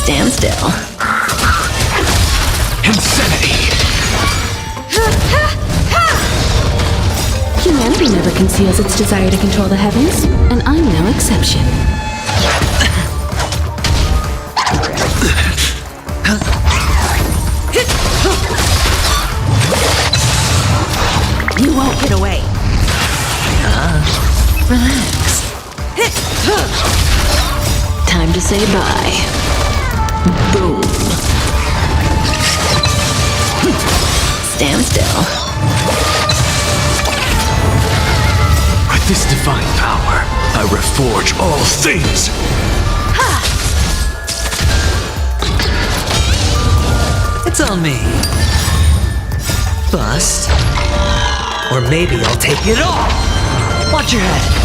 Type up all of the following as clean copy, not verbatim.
Stand still. Insanity! Humanity never conceals its desire to control the heavens, and I'm no exception. You won't get away. Relax. Time to say bye. Boom. Stand still. With this divine power, I reforge all things! It's on me. Bust. Or maybe I'll take it all. Watch your head.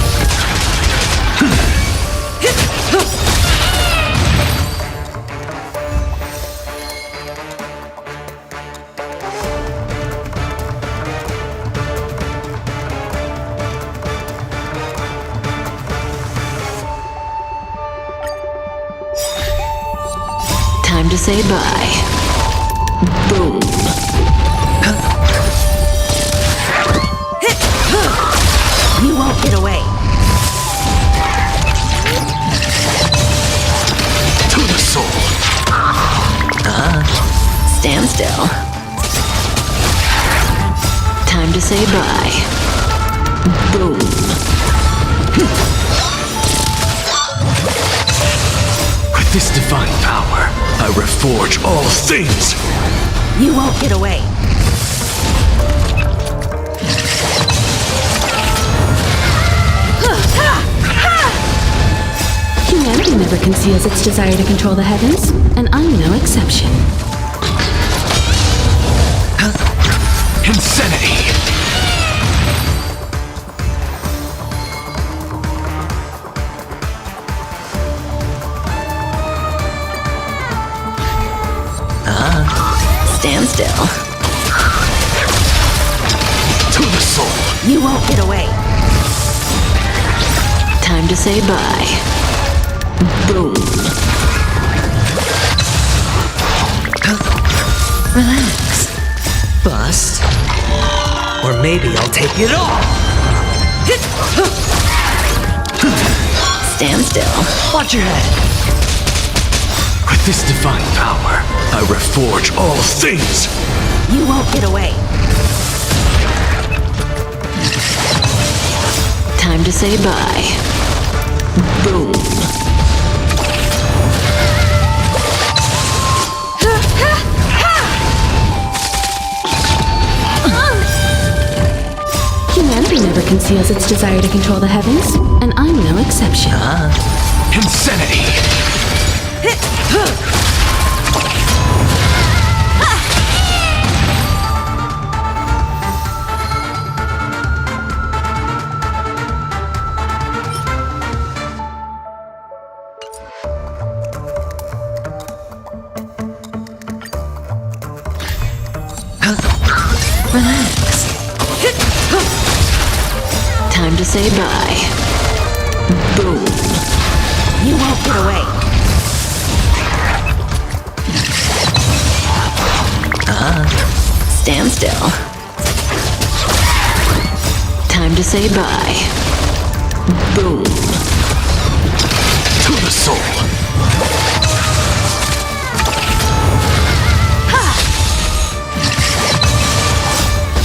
Time to say bye. Boom. You won't get away. To the soul! Stand still. Time to say bye. Boom. With this divine power, I reforge all things! You won't get away. Humanity never conceals its desire to control the heavens, and I'm no exception. Insanity! Stand still. To the soul! You won't get away. Time to say bye. Boom. Relax. Bust. Or maybe I'll take it all. Stand still. Watch your head. With this divine power, I reforge all things! You won't get away. Time to say bye. Boom. Humanity never conceals its desire to control the heavens, and I'm no exception. Insanity! Relax. Time to say bye. Boom. You won't get away. Stand still. Time to say bye. Boom. To the soul!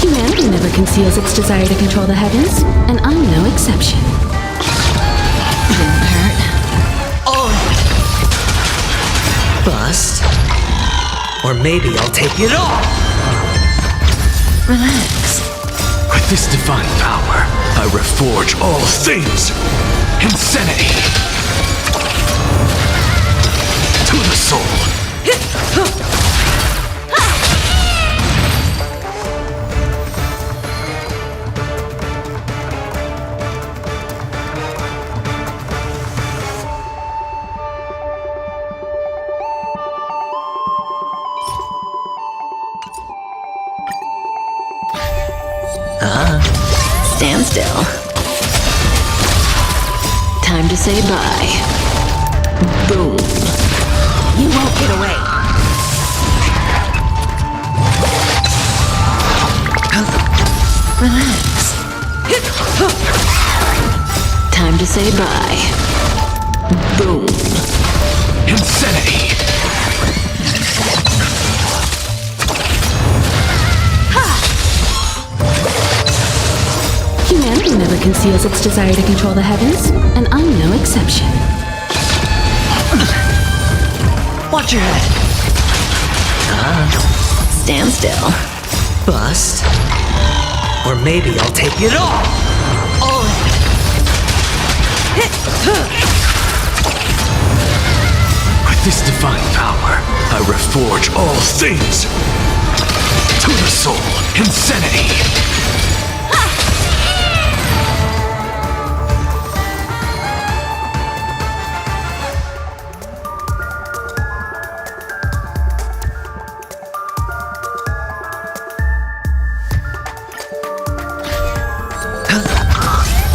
Humanity never conceals its desire to control the heavens, and I'm no exception. Didn't hurt. Bust. Or maybe I'll take it all. Relax. With this divine power, I reforge all things! Insanity! To the soul! Stand still. Time to say bye. Boom. won't get away. Relax. Time to say bye. Boom. Insanity! Humanity never conceals its desire to control the heavens, and I'm no exception. Watch your head. Stand still. Bust. Or maybe I'll take it all. All in. With this divine power, I reforge all things. To the soul, insanity!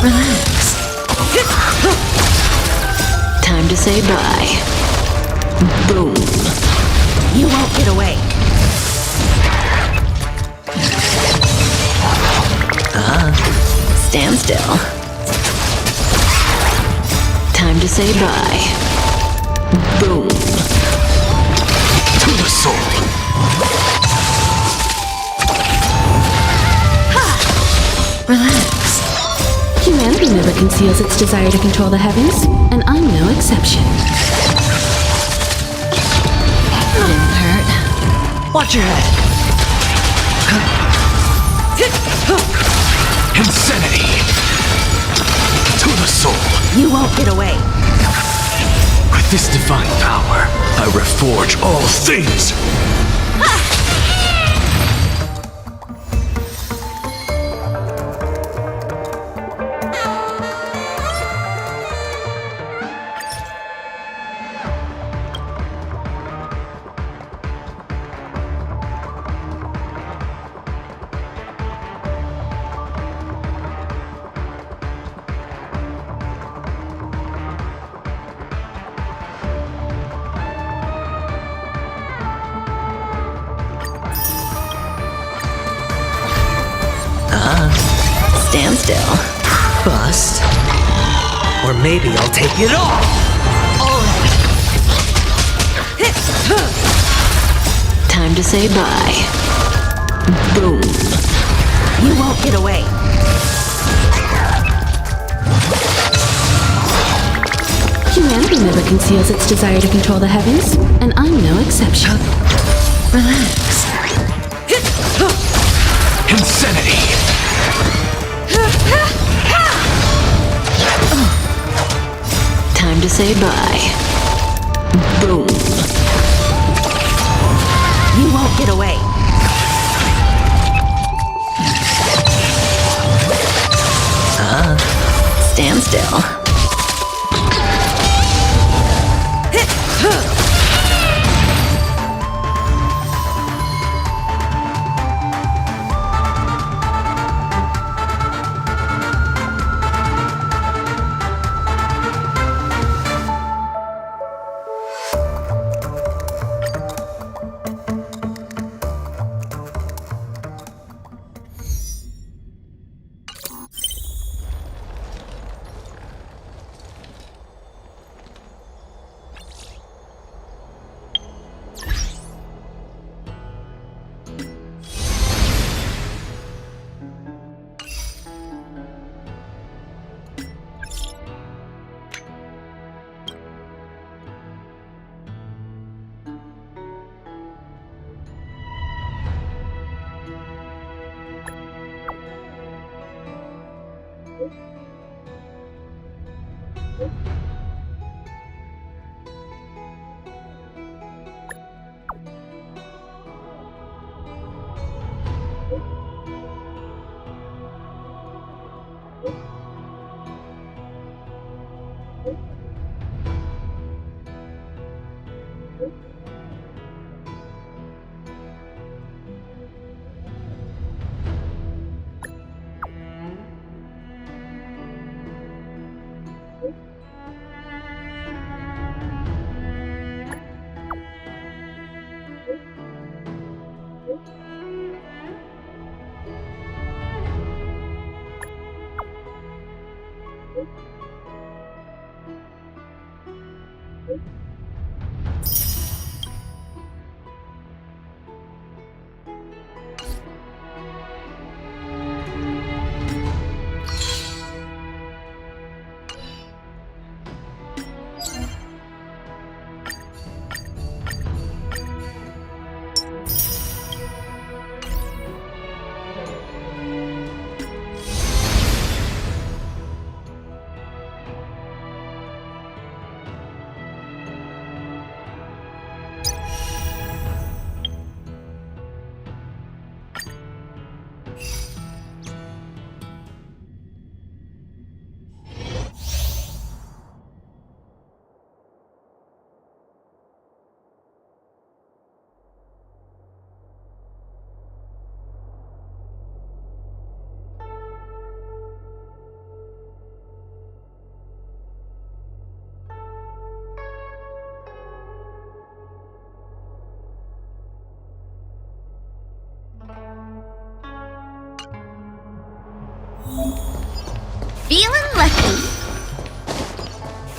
Relax. Time to say bye. Boom. You won't get away. Stand still. Time to say bye. Boom. To the soul! Relax. Humanity never conceals its desire to control the heavens, and I'm no exception. Didn't hurt. Watch your head. Insanity! To the soul! You won't get away. With this divine power, I reforge all things! Stand still. Bust. Or maybe I'll take it all. All in. Time to say bye. Boom. You won't get away. Humanity never conceals its desire to control the heavens, and I'm no exception. Relax. Insanity! Time to say bye. Boom. You won't get away. Stand still.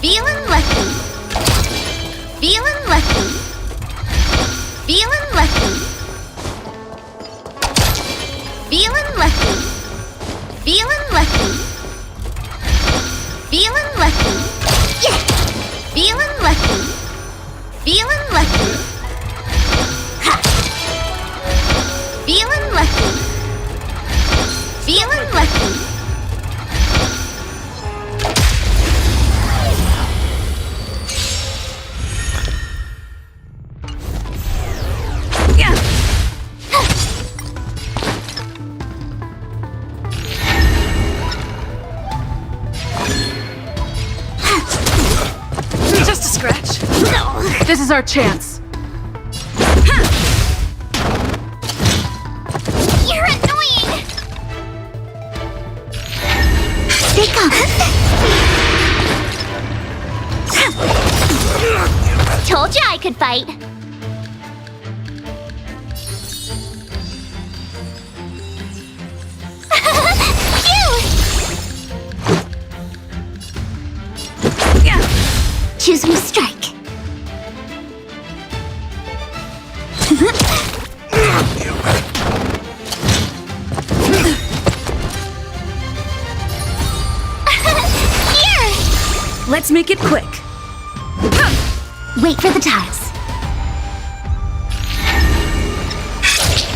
Feeling lucky. Feeling lucky. Feeling lucky. Feeling lucky. Feeling lucky. Feeling lucky. Yeah. Feeling lucky. Feeling lucky. Ha. Feeling lucky. Feeling lucky. Just a scratch. No. This is our chance. You're annoying. Stick up. Told you I could fight. Choose me strike. Here! Let's make it quick. Wait for the tiles.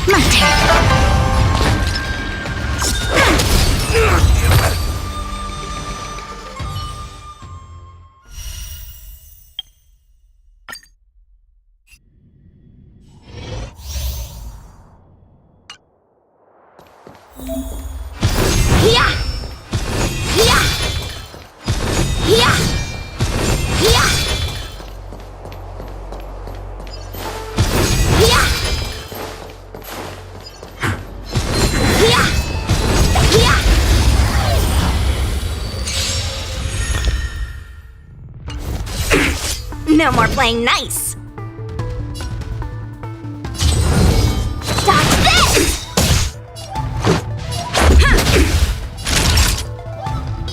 My turn. Yeah! Yeah! Yeah! Yeah! Yeah! Yeah! Yeah! No more playing nice. Dodge this!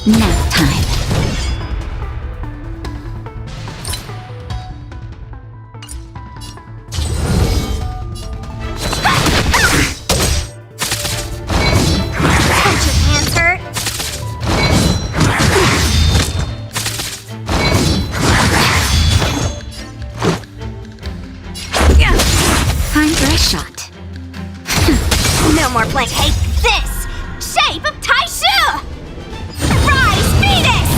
Nap time. Don't your hands hurt? Time for a shot. No more playing. Take this! Shape of Taishu! Rise, Venus!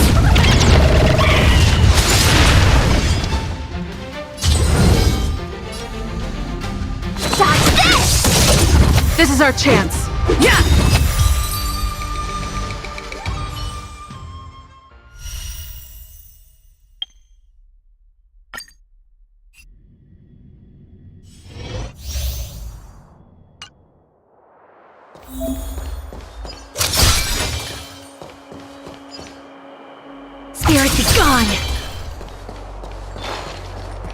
Dodge this! This is our chance. Yeah! Spirit be gone!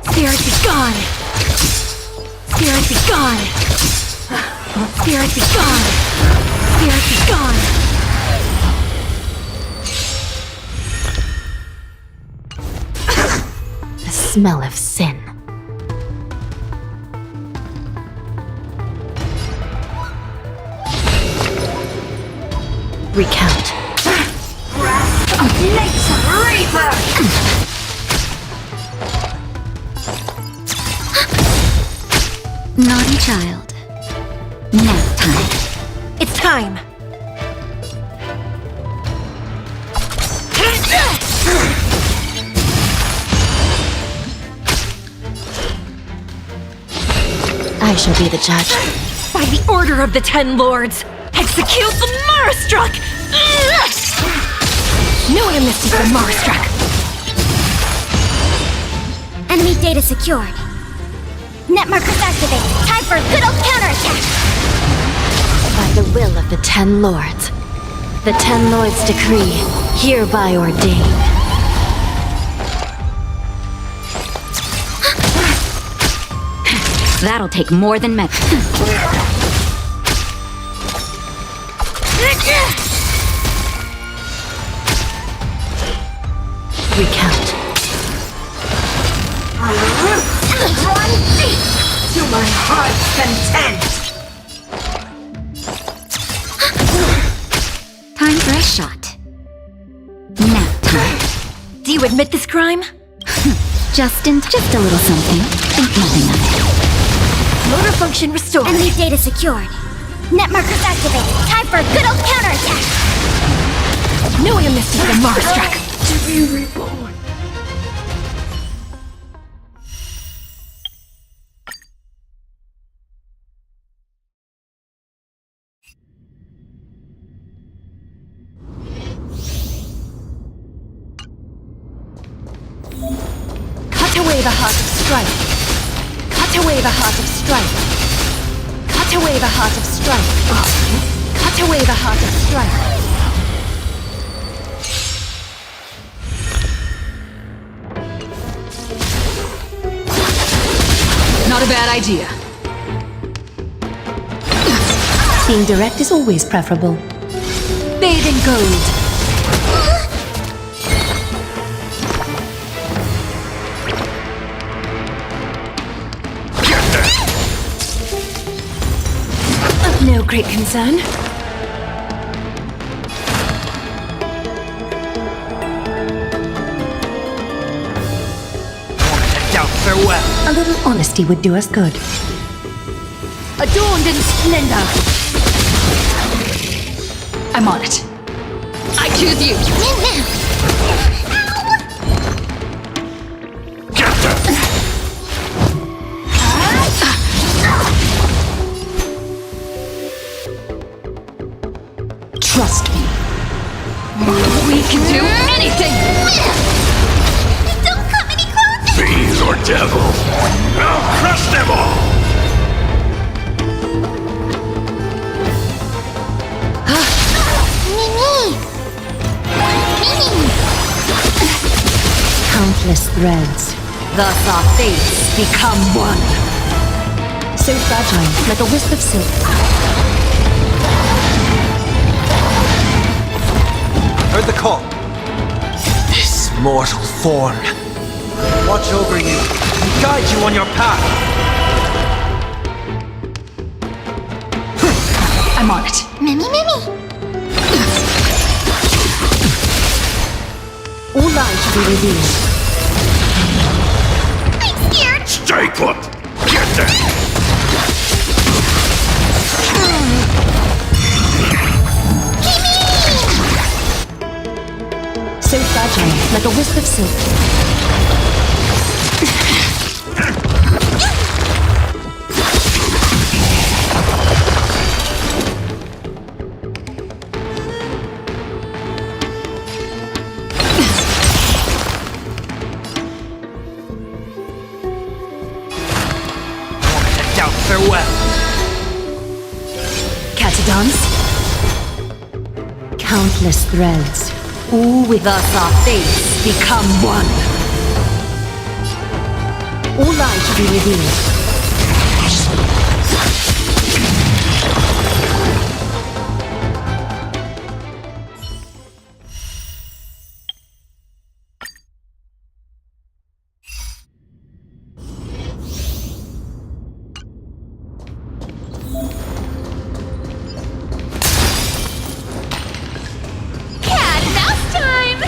Spirit be gone! Spirit be gone! Spirit be gone! Spirit be gone! The smell of sin. Recount. Nature Reaper! Naughty child. Nap time. It's time! I shall be the judge. By the order of the 10 lords, execute the Marastruck! No one missed the Marstruck. Enemy data secured. Net markers activated. Time for a good old counterattack. By the will of the 10 lords, the 10 lords decree, hereby ordain. That'll take more than med. Recount. my heart's content! Time for a shot. Now time. Do you admit this crime? Just a little something. Think nothing of it. Motor function restored. Enemy data secured. Net markers activated. Time for a good old counterattack. Knew I missed the Mars track. To be reborn. Cut away the heart of strife. Cut away the heart of strife. Cut away the heart of strife. Cut away the heart of strife. Not a bad idea. Being direct is always preferable. Bathe in gold. Of no great concern. Farewell. A little honesty would do us good. Adorned in splendor. I'm on it. I choose you. Trust me. We can do anything. Don't come any closer! Fiends or devil, I'll crush them all! Countless threads. Thus our fates become one. So fragile, like a wisp of silk. Heard the call. This mortal form. Watch over you and guide you on your path. I'm on it. Mimi. All lies should be revealed. I'm scared! Stay put! Get them! So fragile, like a wisp of silk. Farewell. Catadons. Countless threads. All with Thus our fates become one. all lies should be revealed. Cat mouse time!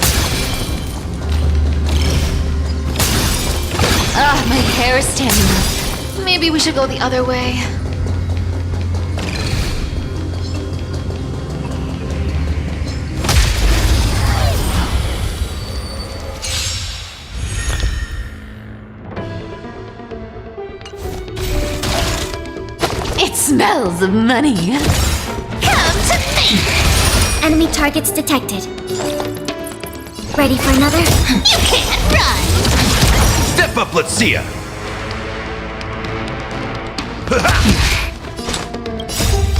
Ah, my hair is standing up. Maybe we should go the other way. It smells of money. Come to me! Enemy targets detected. Ready for another? You can't run! Step up, let's see ya!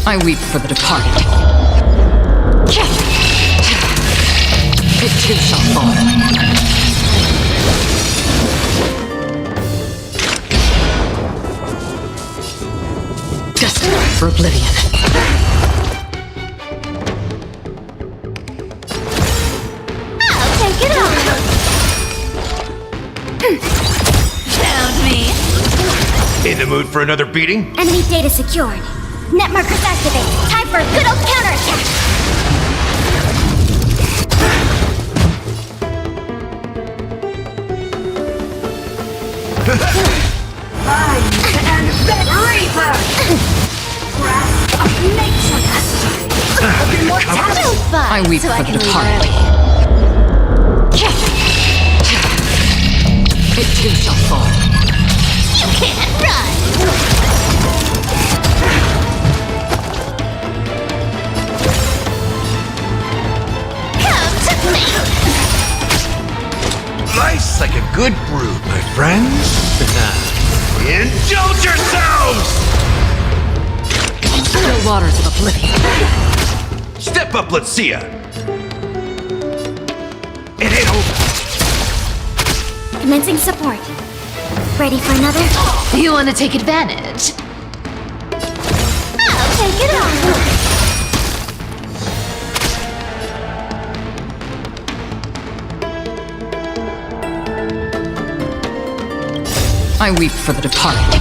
I weep for the departed. It too shall fall. Destined for oblivion. I'll take it on! Found me. In the mood for another beating? Enemy data secured. Net markers activate. Time for a good old counterattack. I weep for the departed. It too shall fall. You can't run. Come to me. Nice like a good brew, my friends. Indulge yourselves! Still waters of oblivion. Step up, let's see ya. It ain't over. Commencing support. Ready for another? You want to take advantage? I'll take it on. I weep for the departed.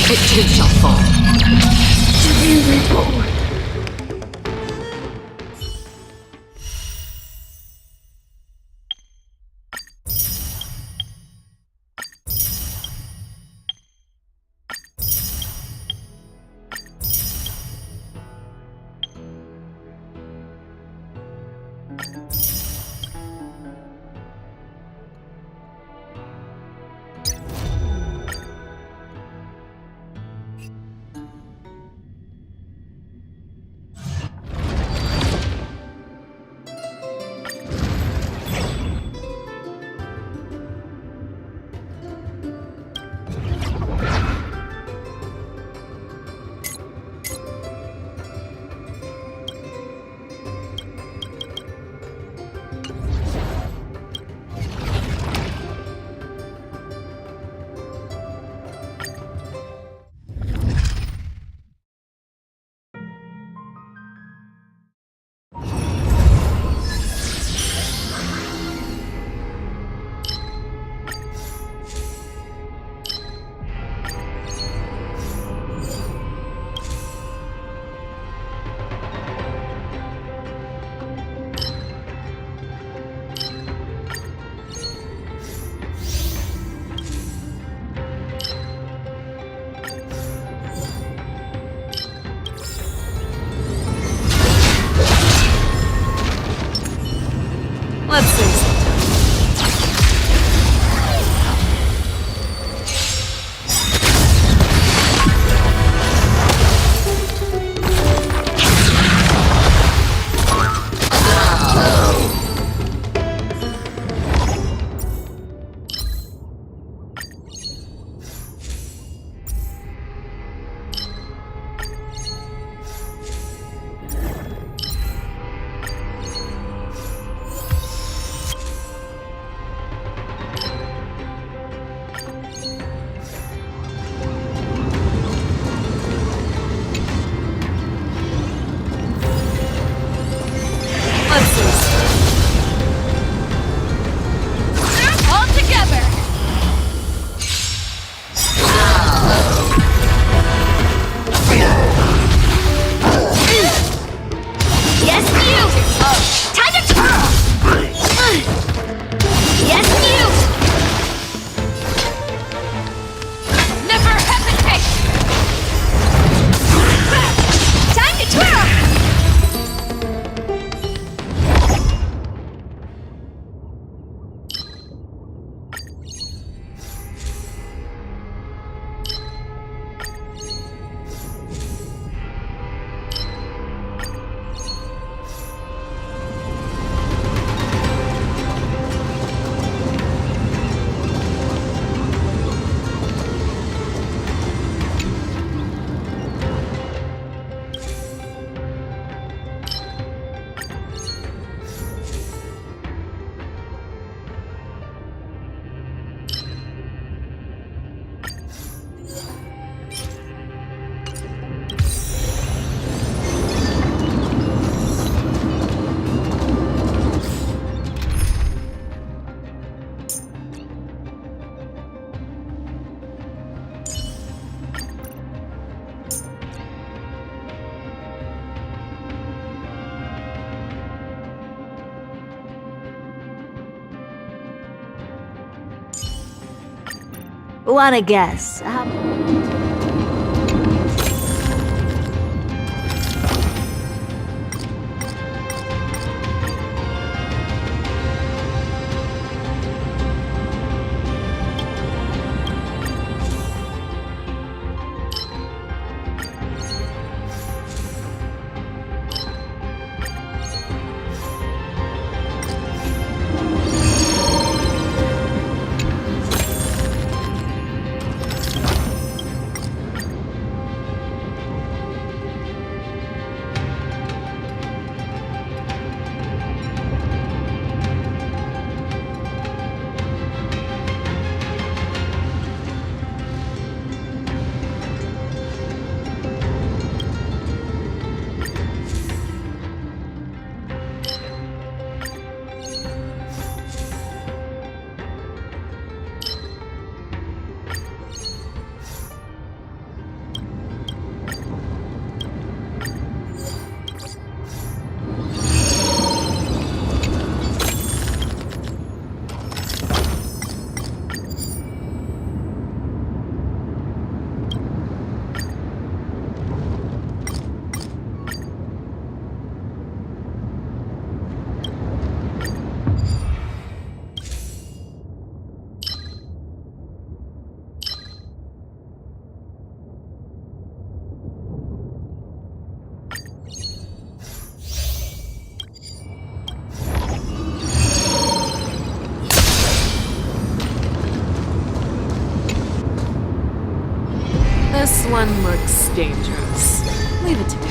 It too shall fall. Let's see. Wanna guess? This one looks dangerous. Leave it to me.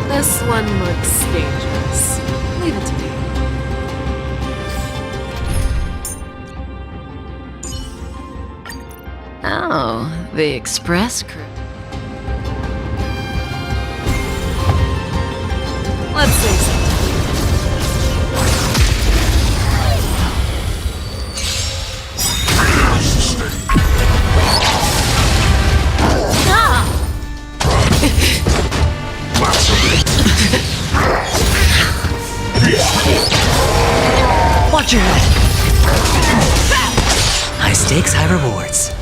This one looks dangerous. Leave it to me. Oh, the express crew. Let's say something. Watch your head. High stakes, high rewards.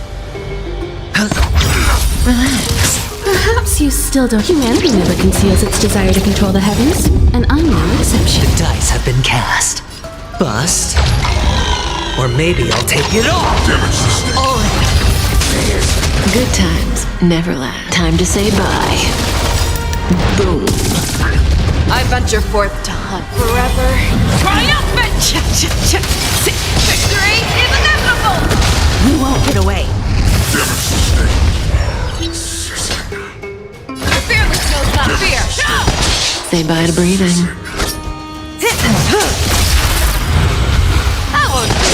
Relax. Perhaps you still don't. Humanity never conceals its desire to control the heavens, and I'm no exception. The dice have been cast. Bust. Or maybe I'll take it all. All in. Good times never last. Time to say bye. Boom. I venture forth to hunt forever. Triumphant! Victory is inevitable! We won't get away. The fearless knows not fear. Say bye to breathing. That won't do.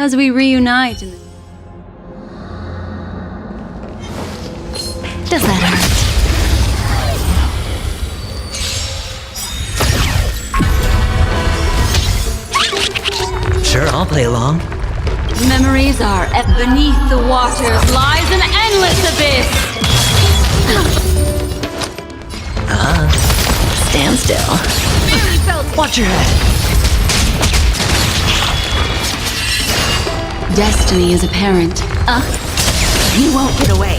as we reunite in the... Does that hurt? Sure, I'll play along. Memories are beneath the waters lies an endless abyss. Stand still. Watch your head. Destiny is apparent. You won't get away.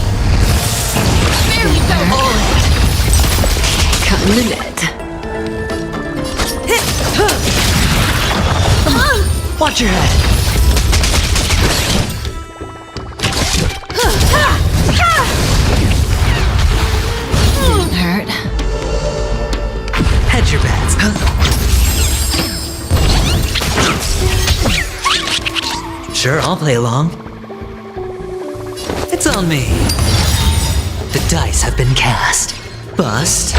Come to bed. Watch your head. Didn't hurt. Hedge your bets. Sure, I'll play along. It's on me. The dice have been cast. Bust.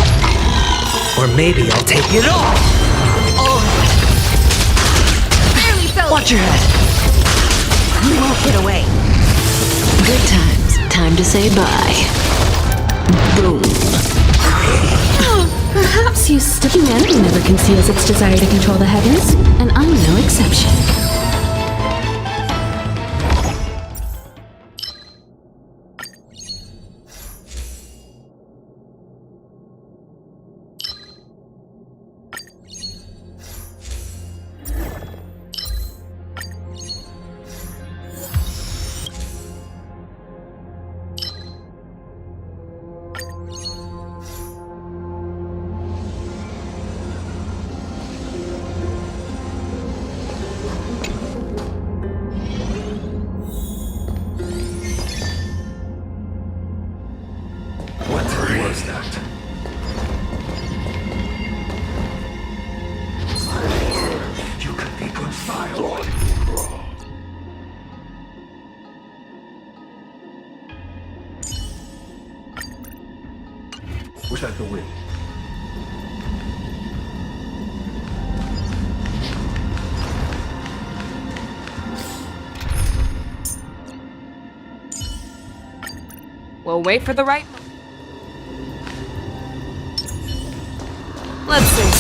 Or maybe I'll take it all. Watch your head. You won't get away. Good times. Time to say bye. Boom. Perhaps you still... Humanity never conceals its desire to control the heavens, and I'm no exception. Was that the wind? We'll wait for the right... Let's see.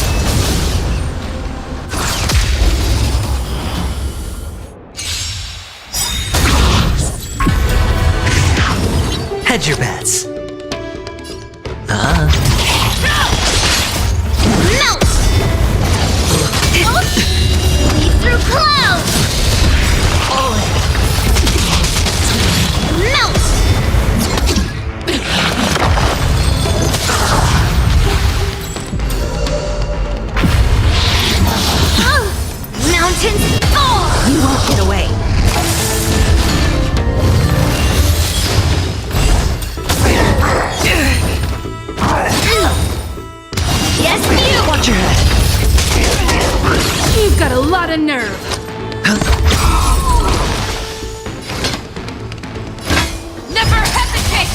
Hedge your bets. Melt! Leap through clouds! Melt! Mountains fall! You won't get away. Yes, you! Watch your head. You've got a lot of nerve. Never hesitate!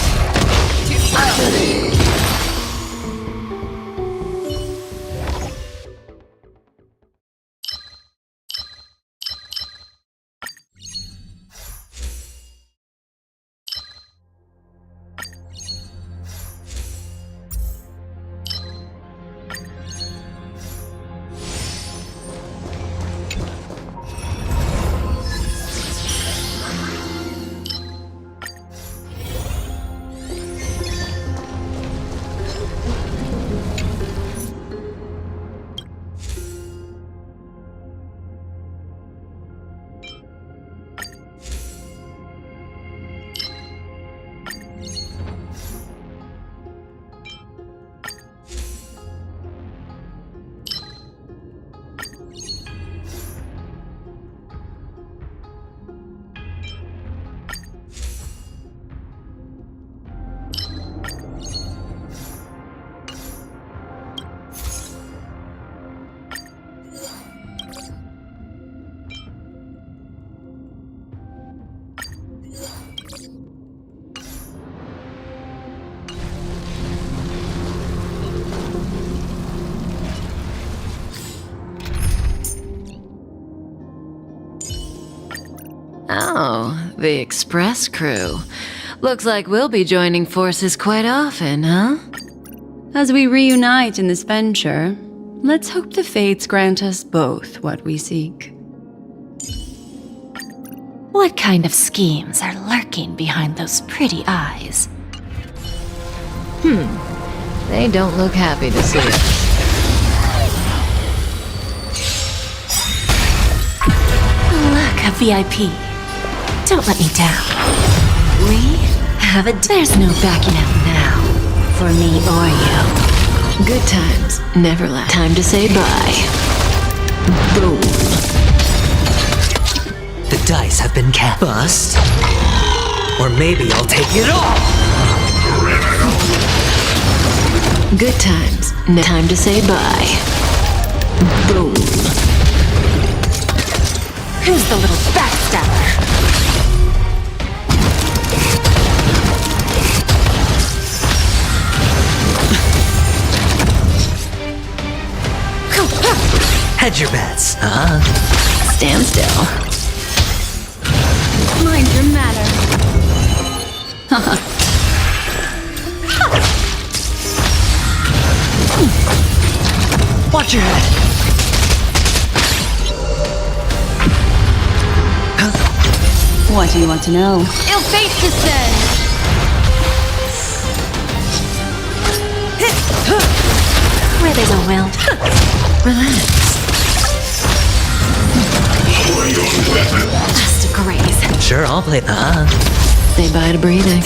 Too slow. Oh, the Express crew. Looks like we'll be joining forces quite often, huh? As we reunite in this venture, let's hope the fates grant us both what we seek. What kind of schemes are lurking behind those pretty eyes? They don't look happy to see us. Look, a VIP. Don't let me down. We have a... There's no backing out now. For me or you. Good times never last. Time to say bye. Boom. The dice have been cast. Bust. Or maybe I'll take it all. Good times. Time to say bye. Boom. Who's the little backstabber? Hedge your bets, Stand still. Mind your manner. Watch your head. What do you want to know? Ill fate descend. Where there's a will. Relax. Just a graze. Sure, I'll play. Say bye to breathing.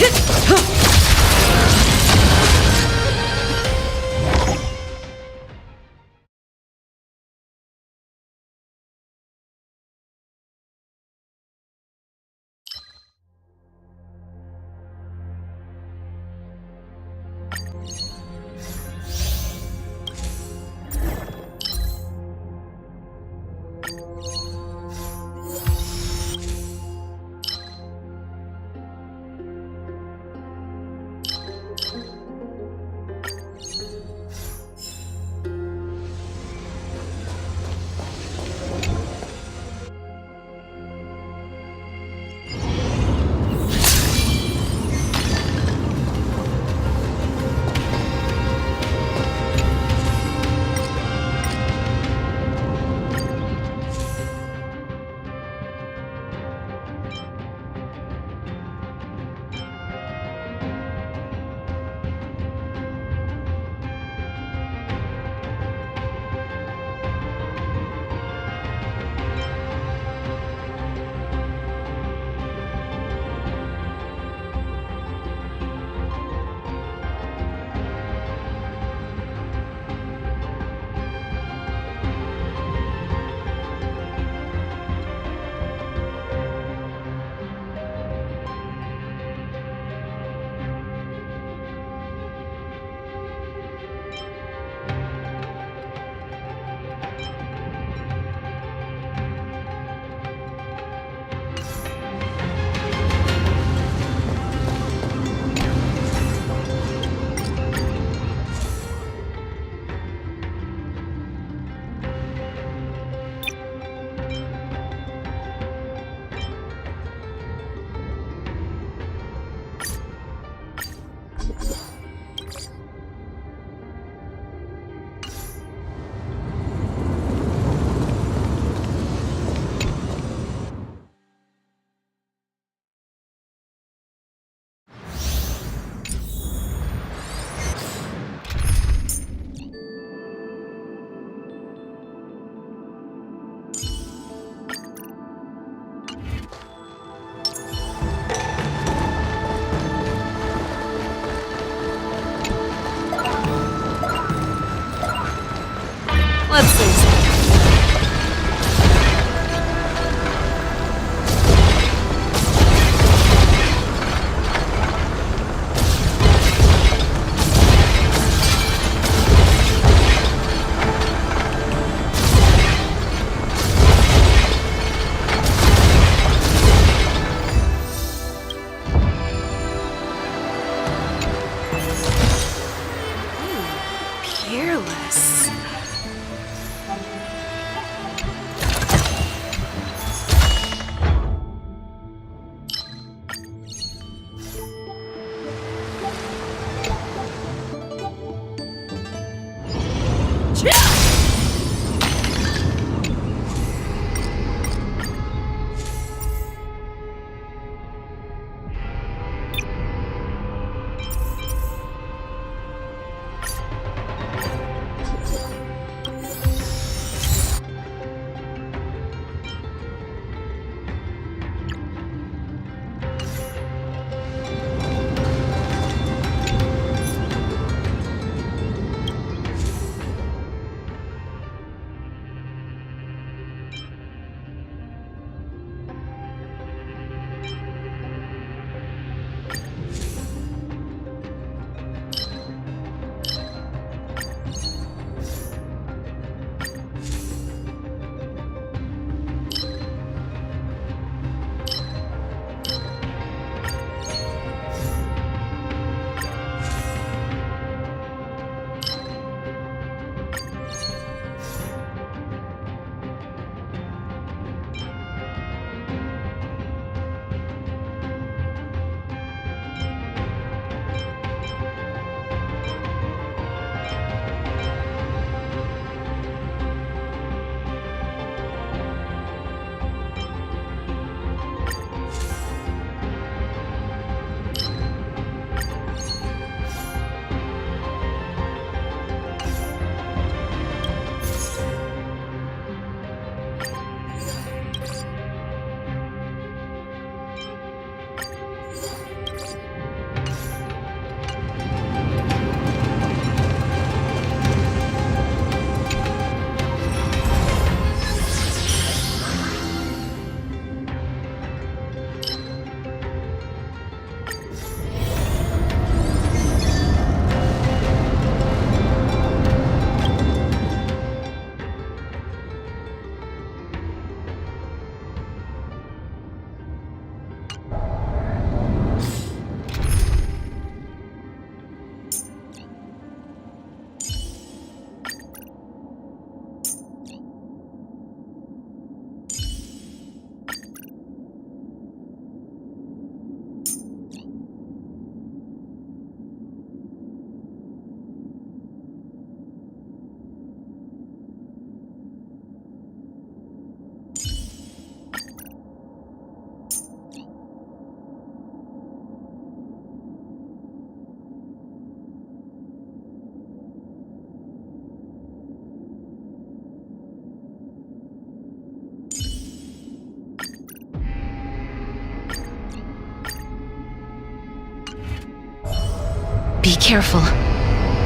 Be careful.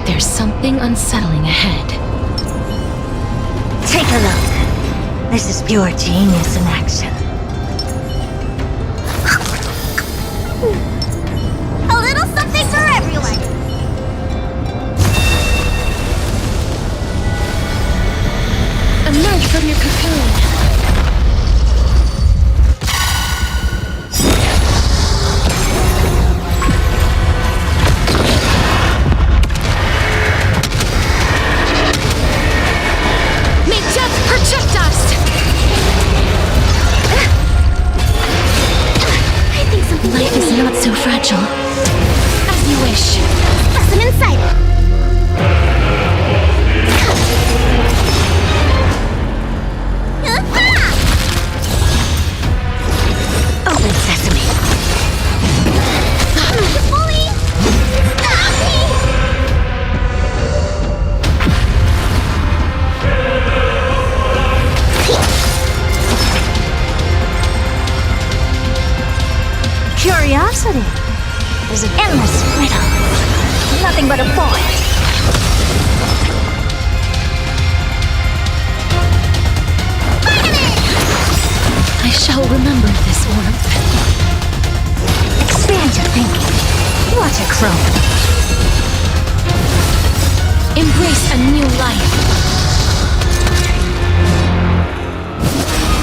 There's something unsettling ahead. Take a look. This is pure genius in action. A little something for everyone. Emerge from your cocoon. May death protect us! I think something Life is not so fragile. As you wish. Specimen sighted. Open sesame. Bully! Stop me! Curiosity is an endless riddle. Nothing but a void. I shall remember this warmth. Expand your thinking. Watch it grow. Embrace a new life.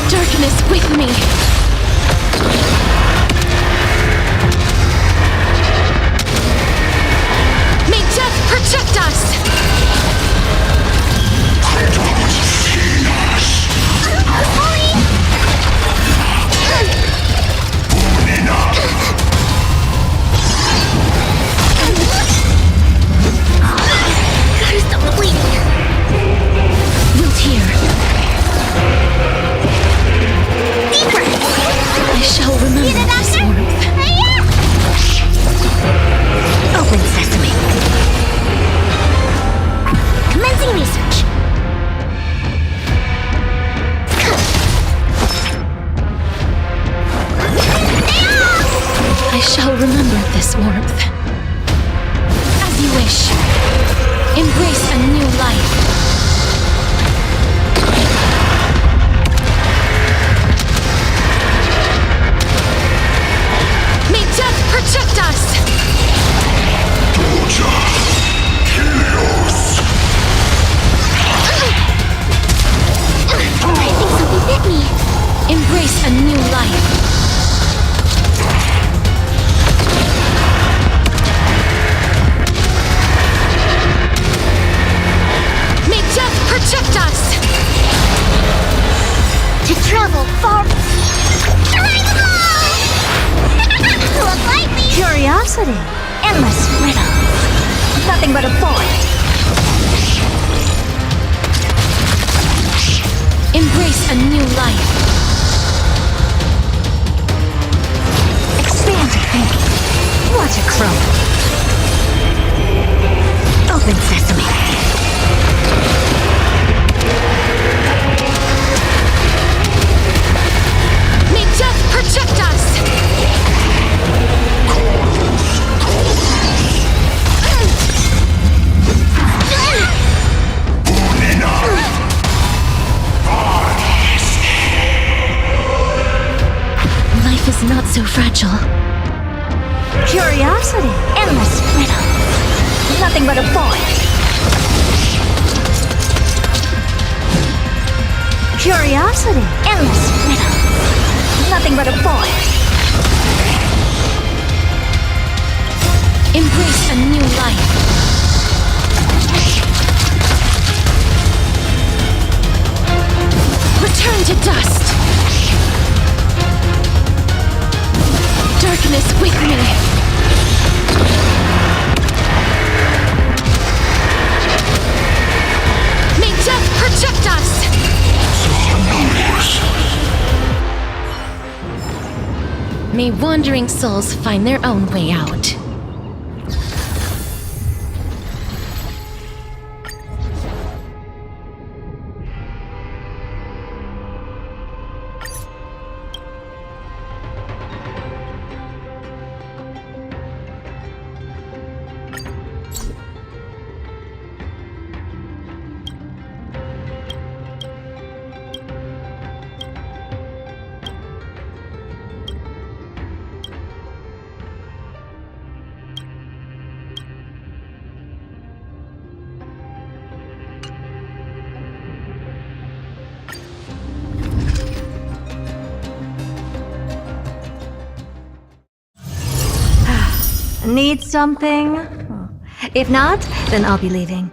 Darkness with me. May death protect us! Gotta stop the bleeding. Wilt here. Deeper. I shall remember Get it, this Doctor? warmth. Hey-ya! Open sesame. Commencing research. I shall remember this warmth. As you wish. Embrace a new life. May death protect us! I think something bit me. Embrace a new life. May death protect us! To travel far. Look lightly. Curiosity. Endless riddle. Nothing but a void. Embrace a new life. Expand your thinking. Watch it grow. Open sesame. May death protect us! Life is not so fragile. Curiosity. Endless riddle. Nothing but a void. Curiosity. Endless riddle. Nothing but a void. Embrace a new life. Return to dust. Darkness with me. May death protect us! May wandering souls find their own way out. Need something? If not, then I'll be leaving.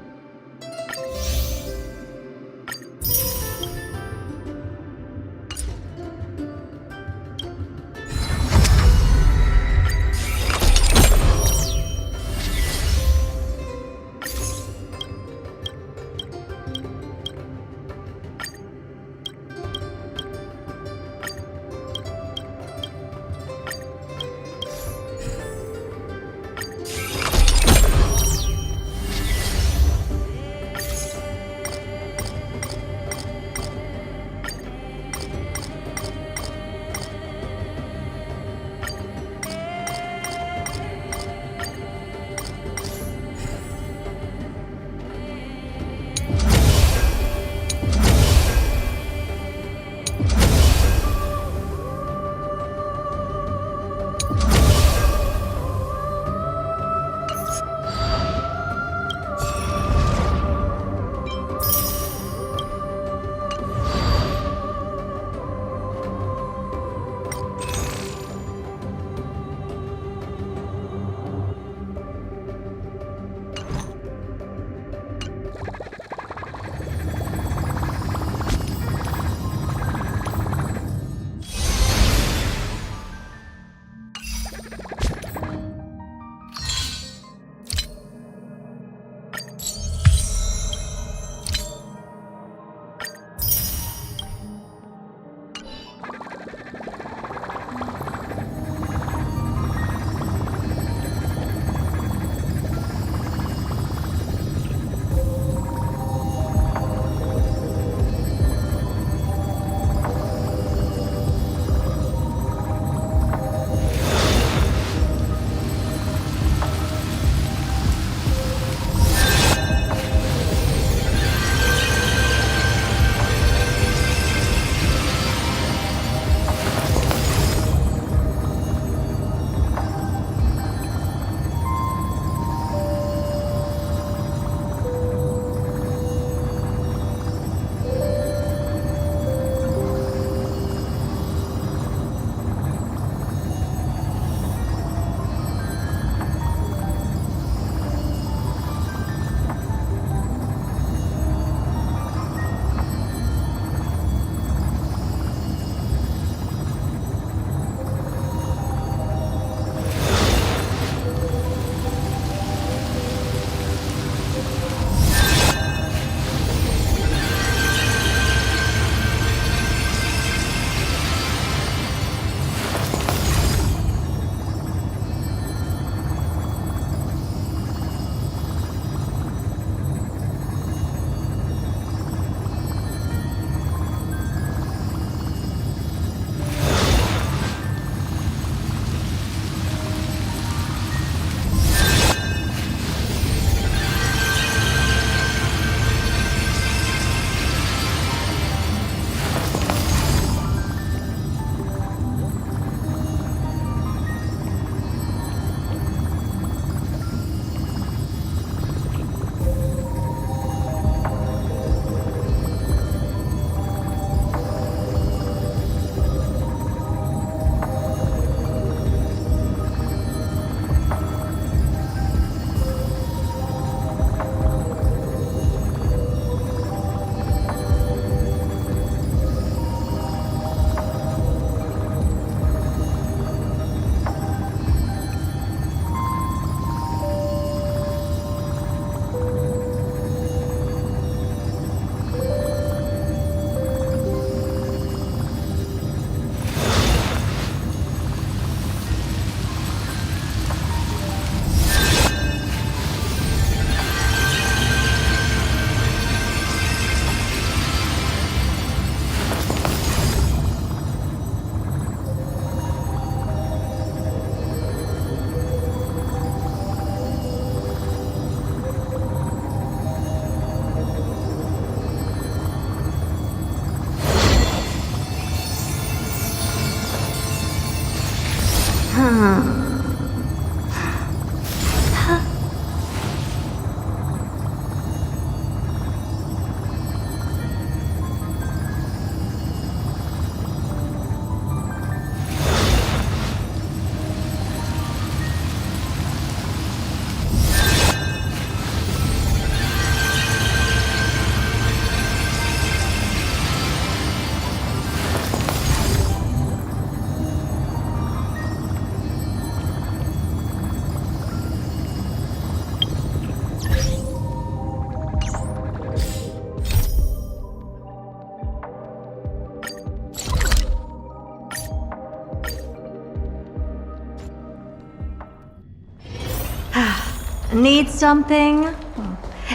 Need something?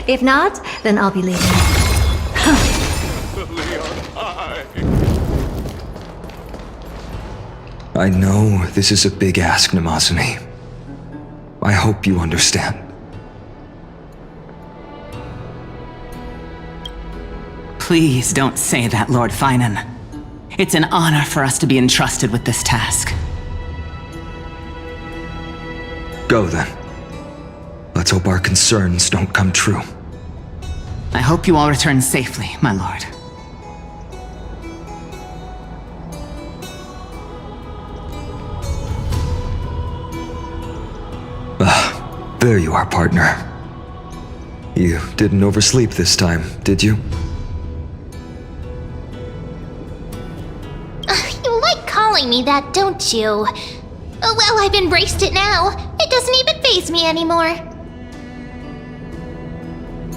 If not, then I'll be leaving. I know this is a big ask, Namazumi. I hope you understand. Please don't say that, Lord Finan. It's an honor for us to be entrusted with this task. Go then. Let's hope our concerns don't come true. I hope you all return safely, my lord. There you are, partner. You didn't oversleep this time, did you? You like calling me that, don't you? Well, I've embraced it now. It doesn't even faze me anymore.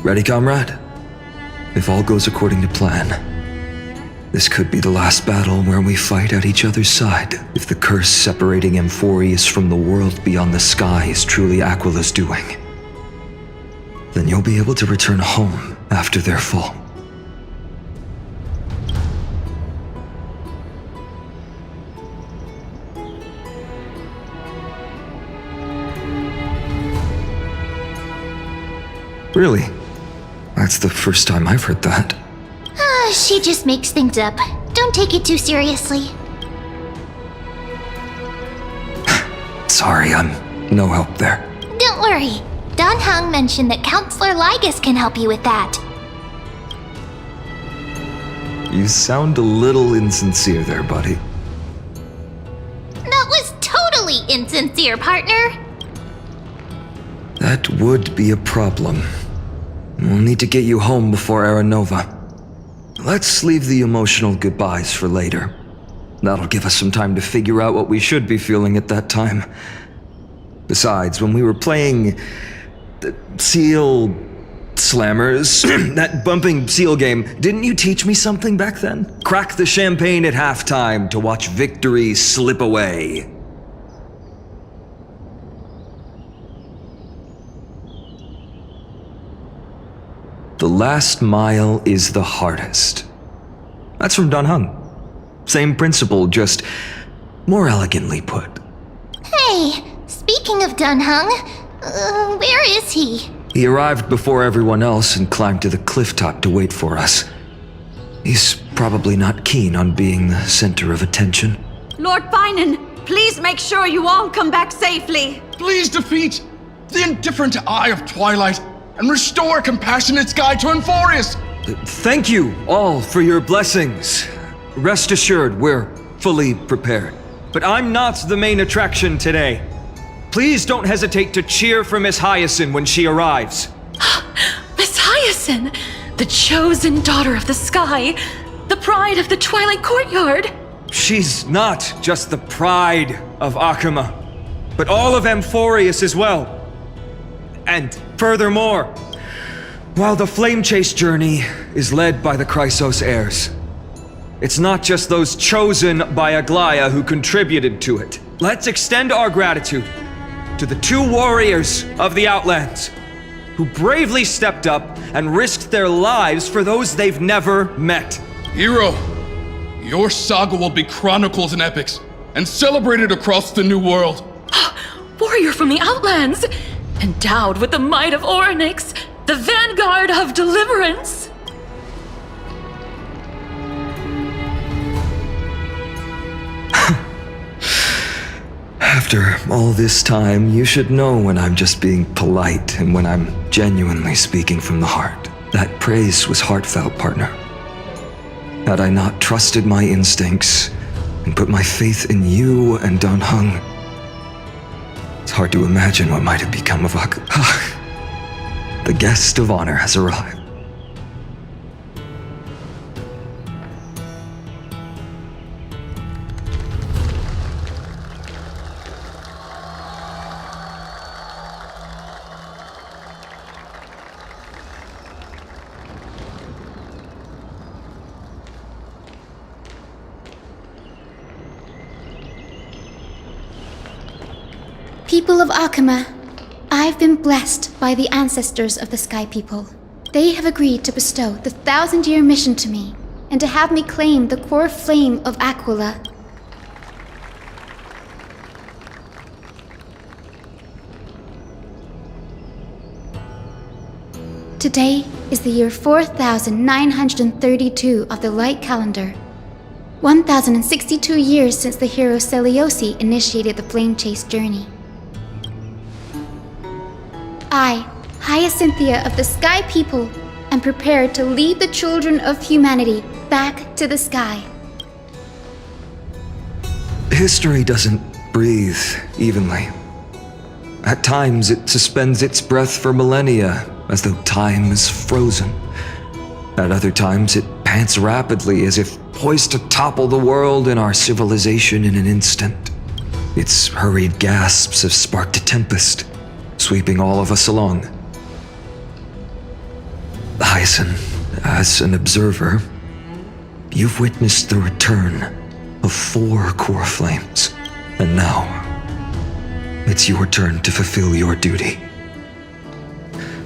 Ready, comrade? If all goes according to plan, this could be the last battle where we fight at each other's side. If the curse separating Amphorius from the world beyond the sky is truly Aquila's doing, then you'll be able to return home after their fall. Really? That's the first time I've heard that. She just makes things up. Don't take it too seriously. Sorry, I'm no help there. Don't worry. Don Hung mentioned that Counselor Ligus can help you with that. You sound a little insincere there, buddy. That was totally insincere, partner. That would be a problem. We'll need to get you home before Aranova. Let's leave the emotional goodbyes for later. That'll give us some time to figure out what we should be feeling at that time. Besides, when we were playing the Seal Slammers, that bumping seal game, didn't you teach me something back then? Crack the champagne at halftime to watch victory slip away. The last mile is the hardest. That's from Don Hung. Same principle, just more elegantly put. Hey, speaking of Don Hung, where is he? He arrived before everyone else and climbed to the cliff top to wait for us. He's probably not keen on being the center of attention. Lord Finan, please make sure you all come back safely. Please defeat the indifferent Eye of Twilight and restore compassionate sky to Amphorius. Thank you all for your blessings. Rest assured, we're fully prepared. But I'm not the main attraction today. Please don't hesitate to cheer for Miss Hyacinth when she arrives. Miss Hyacinth, the chosen daughter of the sky, the pride of the Twilight Courtyard. She's not just the pride of Akuma, but all of Amphorius as well. And furthermore, while the Flame Chase journey is led by the Chrysos heirs, it's not just those chosen by Aglaya who contributed to it. Let's extend our gratitude to the 2 warriors of the Outlands who bravely stepped up and risked their lives for those they've never met. Hero, your saga will be chronicled in epics and celebrated across the New World. Warrior from the Outlands, endowed with the might of Orynyx, the vanguard of deliverance. After all this time, you should know when I'm just being polite and when I'm genuinely speaking from the heart. That praise was heartfelt, partner. Had I not trusted my instincts and put my faith in you and Don Hung, it's hard to imagine what might have become of The guest of honor has arrived. People of Akuma, I've been blessed by the ancestors of the Sky People. They have agreed to bestow the 1,000-year mission to me, and to have me claim the core flame of Aquila. Today is the year 4932 of the Light Calendar. 1062 years since the hero Seleuci initiated the flame chase journey. I, Hyacinthia of the Sky People, am prepared to lead the children of humanity back to the sky. History doesn't breathe evenly. At times, it suspends its breath for millennia, as though time is frozen. At other times, it pants rapidly, as if poised to topple the world and our civilization in an instant. Its hurried gasps have sparked a tempest, sweeping all of us along. Hyacinth, as an observer, you've witnessed the return of 4 core flames, and now it's your turn to fulfill your duty.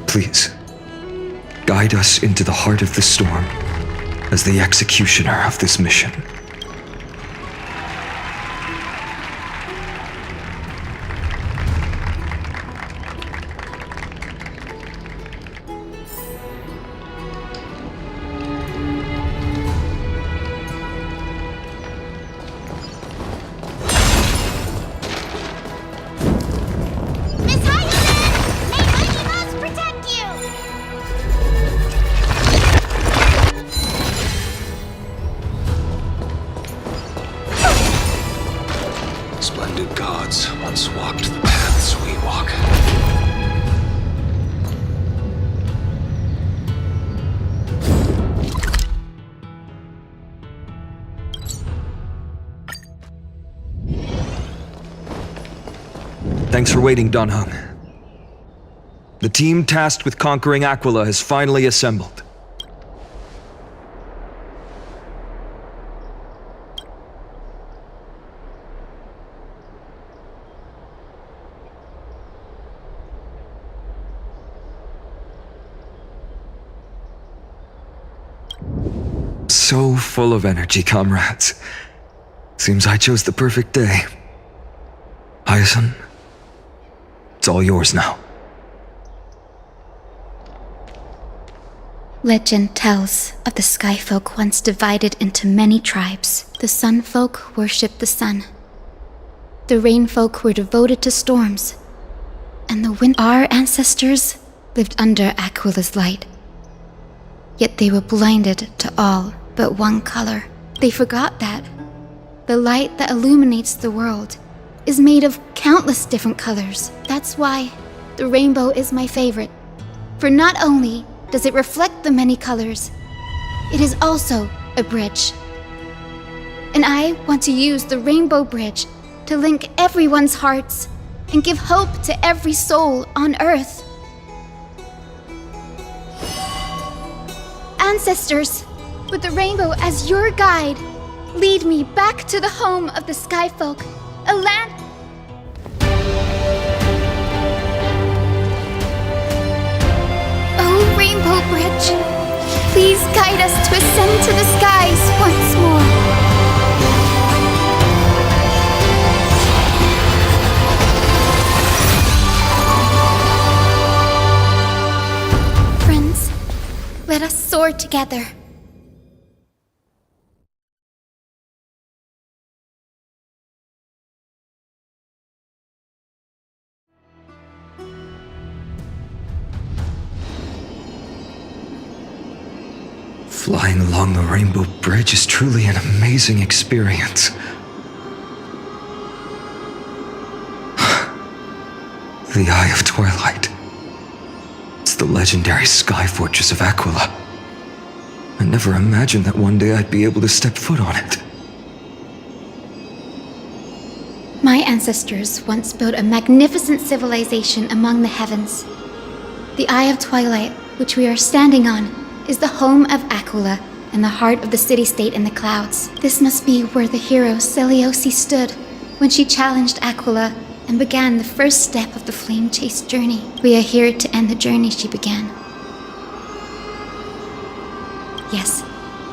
Please, guide us into the heart of the storm as the executioner of this mission. Splendid gods once walked the paths we walk. Thanks for waiting, Don Hung. The team tasked with conquering Aquila has finally assembled. So full of energy, comrades. Seems I chose the perfect day. Hyacinth, it's all yours now. Legend tells of the Sky Folk once divided into many tribes. The Sun Folk worshipped the sun. The Rain Folk were devoted to storms. And the wind. Our ancestors lived under Aquila's light. Yet they were blinded to all but one color. They forgot that the light that illuminates the world is made of countless different colors. That's why the rainbow is my favorite. For not only does it reflect the many colors, it is also a bridge. And I want to use the Rainbow Bridge to link everyone's hearts and give hope to every soul on Earth. Ancestors, with the rainbow as your guide, lead me back to the home of the Sky Folk, a land. Oh, Rainbow Bridge, please guide us to ascend to the skies once more. Friends, let us soar together. Flying along the Rainbow Bridge is truly an amazing experience. The Eye of Twilight. It's the legendary sky fortress of Aquila. I never imagined that one day I'd be able to step foot on it. My ancestors once built a magnificent civilization among the heavens. The Eye of Twilight, which we are standing on, is the home of Aquila and the heart of the city-state in the clouds. This must be where the hero Seleuci stood when she challenged Aquila and began the first step of the flame chase journey. We are here to end the journey she began. Yes,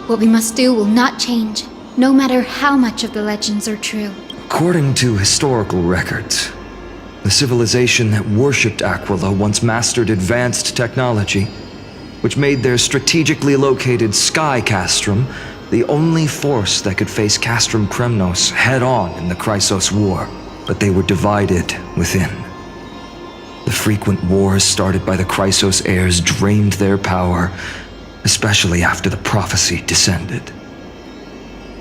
what we must do will not change, no matter how much of the legends are true. According to historical records, the civilization that worshipped Aquila once mastered advanced technology, which made their strategically located sky castrum the only force that could face Castrum Kremnos head-on in the Chrysos War. But they were divided within. The frequent wars started by the Chrysos heirs drained their power, especially after the prophecy descended.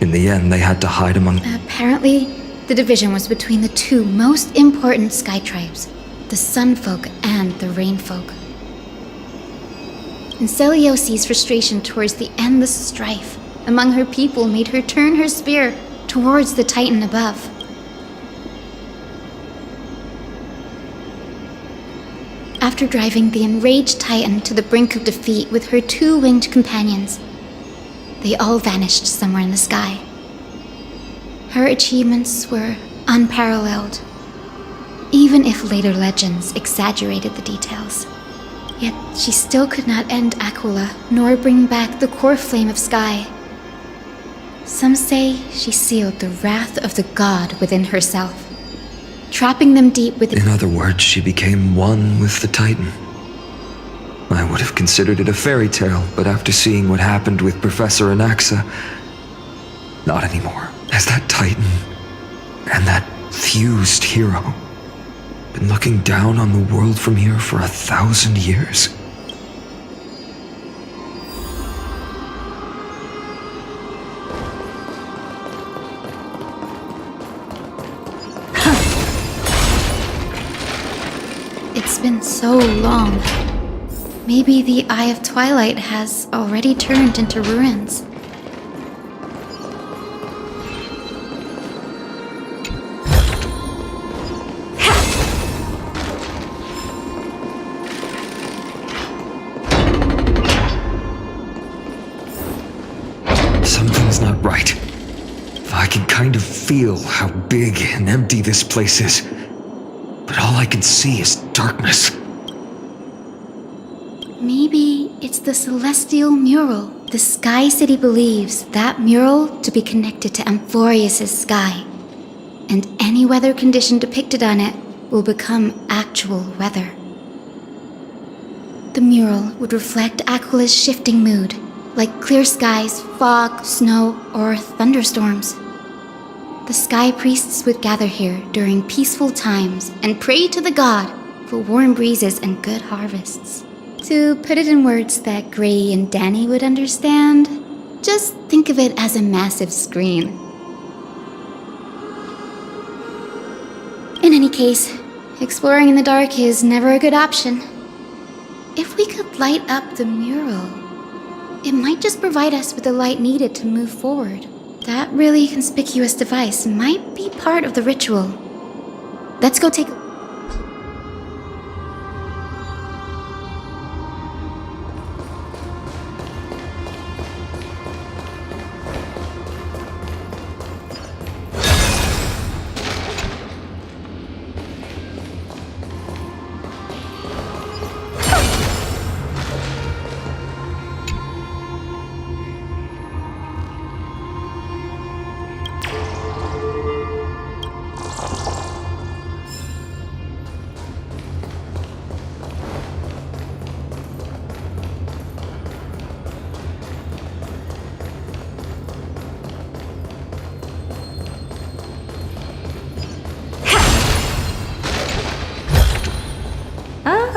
In the end, they had to hide among... Apparently, the division was between the two most important sky tribes, the Sun Folk and the Rain Folk. And Celiosi's frustration towards the endless strife among her people made her turn her spear towards the Titan above. After driving the enraged Titan to the brink of defeat with her two winged companions, they all vanished somewhere in the sky. Her achievements were unparalleled, even if later legends exaggerated the details. Yet she still could not end Aquila, nor bring back the core flame of sky. Some say she sealed the wrath of the god within herself, trapping them deep within... In other words, she became one with the Titan. I would have considered it a fairy tale, but after seeing what happened with Professor Anaxa, not anymore. Has that Titan and that fused hero been looking down on the world from here for 1,000 years? It's been so long. Maybe the Eye of Twilight has already turned into ruins. Something's not right. I can kind of feel how big and empty this place is. But all I can see is darkness. Maybe it's the celestial mural. The Sky City believes that mural to be connected to Amphorius' sky, and any weather condition depicted on it will become actual weather. The mural would reflect Aquila's shifting mood, like clear skies, fog, snow, or thunderstorms. The sky priests would gather here during peaceful times and pray to the god for warm breezes and good harvests. To put it in words that Gray and Danny would understand, just think of it as a massive screen. In any case, exploring in the dark is never a good option. If we could light up the mural, it might just provide us with the light needed to move forward. That really conspicuous device might be part of the ritual. Let's go take a...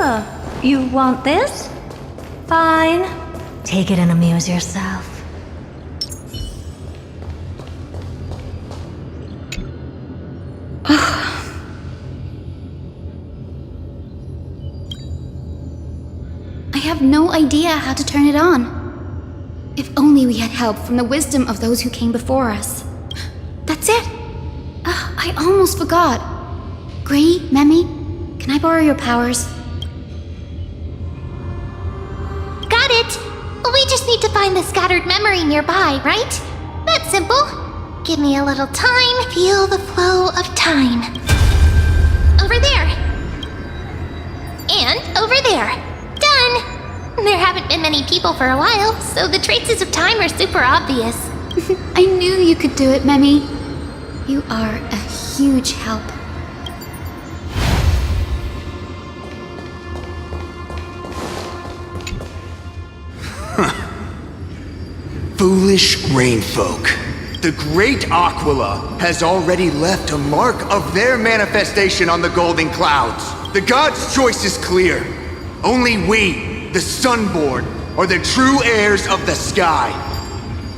Oh, you want this? Fine. Take it and amuse yourself. I have no idea how to turn it on. If only we had help from the wisdom of those who came before us. That's it! I almost forgot. Gray, Memi, can I borrow your powers? Got it! We just need to find the scattered memory nearby, right? That's simple. Give me a little time. Feel the flow of time. people for a while, so the traces of time are super obvious. I knew you could do it, Memi. You are a huge help. Foolish rainfolk. The great Aquila has already left a mark of their manifestation on the golden clouds. The gods' choice is clear. Only we, the Sunborn, are the true heirs of the sky.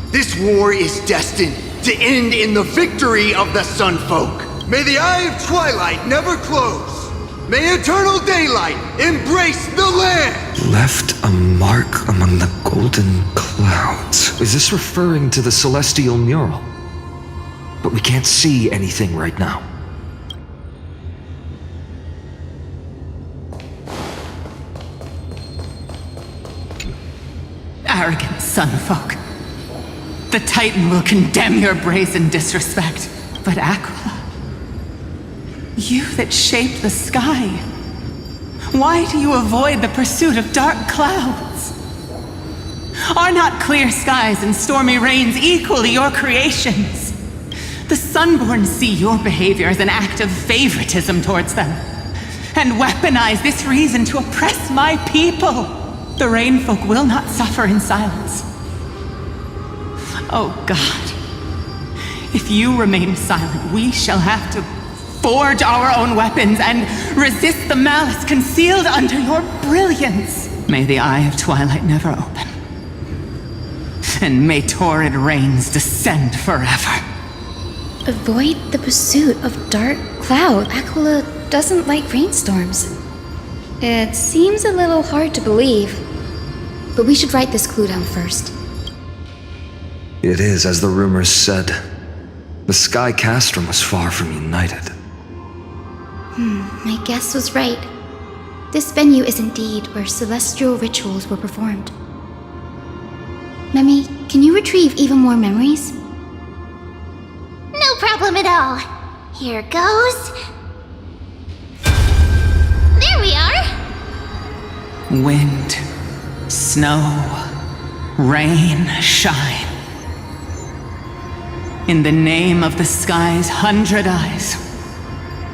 This war is destined to end in the victory of the Sunfolk. May the eye of twilight never close. May eternal daylight embrace the land! Left a mark among the golden clouds. Is this referring to the celestial mural? But we can't see anything right now. Arrogant Sunfolk. The Titan will condemn your brazen disrespect. But Aquila, you that shaped the sky, why do you avoid the pursuit of dark clouds? Are not clear skies and stormy rains equally your creations? The Sunborn see your behavior as an act of favoritism towards them, and weaponize this reason to oppress my people. The Rainfolk will not suffer in silence. Oh God, if you remain silent, we shall have to forge our own weapons and resist the malice concealed under your brilliance. May the eye of twilight never open, and may torrid rains descend forever. Avoid the pursuit of dark cloud. Aquila doesn't like rainstorms. It seems a little hard to believe, but we should write this clue down first. It is as the rumors said. The Sky Castrum was far from united. My guess was right. This venue is indeed where celestial rituals were performed. Memi, can you retrieve even more memories? No problem at all. Here goes. There we are. Wind, snow, rain, shine. In the name of the sky's 100 eyes,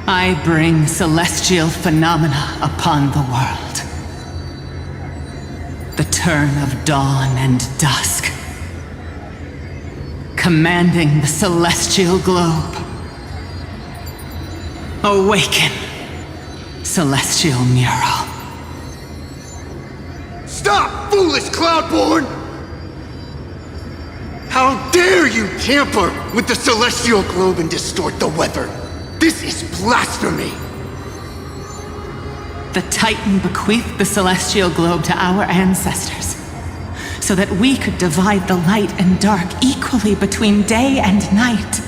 I bring celestial phenomena upon the world. The turn of dawn and dusk, commanding the celestial globe. Awaken, celestial mural. Stop, foolish Cloudborn! How dare you tamper with the celestial globe and distort the weather? This is blasphemy! The Titan bequeathed the celestial globe to our ancestors, so that we could divide the light and dark equally between day and night,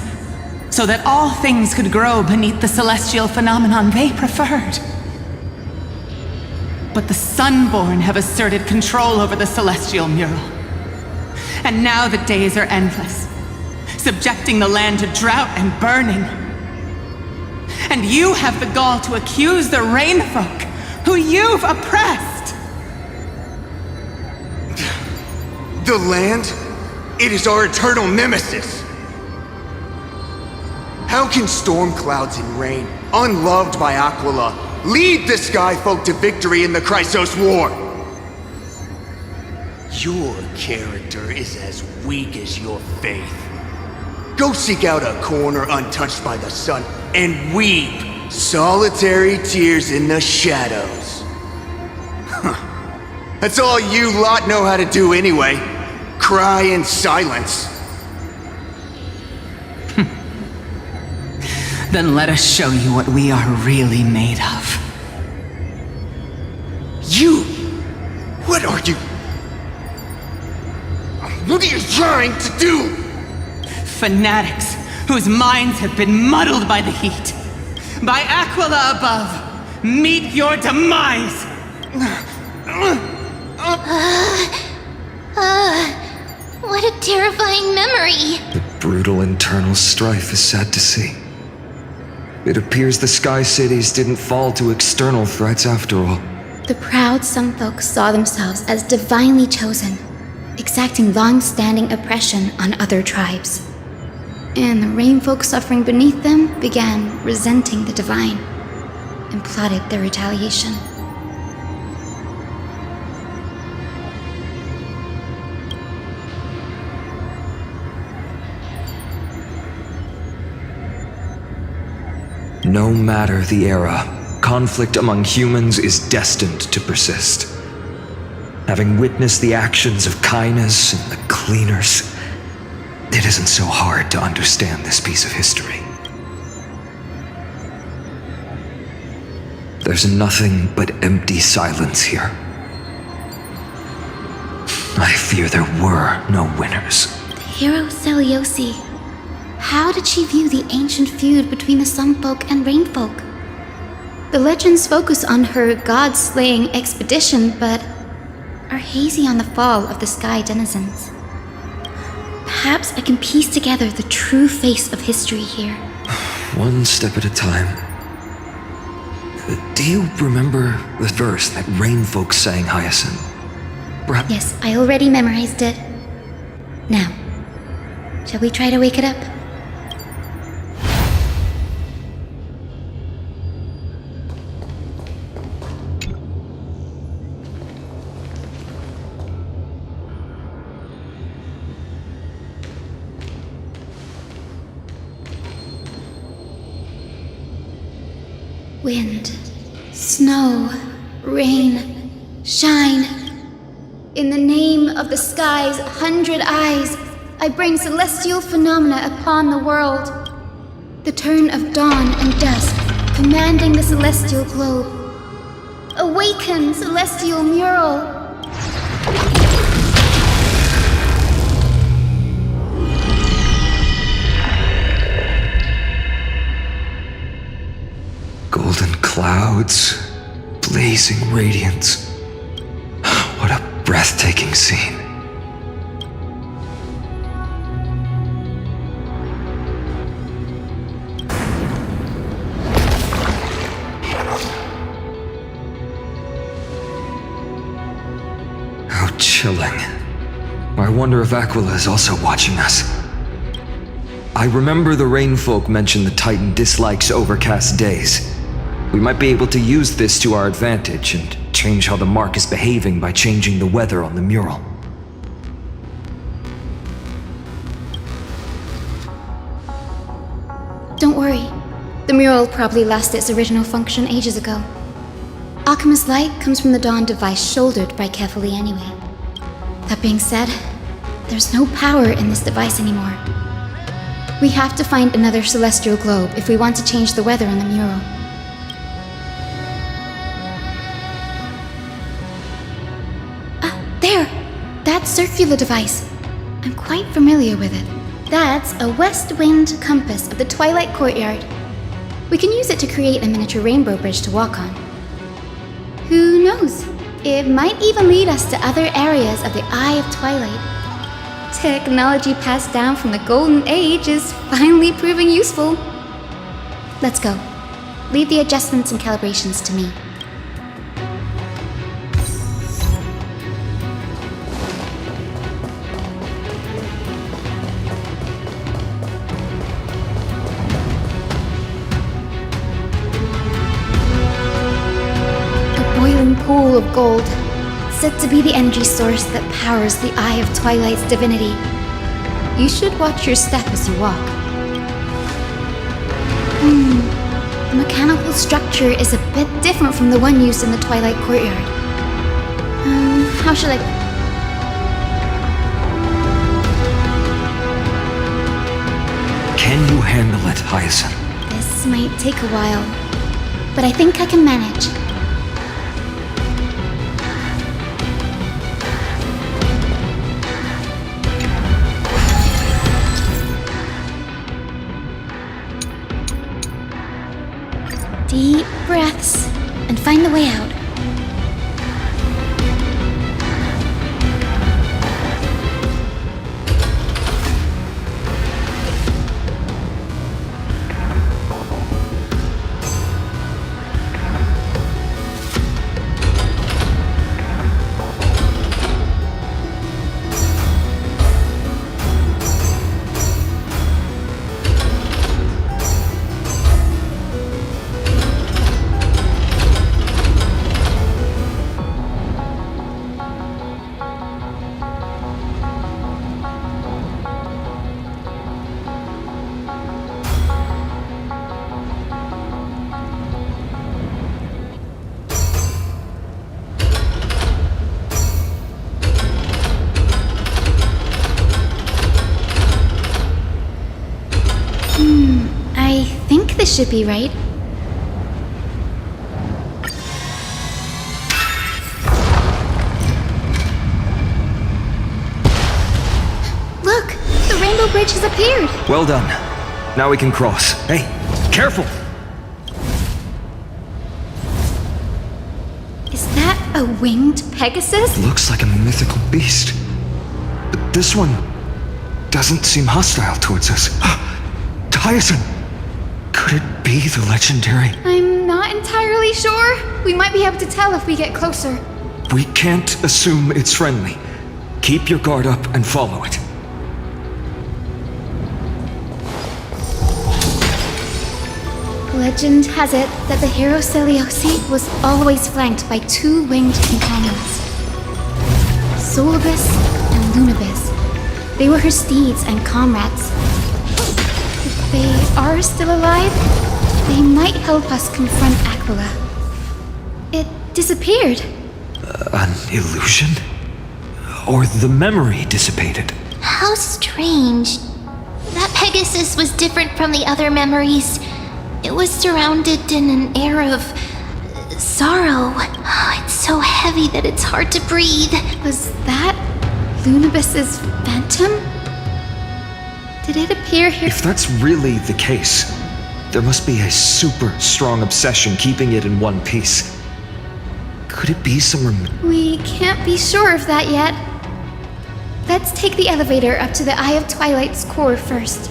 so that all things could grow beneath the celestial phenomenon they preferred. But the Sunborn have asserted control over the celestial mural, and now the days are endless, subjecting the land to drought and burning. And you have the gall to accuse the Rainfolk, who you've oppressed! The land? It is our eternal nemesis! How can storm clouds and rain, unloved by Aquila, lead the Skyfolk to victory in the Chrysos War? Your character is as weak as your faith. Go seek out a corner untouched by the sun and weep solitary tears in the shadows. That's all you lot know how to do anyway. Cry in silence. Then let us show you what we are really made of. You? What are you? What are you trying to do? Fanatics whose minds have been muddled by the heat. By Aquila above, meet your demise! What a terrifying memory! The brutal internal strife is sad to see. It appears the Sky Cities didn't fall to external threats after all. The proud Sunfolk saw themselves as divinely chosen, exacting long-standing oppression on other tribes. And the Rainfolk suffering beneath them began resenting the divine and plotted their retaliation. No matter the era, conflict among humans is destined to persist. Having witnessed the actions of Kindness and the Cleaners, it isn't so hard to understand this piece of history. There's nothing but empty silence here. I fear there were no winners. The hero Seliosi. How did she view the ancient feud between the Sunfolk and Rainfolk? The legends focus on her god-slaying expedition, but are hazy on the fall of the sky denizens. Perhaps I can piece together the true face of history here. One step at a time. Do you remember the verse that Rainfolk sang, Hyacinth? Yes, I already memorized it. Now, shall we try to wake it up? Wind, snow, rain, shine. In the name of the sky's 100 eyes, I bring celestial phenomena upon the world. The turn of dawn and dusk, commanding the celestial globe. Awaken, celestial mural! Golden clouds, blazing radiance. What a breathtaking scene. How chilling. I wonder if Aquila is also watching us. I remember the Rainfolk mentioned the Titan dislikes overcast days. We might be able to use this to our advantage and change how the mark is behaving by changing the weather on the mural. Don't worry. The mural probably lost its original function ages ago. Alchemist's light comes from the dawn device shouldered by Kefali anyway. That being said, there's no power in this device anymore. We have to find another celestial globe if we want to change the weather on the mural. There! That circular device. I'm quite familiar with it. That's a west wind compass of the Twilight Courtyard. We can use it to create a miniature rainbow bridge to walk on. Who knows? It might even lead us to other areas of the Eye of Twilight. Technology passed down from the Golden Age is finally proving useful. Let's go. Leave the adjustments and calibrations to me. Pool of gold, said to be the energy source that powers the Eye of Twilight's divinity. You should watch your step as you walk. The mechanical structure is a bit different from the one used in the Twilight Courtyard. How should I... Can you handle it, Hyacinth? This might take a while, but I think I can manage. Deep breaths, and find the way out. should be right. Look! The rainbow bridge has appeared! Well done. Now we can cross. Hey, careful! Is that a winged Pegasus? Looks like a mythical beast. But this one doesn't seem hostile towards us. Tyson! Could it be the legendary? I'm not entirely sure. We might be able to tell if we get closer. We can't assume it's friendly. Keep your guard up and follow it. Legend has it that the hero Seliosi was always flanked by two winged companions. Solibus and Lunibus. They were her steeds and comrades. If they are still alive, they might help us confront Aquila. It disappeared. An illusion? Or the memory dissipated? How strange. That Pegasus was different from the other memories. It was surrounded in an air of sorrow. Oh, it's so heavy that it's hard to breathe. Was that Lunibus's phantom? Did it appear here? If that's really the case, there must be a super strong obsession keeping it in one piece. Could it be some We can't be sure of that yet. Let's take the elevator up to the Eye of Twilight's core first.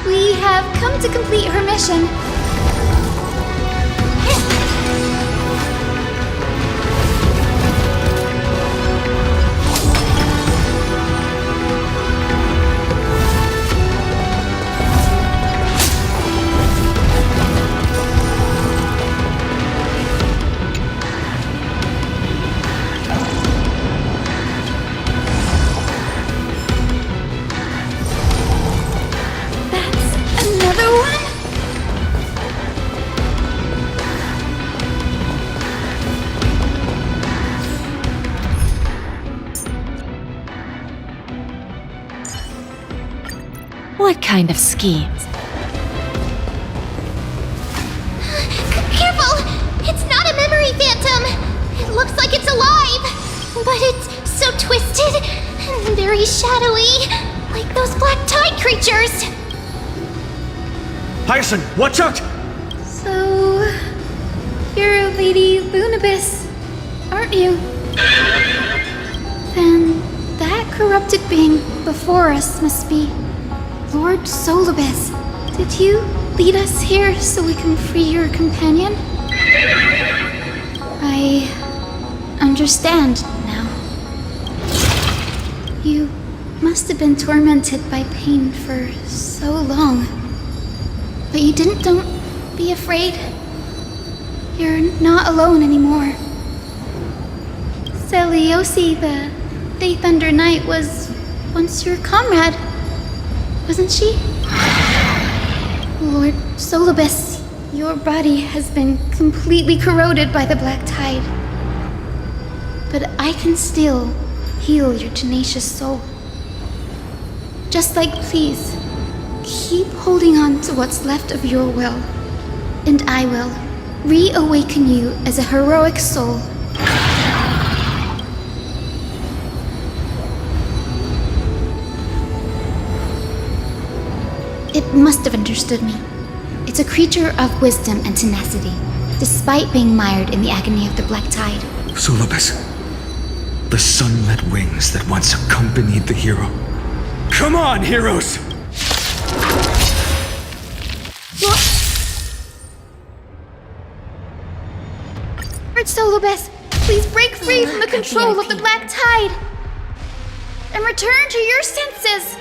We have come to complete her mission. What kind of schemes? Careful! It's not a memory phantom! It looks like it's alive! But it's so twisted and very shadowy, like those black tide creatures! Hyacinth, watch out! So, you're Lady Lunibus, aren't you? Then that corrupted being before us must be Lord Solibus. Did you lead us here so we can free your companion? I understand now. You must have been tormented by pain for so long. But you didn't. Don't be afraid. You're not alone anymore. Seliosi, the Day Thunder Knight, was once your comrade, wasn't she? Lord Solibus, your body has been completely corroded by the black tide. But I can still heal your tenacious soul. Just like, please, keep holding on to what's left of your will, and I will reawaken you as a heroic soul. It must have understood me. It's a creature of wisdom and tenacity, despite being mired in the agony of the black tide. Solibus, the sunlit wings that once accompanied the hero. Come on, heroes! Lord Solibus, please break free from the control of the Black Tide and return to your senses.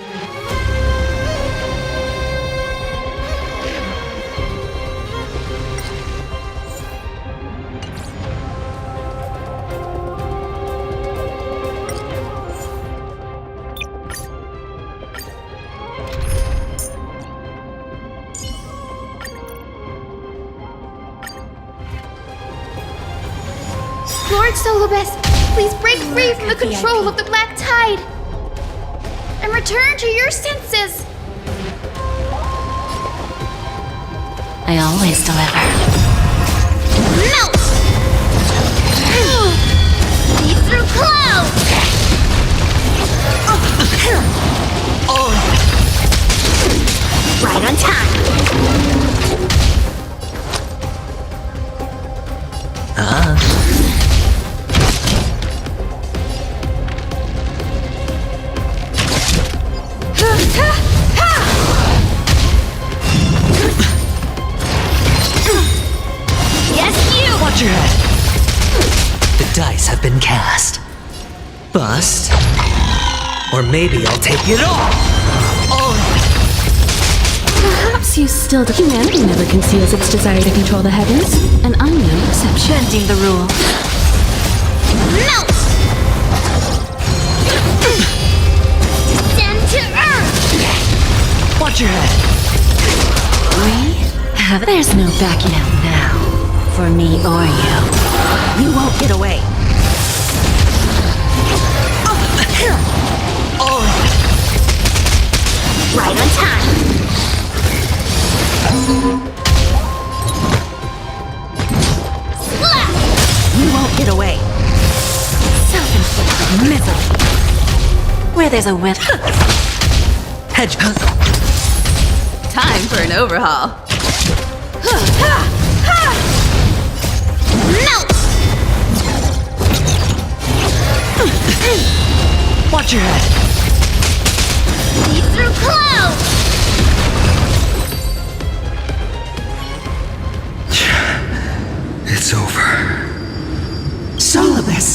Lord Solobes, please break free from the control of the Black Tide and return to your senses. I always deliver. Melt! See through clouds! Right on time. Watch your head. The dice have been cast. Bust. Or maybe I'll take it all. Perhaps you still do. Humanity never conceals its desire to control the heavens, and I'm no exception. Bending the rule. Melt! Descend to Earth! Watch your head. We have. There's no backing out now. For me or you. You won't get away. Right on time. Slap! You won't get away. Self-inflicted misery. Where there's a whip. Hedge. Time for an overhaul. Melt! Watch your head. See through clouds! It's over. Solobes.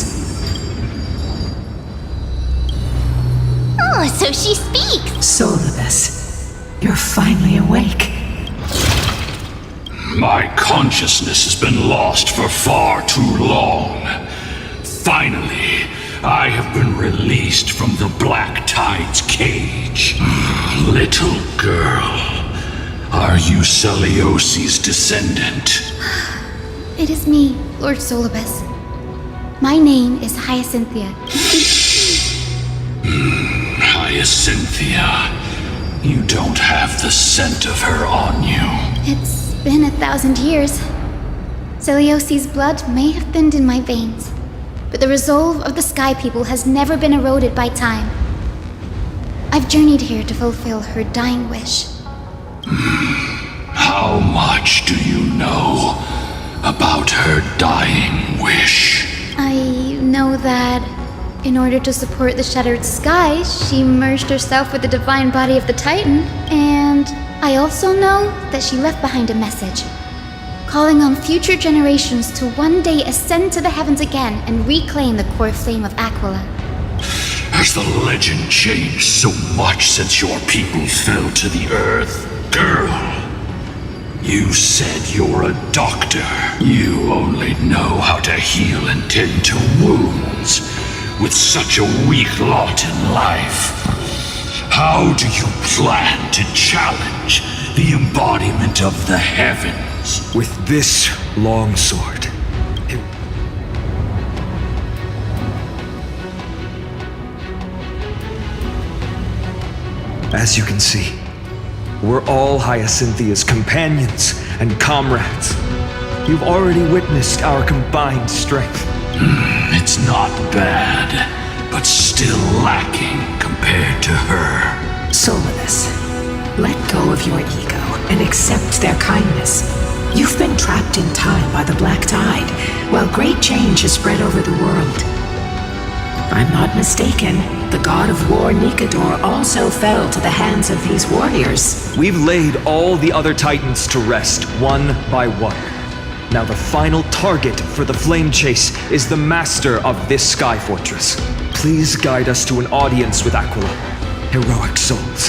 Oh, so she speaks! Solobes, you're finally awake. My consciousness has been lost for far too long. Finally, I have been released from the Black Tide's cage. Little girl, are you Celiosi's descendant? It is me, Lord Solobes. My name is Hyacinthia. Hyacinthia, you don't have the scent of her on you. It's been 1,000 years. Celiosi's blood may have thinned in my veins, but the resolve of the Sky People has never been eroded by time. I've journeyed here to fulfill her dying wish. How much do you know about her dying wish? I know that in order to support the shattered sky, she merged herself with the divine body of the Titan, and I also know that she left behind a message, calling on future generations to one day ascend to the heavens again and reclaim the core flame of Aquila. Has the legend changed so much since your people fell to the earth? Girl, you said you're a doctor. You only know how to heal and tend to wounds with such a weak lot in life. How do you plan to challenge the embodiment of the heavens? With this longsword. As you can see, we're all Hyacinthia's companions and comrades. You've already witnessed our combined strength. It's not bad, but still lacking compared to her. Solobes, let go of your ego and accept their kindness. You've been trapped in time by the Black Tide, while great change has spread over the world. If I'm not mistaken, the god of war Nikador also fell to the hands of these warriors. We've laid all the other titans to rest, one by one. Now the final target for the flame chase is the master of this sky fortress. Please guide us to an audience with Aquila. Heroic souls.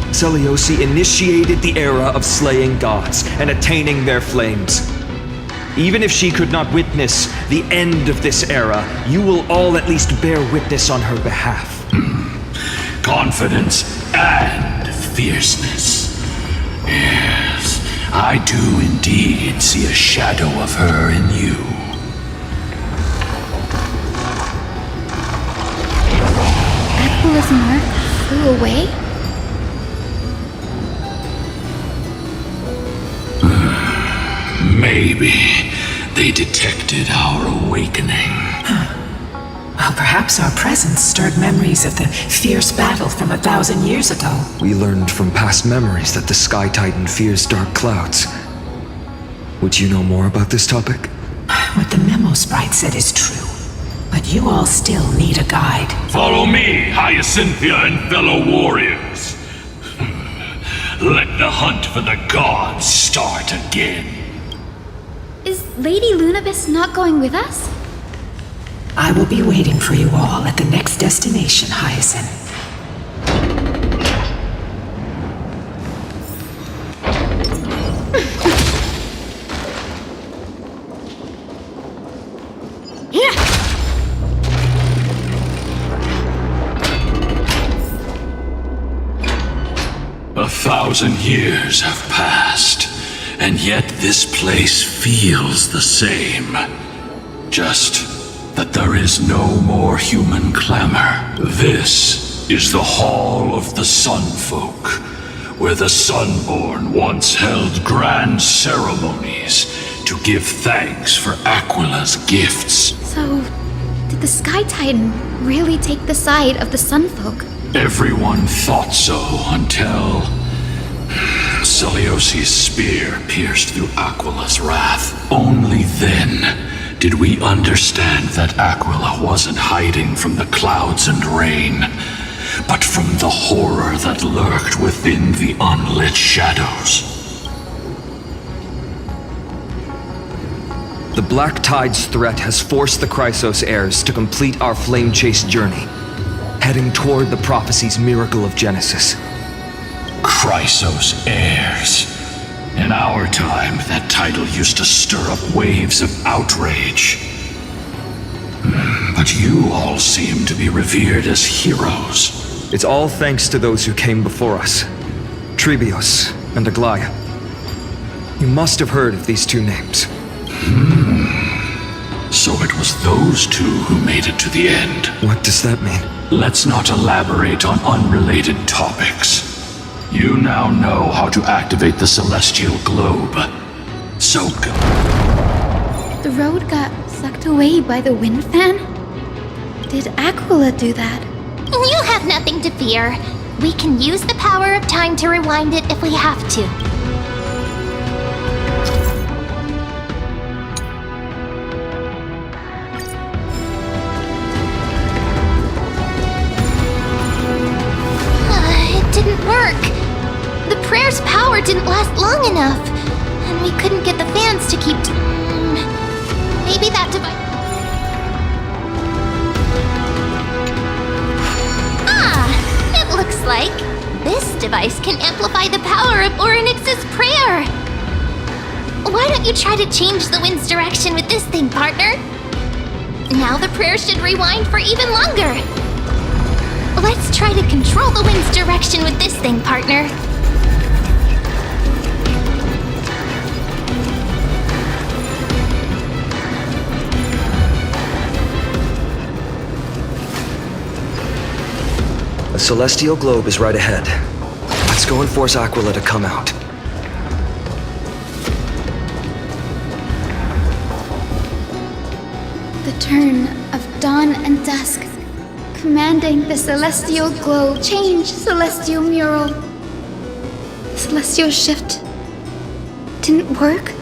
Seliosi initiated the era of slaying gods and attaining their flames. Even if she could not witness the end of this era, you will all at least bear witness on her behalf. Confidence and fierceness. Yes, I do indeed see a shadow of her in you. Aquila's mark flew away? Maybe they detected our awakening. Well, perhaps our presence stirred memories of the fierce battle from 1,000 years ago. We learned from past memories that the Sky Titan fears dark clouds. Would you know more about this topic? What the memo sprite said is true. But you all still need a guide. Follow me, Hyacinthia and fellow warriors. Let the hunt for the gods start again. Is Lady Lunabis not going with us? I will be waiting for you all at the next destination, Hyacinth. A 1,000 years have passed, and yet this place feels the same. Just that there is no more human clamor. This is the Hall of the Sun Folk, where the Sunborn once held grand ceremonies to give thanks for Aquila's gifts. So, did the Sky Titan really take the side of the Sunfolk? Everyone thought so until Celiosi's spear pierced through Aquila's wrath. Only then did we understand that Aquila wasn't hiding from the clouds and rain, but from the horror that lurked within the unlit shadows. The Black Tide's threat has forced the Chrysos heirs to complete our flame chase journey, heading toward the prophecy's miracle of Genesis. Chrysos heirs. In our time, that title used to stir up waves of outrage. But you all seem to be revered as heroes. It's all thanks to those who came before us. Trebios and Aglaia. You must have heard of these two names. So it was those two who made it to the end. What does that mean? Let's not elaborate on unrelated topics. You now know how to activate the celestial globe. So go. The road got sucked away by the wind fan? Did Aquila do that? You have nothing to fear. We can use the power of time to rewind it if we have to. It didn't work. The prayer's power didn't last long enough. And we couldn't get the fans to keep... Maybe that device... It looks like this device can amplify the power of Orynyx's prayer. Why don't you try to change the wind's direction with this thing, partner? Now the prayer should rewind for even longer. Let's try to control the wind's direction with this thing, partner. The celestial globe is right ahead. Let's go and force Aquila to come out. The turn of dawn and dusk, commanding the celestial globe. Change, celestial mural. The celestial shift didn't work?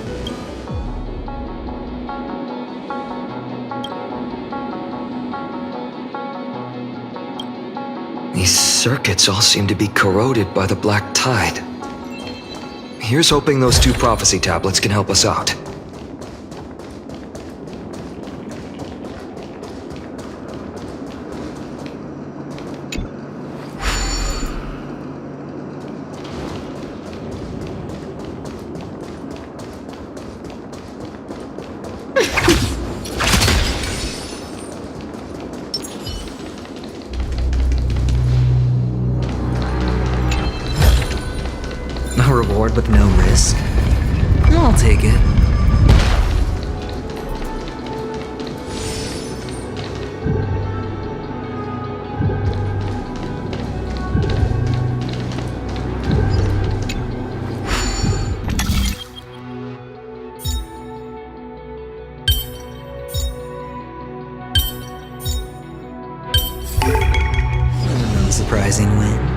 These circuits all seem to be corroded by the Black Tide. Here's hoping those two prophecy tablets can help us out. reward with no risk. I'll take it. Unsurprising win.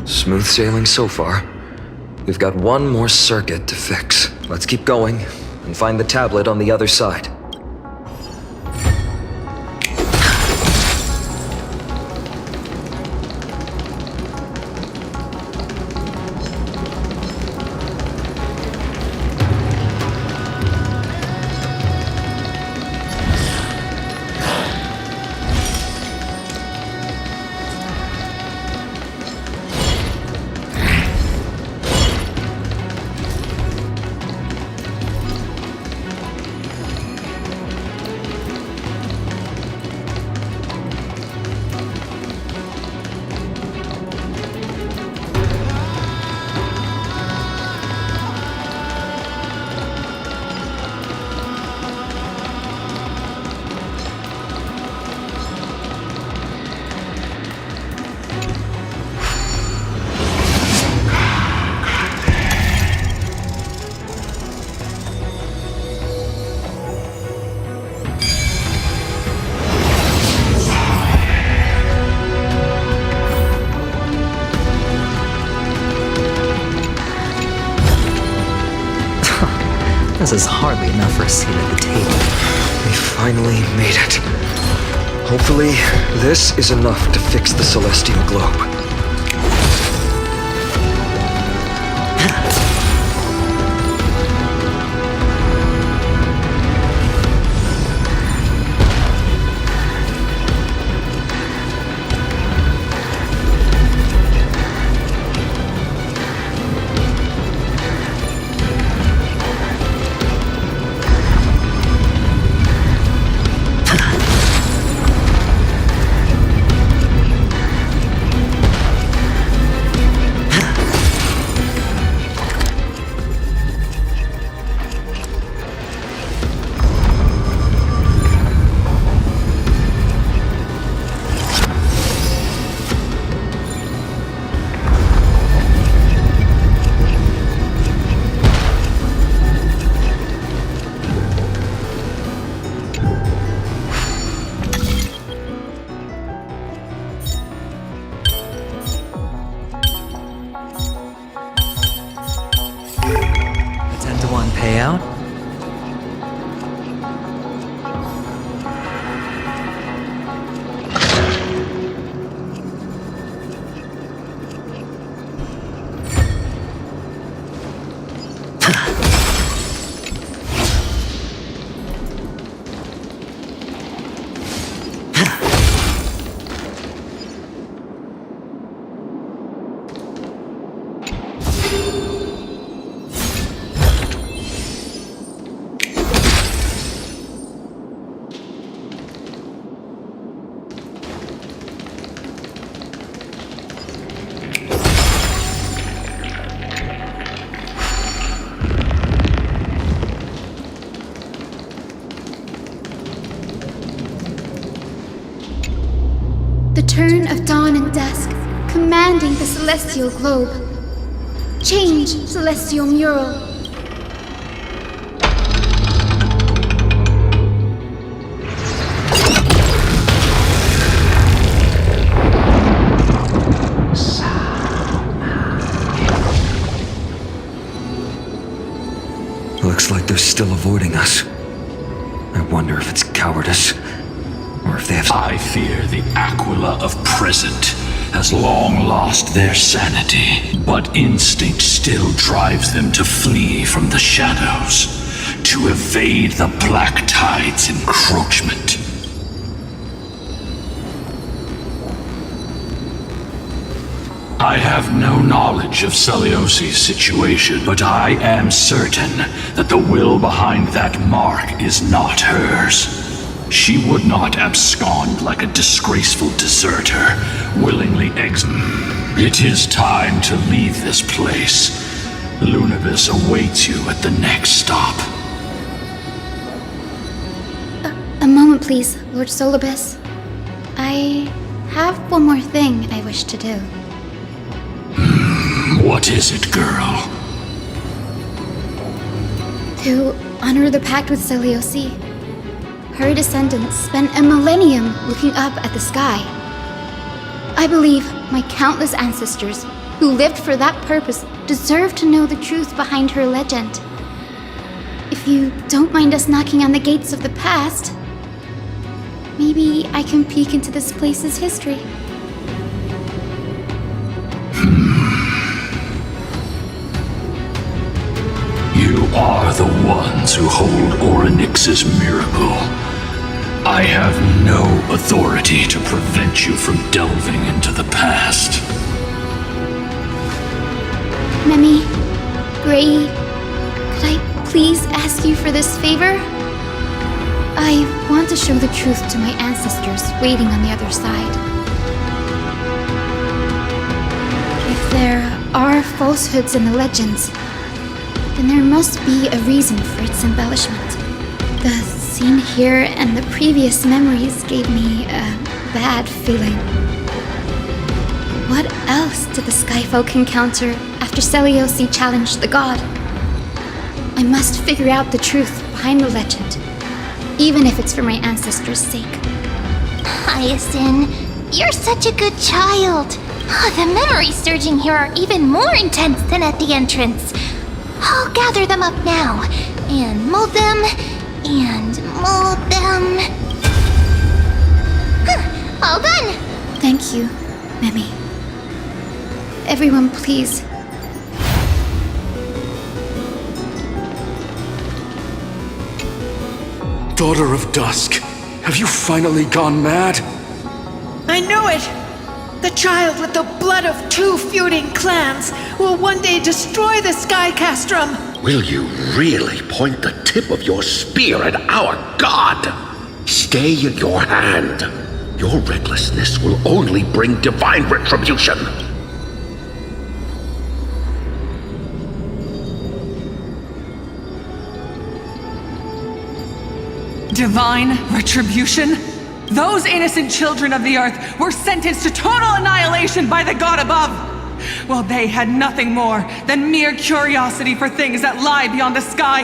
Smooth sailing so far. We've got one more circuit to fix. Let's keep going and find the tablet on the other side. This is hardly enough for a seat at the table. We finally made it. Hopefully, this is enough to fix the celestial globe. Payout? The turn of dawn and dusk, commanding the celestial globe. Change, celestial mural. Looks like they're still avoiding us. I wonder if it's cowardice, or if they have... I fear the Aquila of present has long lost their sanity, but instinct still drives them to flee from the shadows, to evade the Black Tide's encroachment. I have no knowledge of Celiosi's situation, but I am certain that the will behind that mark is not hers. She would not abscond like a disgraceful deserter, willingly exit. It is time to leave this place. Lunibus awaits you at the next stop. A moment, please, Lord Solibus. I have one more thing I wish to do. What is it, girl? To honor the pact with Selioci. Her descendants spent a millennium looking up at the sky. I believe my countless ancestors who lived for that purpose deserve to know the truth behind her legend. If you don't mind us knocking on the gates of the past, maybe I can peek into this place's history. You are the ones who hold Orynyx's miracle. I have no authority to prevent you from delving into the past. Memi, Gray, could I please ask you for this favor? I want to show the truth to my ancestors waiting on the other side. If there are falsehoods in the legends, then there must be a reason for its embellishment. The scene here and the previous memories gave me a bad feeling. What else did the Skyfolk encounter after Selioci challenged the god? I must figure out the truth behind the legend, even if it's for my ancestors' sake. Hyacinth, you're such a good child. The memories surging here are even more intense than at the entrance. I'll gather them up now, and mold them, all done! Thank you, Memi. Everyone, please. Daughter of Dusk, have you finally gone mad? I knew it! The child with the blood of 2 feuding clans will one day destroy the Sky Castrum! Will you really point the tip of your spear at our god? Stay in your hand. Your recklessness will only bring divine retribution. Divine retribution? Those innocent children of the earth were sentenced to total annihilation by the god above, while they had nothing more than mere curiosity for things that lie beyond the sky.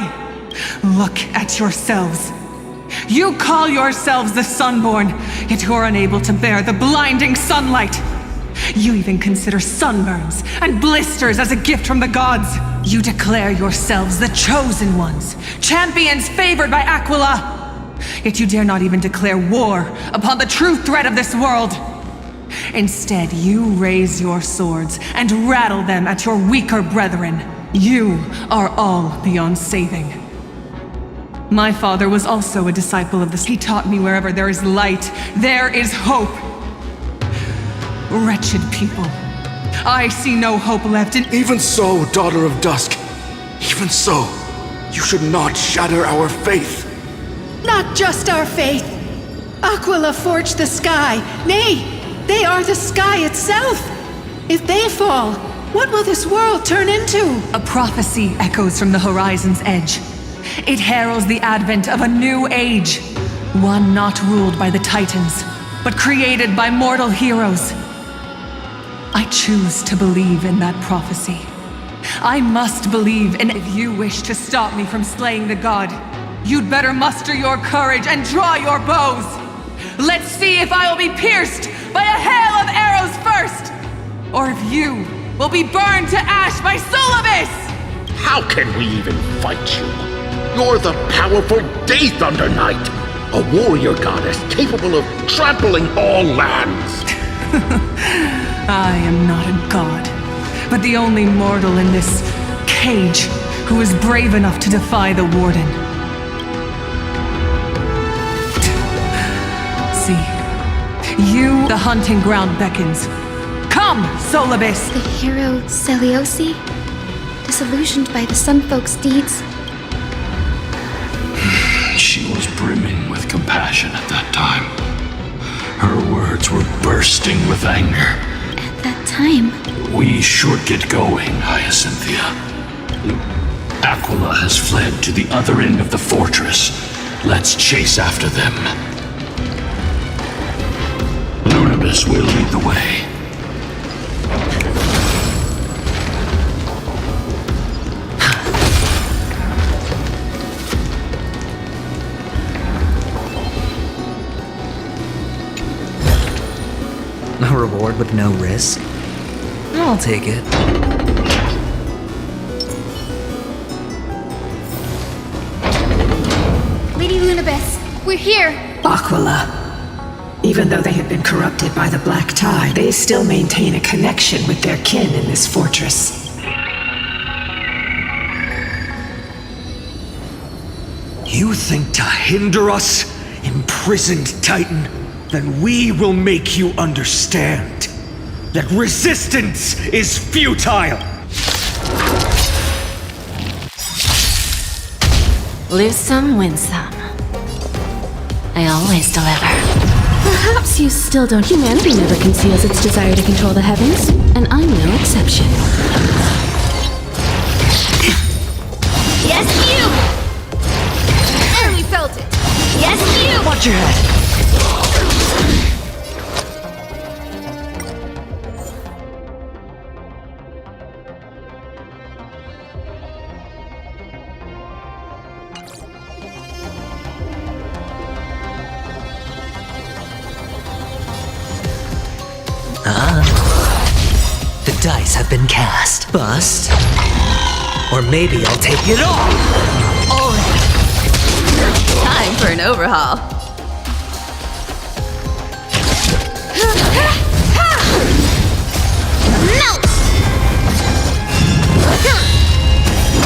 Look at yourselves. You call yourselves the Sunborn, yet you're unable to bear the blinding sunlight. You even consider sunburns and blisters as a gift from the gods. You declare yourselves the chosen ones, champions favored by Aquila. Yet you dare not even declare war upon the true threat of this world. Instead, you raise your swords and rattle them at your weaker brethren. You are all beyond saving. My father was also a disciple of this. He taught me wherever there is light, there is hope. Wretched people. I see no hope left in— Even so, Daughter of Dusk. Even so, you should not shatter our faith. Not just our faith. Aquila forged the sky. Nay, they are the sky itself. If they fall, what will this world turn into? A prophecy echoes from the horizon's edge. It heralds the advent of a new age. One not ruled by the Titans, but created by mortal heroes. I choose to believe in that prophecy. I must believe in— If you wish to stop me from slaying the god, you'd better muster your courage and draw your bows. Let's see if I will be pierced by a hail of arrows first, or if you will be burned to ash by Solibus! How can we even fight you? You're the powerful Day Thunder Knight, a warrior goddess capable of trampling all lands. I am not a god, but the only mortal in this cage who is brave enough to defy the Warden. See, you, the hunting ground beckons. Come, Solibus! The hero Selioci? Disillusioned by the Sunfolk's deeds? she was brimming with compassion at that time. Her words were bursting with anger. At that time, We should get going, Hyacinthia. Aquila has fled to the other end of the fortress. Let's chase after them. Lunibus will lead the way. A reward with no risk? I'll take it. Lady Lunibus, we're here! Aquila. Even though they have been corrupted by the Black Tide, they still maintain a connection with their kin in this fortress. You think to hinder us, imprisoned Titan? Then we will make you understand that resistance is futile! Lose some, win some. I always deliver. Perhaps you still don't. Humanity never conceals its desire to control the heavens, and I'm no exception. Yes, you! Barely felt it. Yes, you! Watch your head. The dice have been cast. Bust. Or maybe I'll take it all! All in. Time for an overhaul. Melt!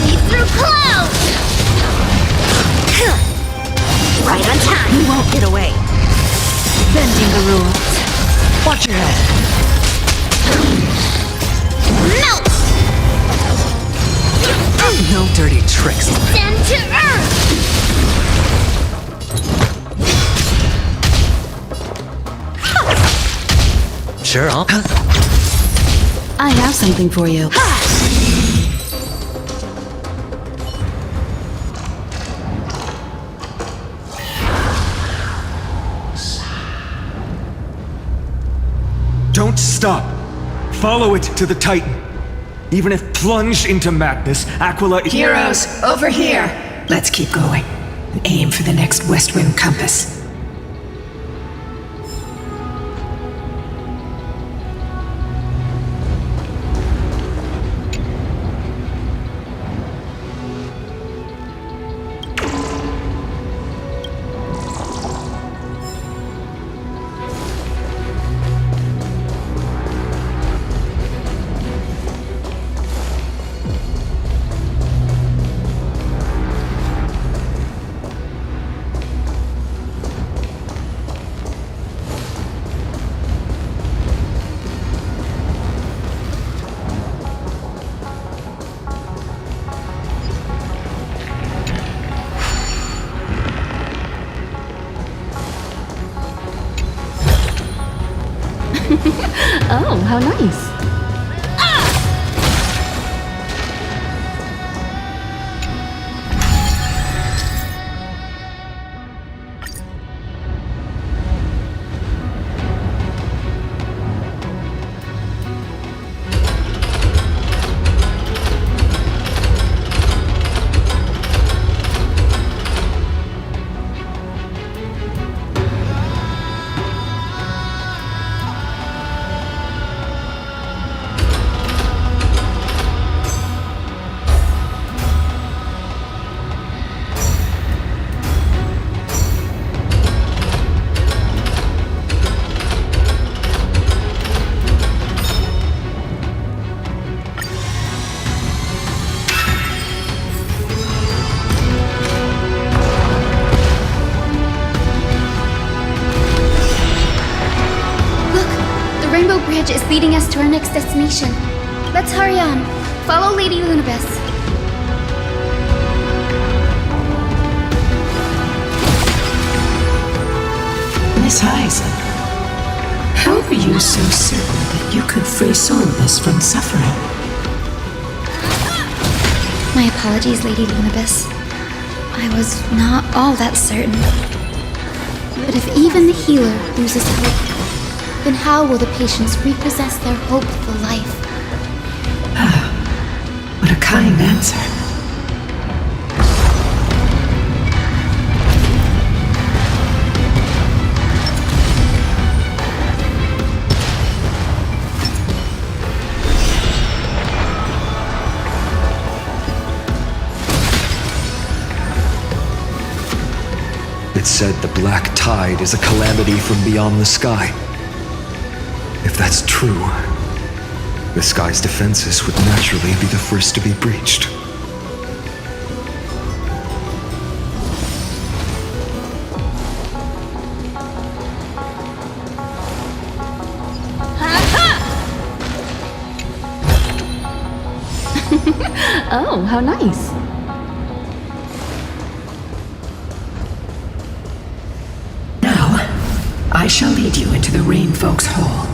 Leap through clouds! Right on time! You won't get away. Bending the rules. Watch your head. Melt! No dirty tricks. Descend to earth! Sure, I'll... I have something for you. Don't stop! Follow it to the Titan. Even if plunged into madness, Aquila... Heroes, over here! Let's keep going. And aim for the next West Wind compass. Oh, how nice. Is leading us to our next destination. Let's hurry on. Follow Lady Lunibus. Miss Eisen, how are you so certain that you could free Solus from suffering? My apologies, Lady Lunabis. I was not all that certain. But if even the healer loses hope, then how will the patients repossess their hope for life? What a kind answer. It said the black tide is a calamity from beyond the sky. If that's true, the sky's defenses would naturally be the first to be breached. Oh, how nice. I shall lead you into the Rain Folks' Hall.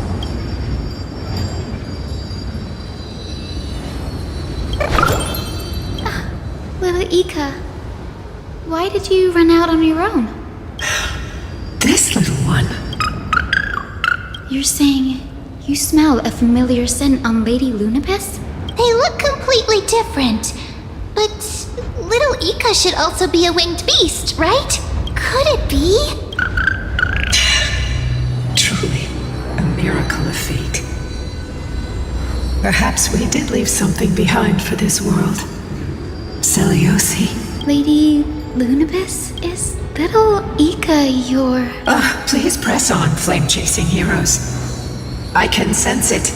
Little Ika, why did you run out on your own? This little one. You're saying you smell a familiar scent on Lady Lunabis? They look completely different. But little Ika should also be a winged beast, right? Could it be? Truly, a miracle of fate. Perhaps we did leave something behind for this world. Seliosi. Lady Lunabis, is little Ika your... Please press on, flame-chasing heroes. I can sense it.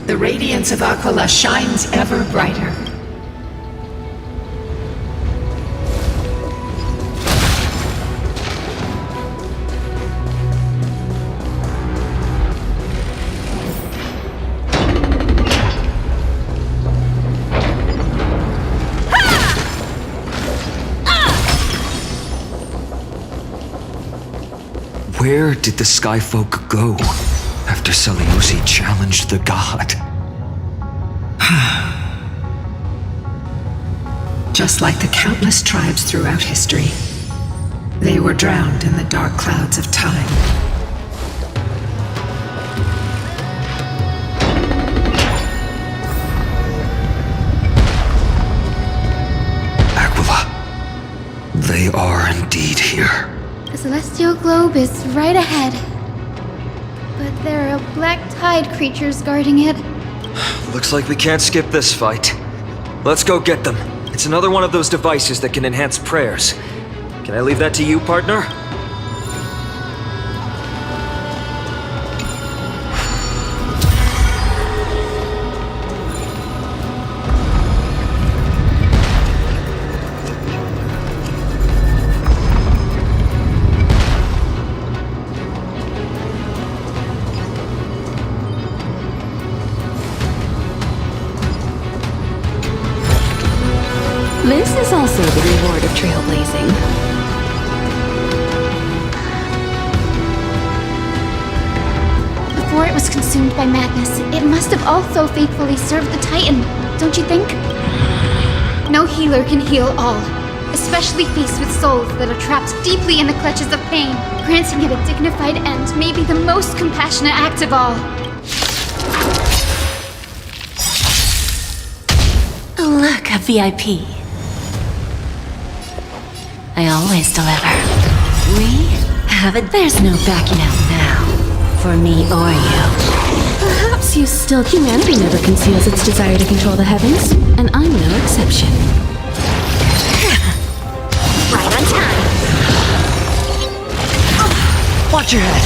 The radiance of Aquila shines ever brighter. Where did the Skyfolk go after Seleuci challenged the god? Just like the countless tribes throughout history, they were drowned in the dark clouds of time. Aquila, they are indeed here. The celestial globe is right ahead. But there are black tide creatures guarding it. Looks like we can't skip this fight. Let's go get them. It's another one of those devices that can enhance prayers. Can I leave that to you, partner? This is also the reward of trailblazing. Before it was consumed by madness, it must have also faithfully served the Titan, don't you think? No healer can heal all, especially faced with souls that are trapped deeply in the clutches of pain. Granting it a dignified end may be the most compassionate act of all. Look, a VIP. I always deliver. We have it. There's no backing out now. For me or you. Perhaps you still... Humanity never conceals its desire to control the heavens, and I'm no exception. Right on time. Watch your head.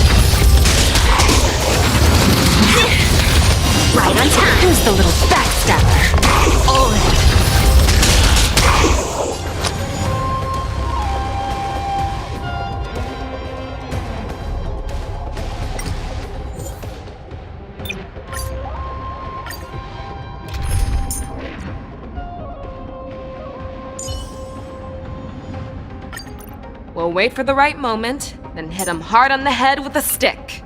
Right on time. Who's the little backstabber? All in. We'll wait for the right moment, then hit him hard on the head with a stick.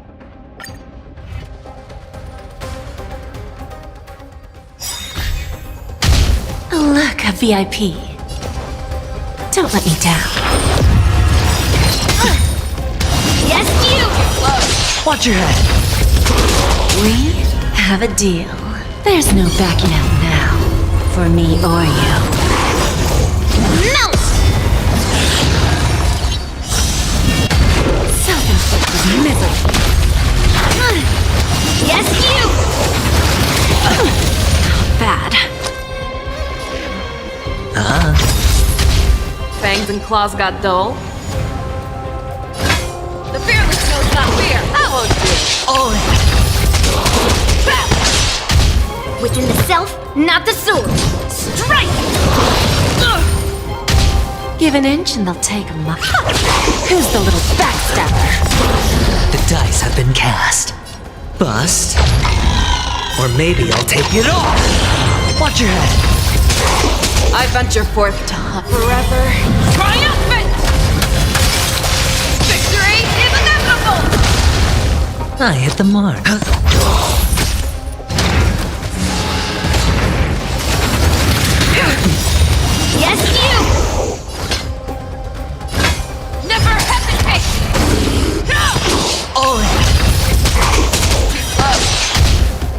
Oh, look, a VIP. Don't let me down. Yes, you! Watch your head. We have a deal. There's no backing out now. For me or you. Melt! Self-inflicted misery. Yes, you! Bad. Fangs and claws got dull. The fearless knows not fear. I won't do. Within the self, not the sword. Strike! Give an inch and they'll take a mile. Who's the little backstabber? The dice have been cast. Bust. Or maybe I'll take it off. Watch your head. I venture forth to hunt forever. Triumphant! Victory is inevitable! I hit the mark. Yes, you! Never hesitate!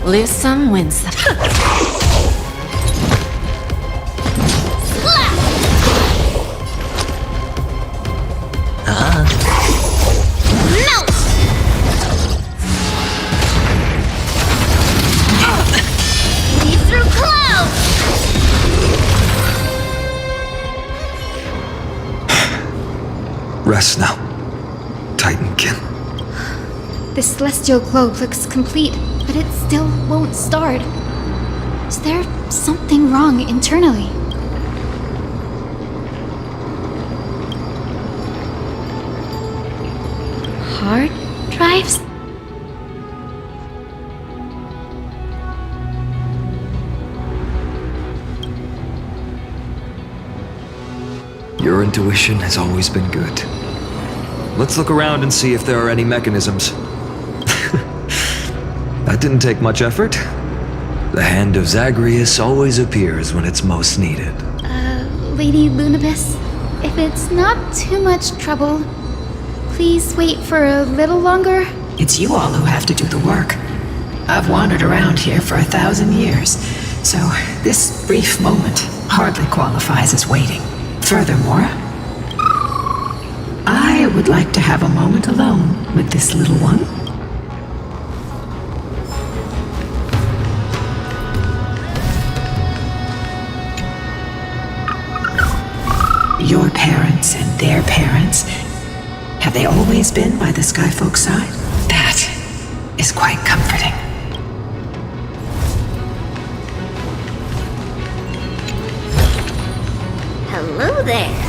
Lose some, win some. Melt! Lead through clouds! Rest now, Titankin. The celestial globe looks complete, but it still won't start. Is there something wrong internally? Hard drives? Your intuition has always been good. Let's look around and see if there are any mechanisms. That didn't take much effort. The hand of Zagreus always appears when it's most needed. Lady Lunabis, if it's not too much trouble, please wait for a little longer. It's you all who have to do the work. I've wandered around here for 1,000 years, so this brief moment hardly qualifies as waiting. Furthermore, I would like to have a moment alone with this little one. Your parents and their parents, have they always been by the Skyfolk side? That is quite comforting. Hello there.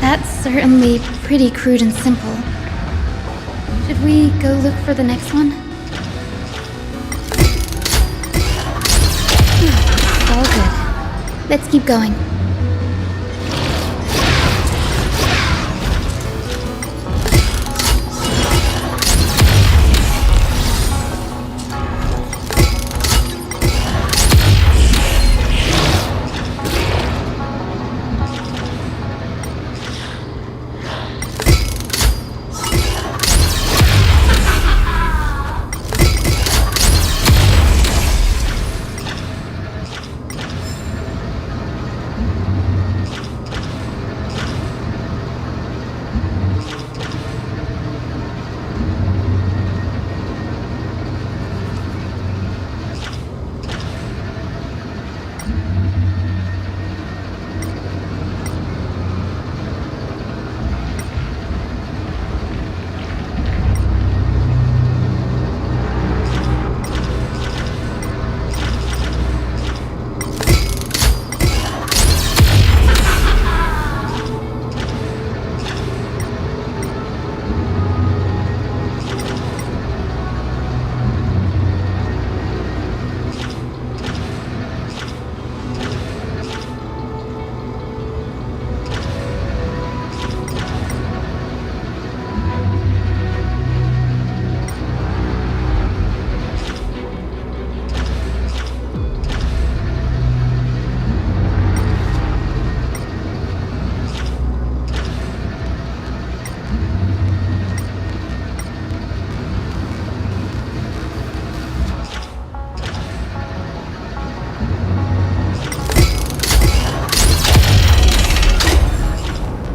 That's certainly pretty crude and simple. Should we go look for the next one? All good. Let's keep going.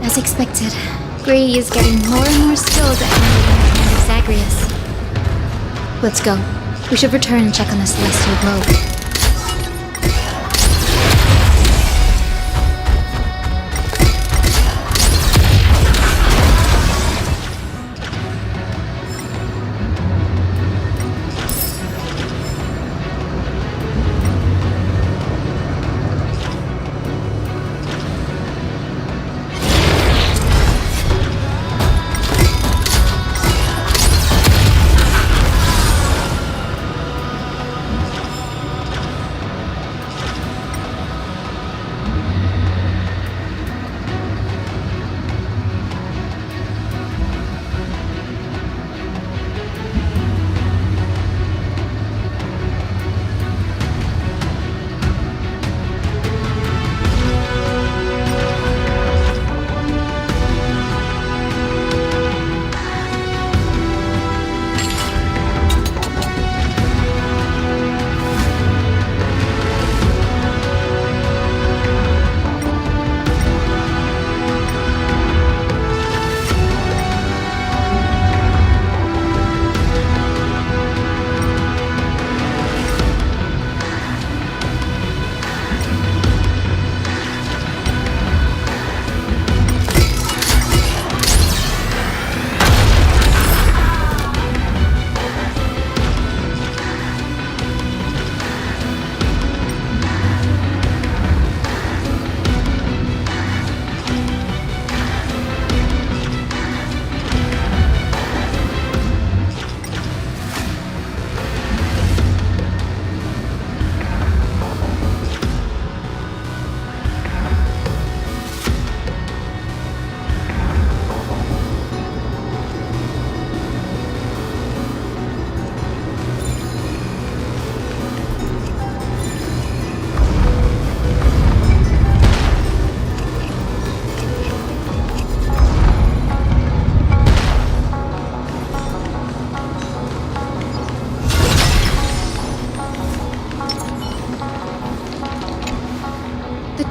As expected, Grady is getting more and more skilled at handling the hand of Zagreus. Let's go. We should return and check on the celestial globe.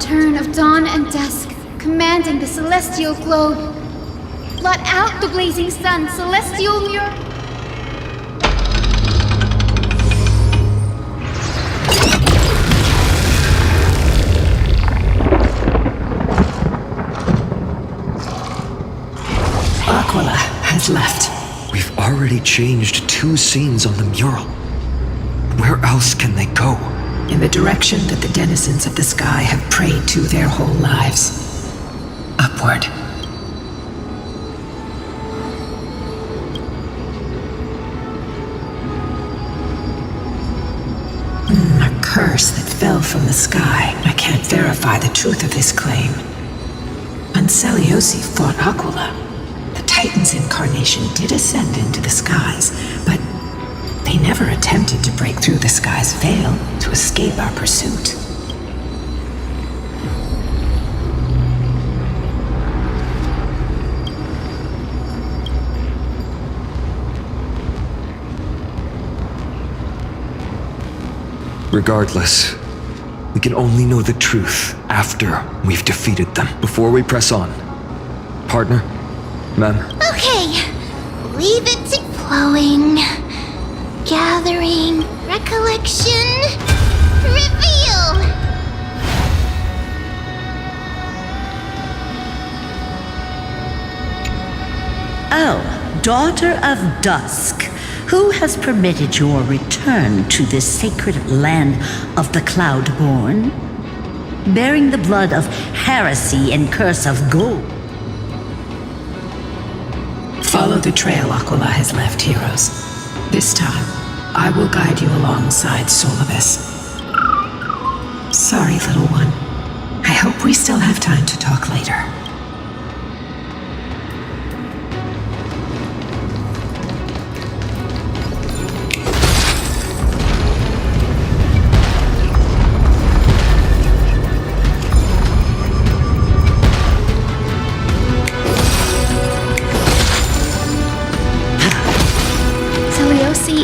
Turn of dawn and dusk, commanding the celestial globe. Blot out the blazing sun, celestial mirror. Aquila has left. We've already changed 2 scenes on the mural. Where else can they go? In the direction that the denizens of the sky have prayed to their whole lives. Upward. curse that fell from the sky. I can't verify the truth of this claim. When Seliosi fought Aquila, the Titan's incarnation did ascend into the skies, but they never attempted to break through the sky's veil to escape our pursuit. Regardless, we can only know the truth after we've defeated them. Before we press on. Partner? Ma'am? Okay, leave it to flowing. Gathering, recollection, reveal! Oh, Daughter of Dusk. Who has permitted your return to this sacred land of the Cloudborn? Bearing the blood of heresy and curse of gold. Follow the trail Aquila has left, heroes. This time, I will guide you alongside Solibus. Sorry, little one. I hope we still have time to talk later.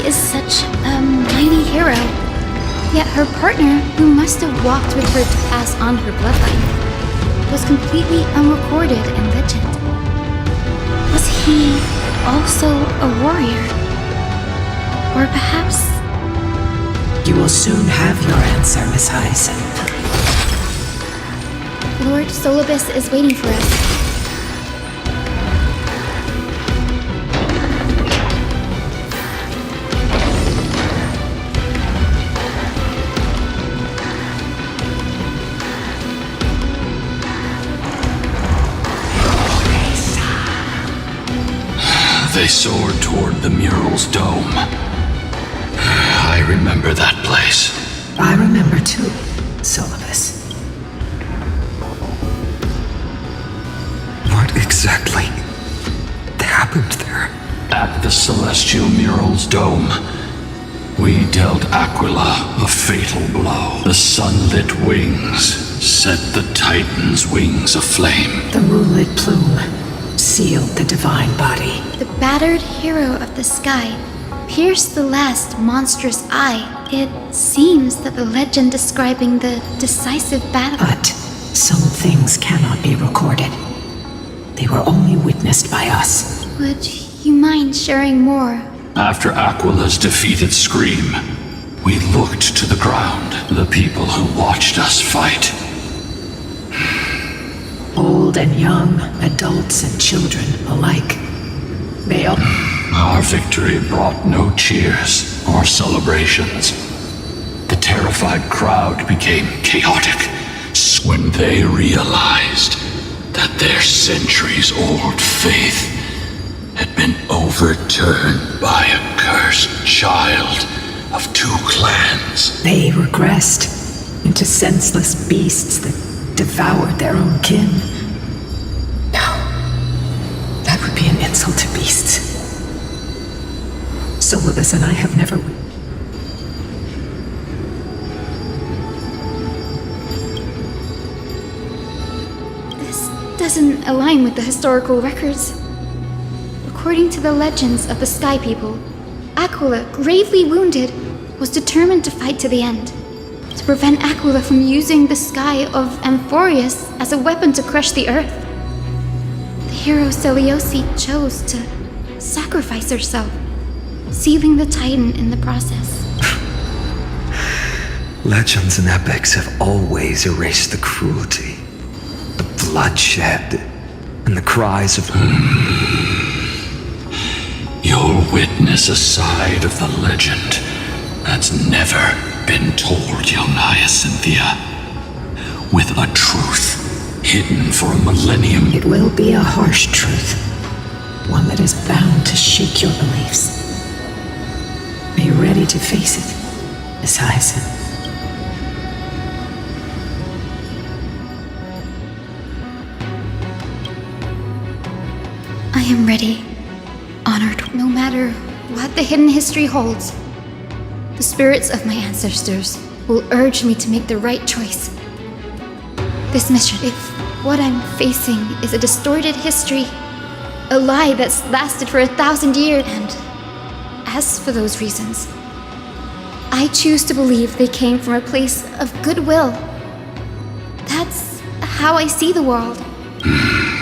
Is such a mighty hero. Yet her partner, who must have walked with her to pass on her bloodline, was completely unrecorded in legend. Was he also a warrior? Or perhaps... You will soon have your answer, Miss Hyacinth. Lord Solibus is waiting for us. They soared toward the mural's dome. I remember that place. I remember too, Solibus. What exactly happened there? At the celestial mural's dome, we dealt Aquila a fatal blow. The sunlit wings set the Titan's wings aflame. The moonlit plume sealed the divine body. The battered hero of the sky pierced the last monstrous eye. It seems that the legend describing the decisive battle... But some things cannot be recorded. They were only witnessed by us. Would you mind sharing more? After Aquila's defeated scream, we looked to the ground, the people who watched us fight. Old and young, adults and children alike. They all... Our victory brought no cheers or celebrations. The terrified crowd became chaotic when they realized that their centuries-old faith had been overturned by a cursed child of two clans. They regressed into senseless beasts that devoured their own kin. No, that would be an insult to beasts. Solibus and I have never... This doesn't align with the historical records. According to the legends of the Sky People, Aquila, gravely wounded, was determined to fight to the end. To prevent Aquila from using the sky of Amphorius as a weapon to crush the earth. The hero Seliosi chose to sacrifice herself, sealing the Titan in the process. Legends and epics have always erased the cruelty, the bloodshed, and the cries of... You'll witness a side of the legend that's never been told, young Hyacinthia. With a truth hidden for a millennium. It will be a harsh truth. One that is bound to shake your beliefs. Are you ready to face it, Miss Hyacinth? am ready, honored, no matter what the hidden history holds. The spirits of my ancestors will urge me to make the right choice. This mission, if what I'm facing is a distorted history, a lie that's lasted for 1,000 years, and as for those reasons, I choose to believe they came from a place of goodwill. That's how I see the world.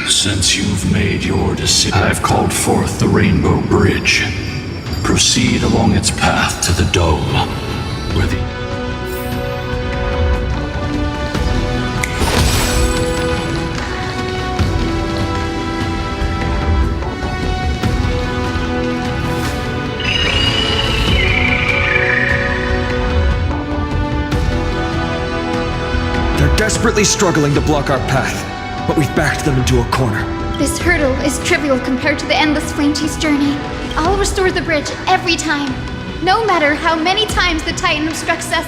Since you've made your decision, I've called forth the Rainbow Bridge. Proceed along its path to the dome, where the... They're desperately struggling to block our path, but we've backed them into a corner. This hurdle is trivial compared to the endless flame chase journey. I'll restore the bridge every time, no matter how many times the Titan obstructs us.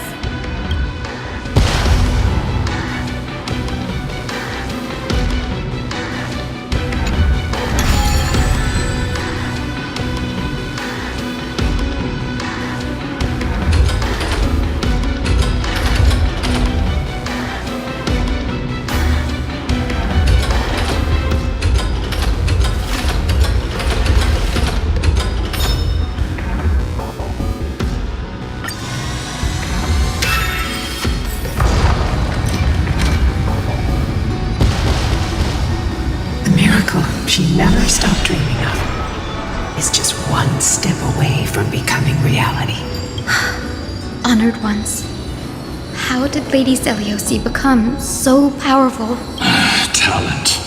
She never stopped dreaming of is just one step away from becoming reality. Honored ones, how did Lady Seliosi become so powerful? Talent.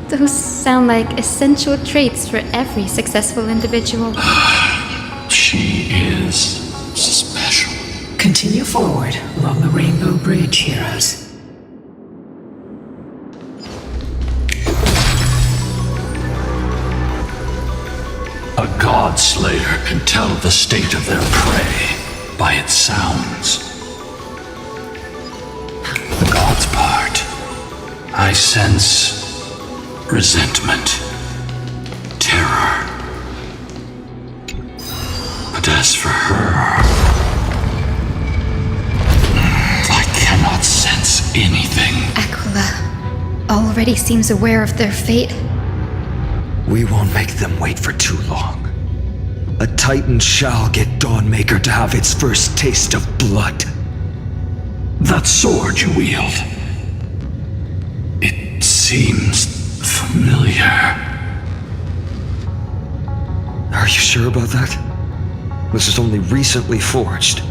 Those sound like essential traits for every successful individual. She is special. Continue forward along the Rainbow Bridge, heroes. A god slayer can tell the state of their prey by its sounds. The god's part, I sense resentment, terror. But as for her, I cannot sense anything. Aquila already seems aware of their fate. We won't make them wait for too long. A Titan shall get Dawnmaker to have its first taste of blood. That sword you wield, it seems familiar. Are you sure about that? This is only recently forged.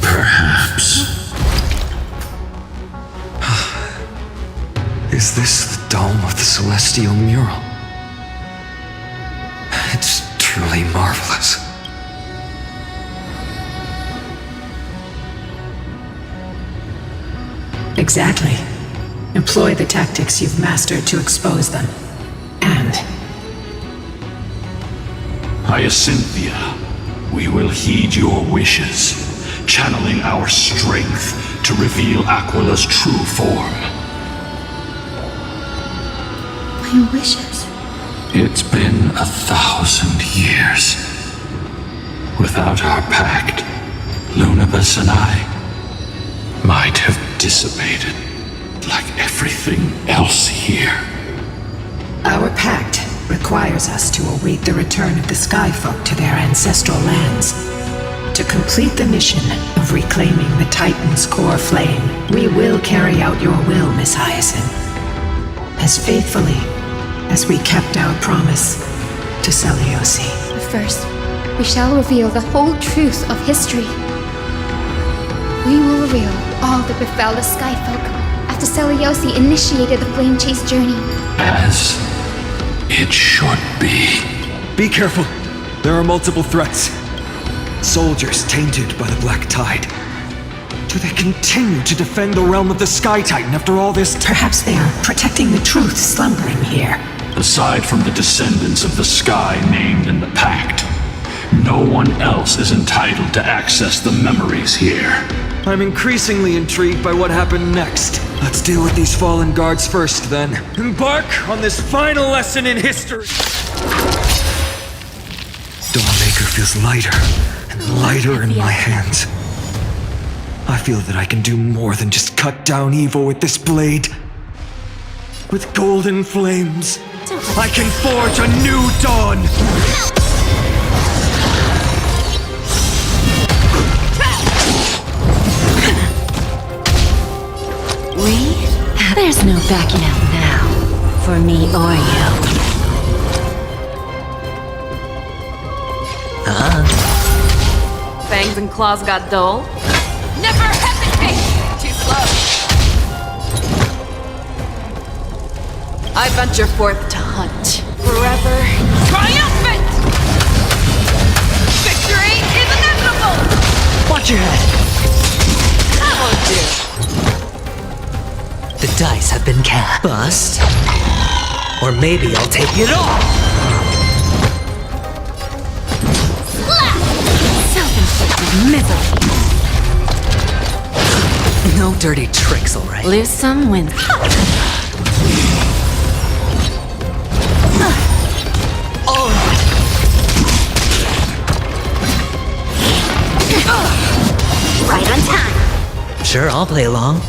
Perhaps. Is this the dome of the Celestial Mural? It's truly marvelous. Exactly. Employ the tactics you've mastered to expose them. And... Hyacinthia, we will heed your wishes, channeling our strength to reveal Aquila's true form. My wishes? It's been 1,000 years. Without our pact, Lunabus and I might have dissipated like everything else here. Our pact requires us to await the return of the Skyfolk to their ancestral lands. To complete the mission of reclaiming the Titan's core flame, we will carry out your will, Miss Hyacinth. As faithfully as we kept our promise to Seliosi. But first, we shall reveal the whole truth of history. We will reveal all that befell the Skyfolk after Seliosi initiated the Flame Chase journey. As it should be. Be careful. There are multiple threats. Soldiers tainted by the Black Tide. Do they continue to defend the realm of the Sky Titan after all this time? Perhaps they are protecting the truth slumbering here. Aside from the descendants of the sky named in the pact, no one else is entitled to access the memories here. I'm increasingly intrigued by what happened next. Let's deal with these fallen guards first, then. Embark on this final lesson in history! Dawnmaker feels lighter and lighter in my hands. I feel that I can do more than just cut down evil with this blade. With golden flames, I can forge a new dawn! There's no backing out now, for me or you. Fangs and claws got dull. Never hesitate! Too slow. I venture forth to hunt. Forever triumphant! Victory is inevitable! Watch your head! That won't do. The dice have been cast. Bust. Or maybe I'll take it all! Self-inflicted misery. No dirty tricks, alright? Lose some, win. Right on time. Sure, I'll play along.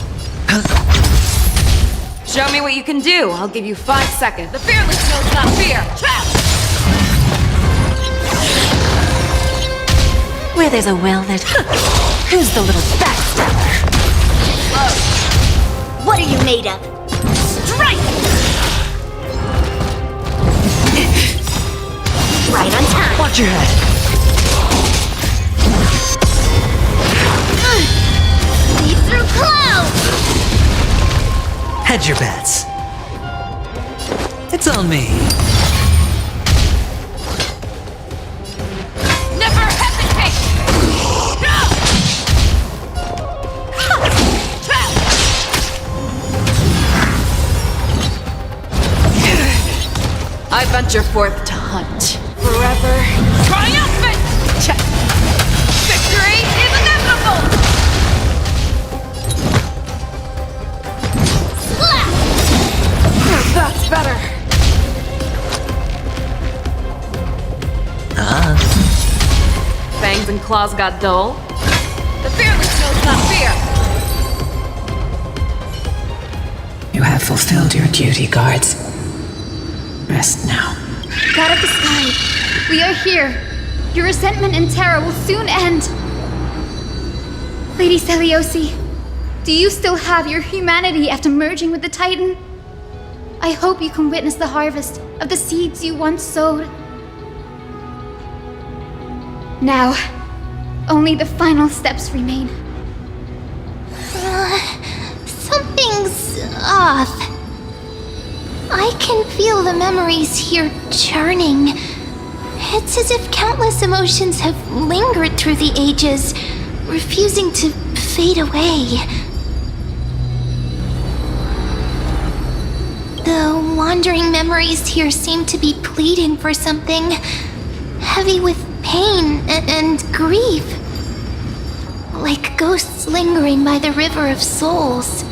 Show me what you can do. I'll give you 5 seconds. The fearless knows not fear. Trap! Where there's a will, there's... Who's the little backstabber? Close. What are you made of? Strike! Right on time. Watch your head. Leap through clouds! Hedge your bets. It's on me. Never hesitate! No! Trap! I venture forth to hunt. Forever triumphant! Check. Victory is inevitable! That's better. Fangs and claws got dull. The fearless knows not fear. You have fulfilled your duty, guards. Rest now. God of the sky, we are here. Your resentment and terror will soon end. Lady Celiosi, do you still have your humanity after merging with the Titan? I hope you can witness the harvest of the seeds you once sowed. Now, only the final steps remain. Something's off. I can feel the memories here churning. It's as if countless emotions have lingered through the ages, refusing to fade away. The wandering memories here seem to be pleading for something, heavy with pain and grief. Like ghosts lingering by the river of souls.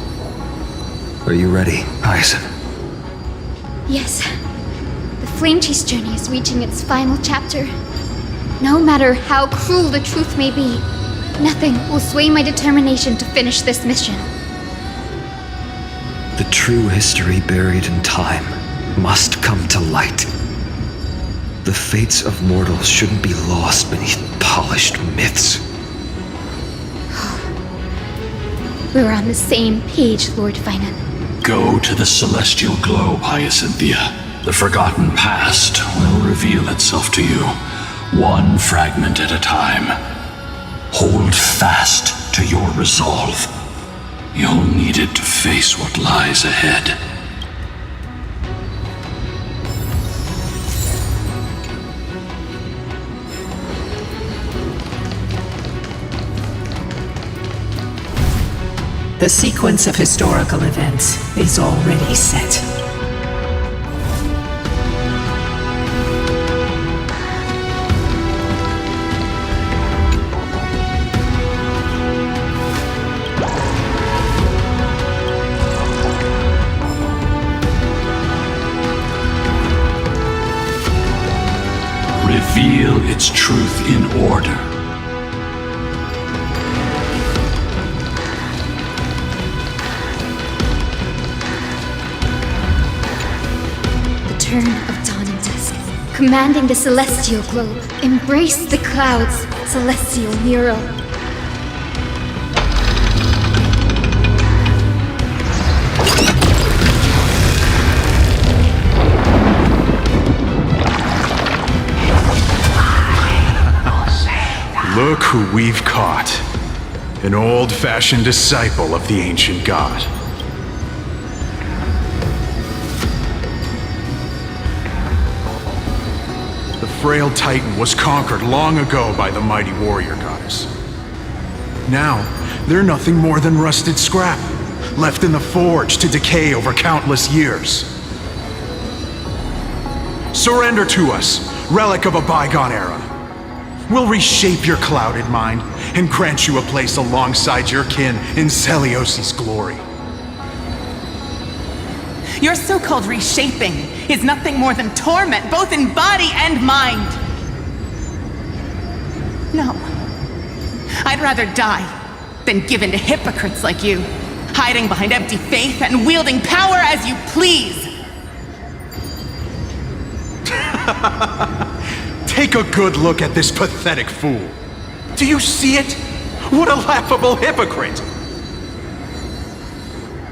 Are you ready, Hyacinth? Yes. The Flame Chase journey is reaching its final chapter. No matter how cruel the truth may be, nothing will sway my determination to finish this mission. The true history buried in time must come to light. The fates of mortals shouldn't be lost beneath polished myths. We're on the same page, Lord Finan. Go to the celestial globe, Hyacinthia. The forgotten past will reveal itself to you, one fragment at a time. Hold fast to your resolve. You'll need it to face what lies ahead. The sequence of historical events is already set. its truth in order. The turn of dawn and dusk, commanding the celestial globe. Embrace the clouds, celestial mural. Look who we've caught. An old-fashioned disciple of the ancient god. The frail Titan was conquered long ago by the mighty warrior goddess. Now, they're nothing more than rusted scrap, left in the forge to decay over countless years. Surrender to us, relic of a bygone era. We'll reshape your clouded mind and grant you a place alongside your kin in Celiosi's glory. Your so-called reshaping is nothing more than torment, both in body and mind. No. I'd rather die than give in to hypocrites like you, hiding behind empty faith and wielding power as you please. Take a good look at this pathetic fool. Do you see it? What a laughable hypocrite!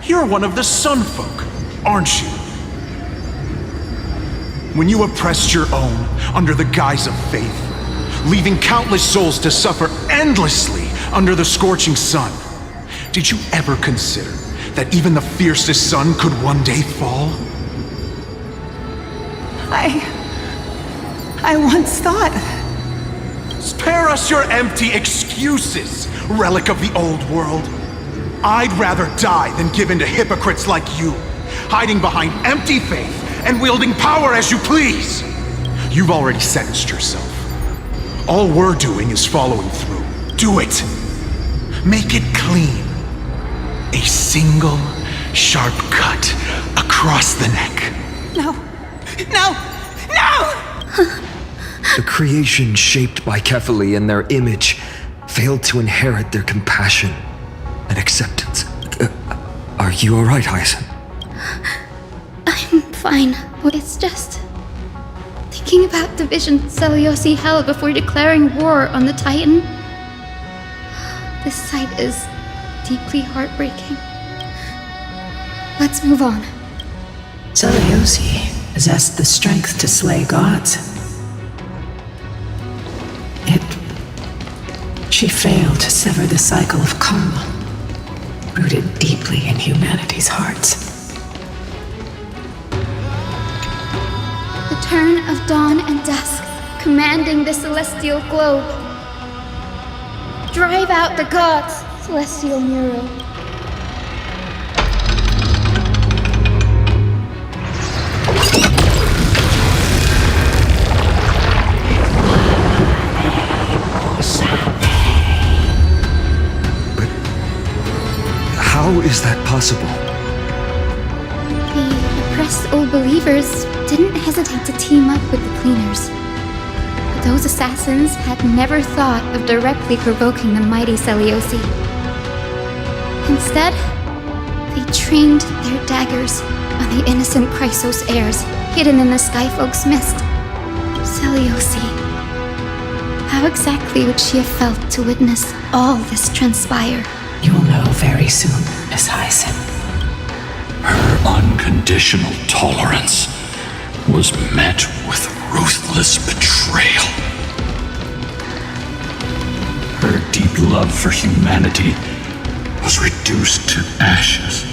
You're one of the Sun Folk, aren't you? When you oppressed your own under the guise of faith, leaving countless souls to suffer endlessly under the scorching sun, did you ever consider that even the fiercest sun could one day fall? I once thought... Spare us your empty excuses, relic of the old world. I'd rather die than give in to hypocrites like you, hiding behind empty faith and wielding power as you please. You've already sentenced yourself. All we're doing is following through. Do it. Make it clean. A single, sharp cut across the neck. No. No! No! The creation shaped by Kefali in their image failed to inherit their compassion and acceptance. Are you alright, Hyacinth? I'm fine. It's just... thinking about the vision Celiosi held before declaring war on the Titan. This sight is deeply heartbreaking. Let's move on. Celiosi possessed the strength to slay gods. She failed to sever the cycle of karma, rooted deeply in humanity's hearts. The turn of dawn and dusk, commanding the celestial globe. Drive out the gods, celestial mural. How is that possible? The oppressed old believers didn't hesitate to team up with the cleaners. But those assassins had never thought of directly provoking the mighty Celiosi. Instead, they trained their daggers on the innocent Chrysos heirs hidden in the Skyfolk's mist. Celiosi. How exactly would she have felt to witness all this transpire? You'll know very soon, Miss Hyacinth. Her unconditional tolerance was met with ruthless betrayal. Her deep love for humanity was reduced to ashes,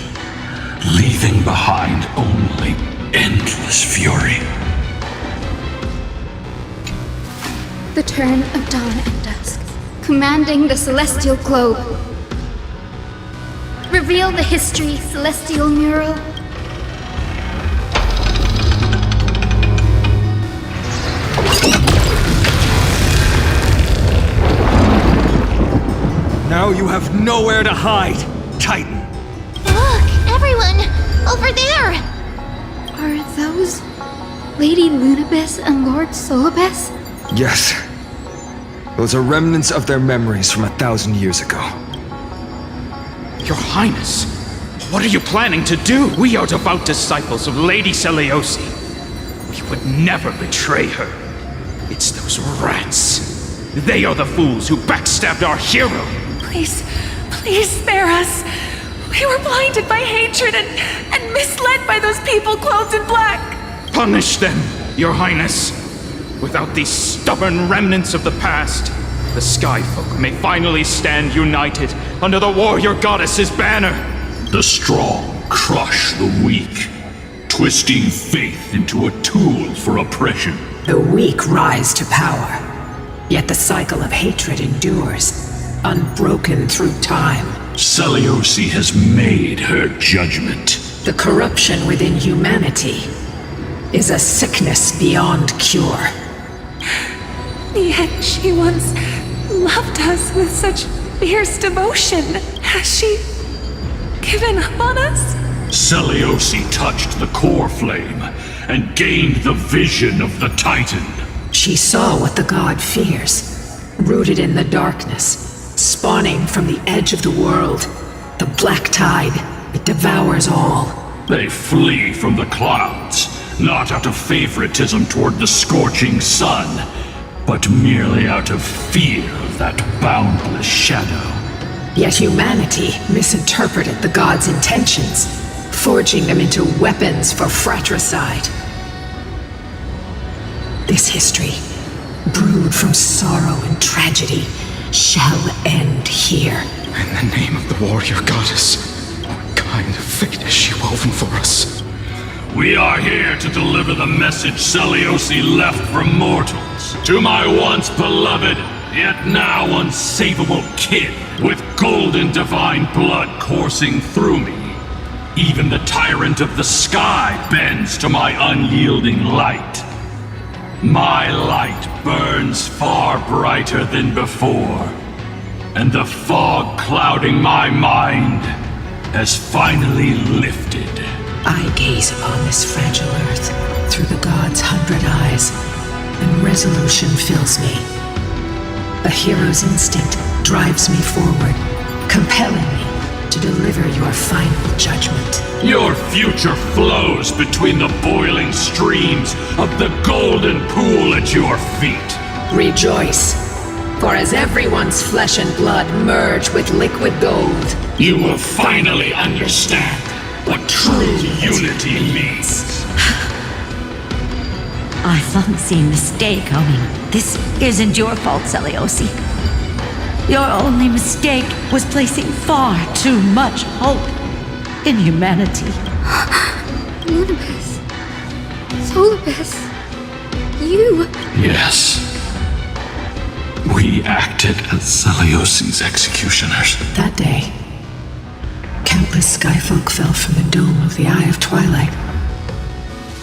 leaving behind only endless fury. The turn of dawn and dusk, commanding the celestial globe. Reveal the history, celestial mural. Now you have nowhere to hide, Titan. Look, everyone! Over there! Are those Lady Lunabis and Lord Solobes? Yes, Those are remnants of their memories from 1,000 years ago. Your Highness, what are you planning to do? We are devout disciples of Lady Seliosi. We would never betray her. It's those rats. They are the fools who backstabbed our hero. Please, please spare us. We were blinded by hatred and misled by those people clothed in black. Punish them, Your Highness. Without these stubborn remnants of the past, the Skyfolk may finally stand united under the warrior goddess's banner. The strong crush the weak, twisting faith into a tool for oppression. The weak rise to power, yet the cycle of hatred endures, unbroken through time. Seliosi has made her judgment. The corruption within humanity is a sickness beyond cure. Yet she once loved us with such fierce devotion. Has she given up on us? Seliosi touched the core flame and gained the vision of the Titan. She saw what the god fears, rooted in the darkness, spawning from the edge of the world. The black tide, it devours all. They flee from the clouds, not out of favoritism toward the scorching sun, but merely out of fear of that boundless shadow. Yet humanity misinterpreted the god's intentions, forging them into weapons for fratricide. This history, brewed from sorrow and tragedy, shall end here. In the name of the warrior goddess, what kind of fate has she woven for us? We are here to deliver the message Seliosi left for mortals. To my once beloved, yet now unsavable kin, with golden divine blood coursing through me. Even the tyrant of the sky bends to my unyielding light. My light burns far brighter than before, and the fog clouding my mind has finally lifted. I gaze upon this fragile earth through the god's 100 eyes, and resolution fills me. A hero's instinct drives me forward, compelling me to deliver your final judgment. Your future flows between the boiling streams of the golden pool at your feet. Rejoice, for as everyone's flesh and blood merge with liquid gold, you will finally understand what true unity means. I've long seen mistake, Owen. This isn't your fault, Seliosi. Your only mistake was placing far too much hope in humanity. Lunibus. Solibus. You. Yes. We acted as Seliosi's executioners. That day, countless skyfolk fell from the dome of the Eye of Twilight.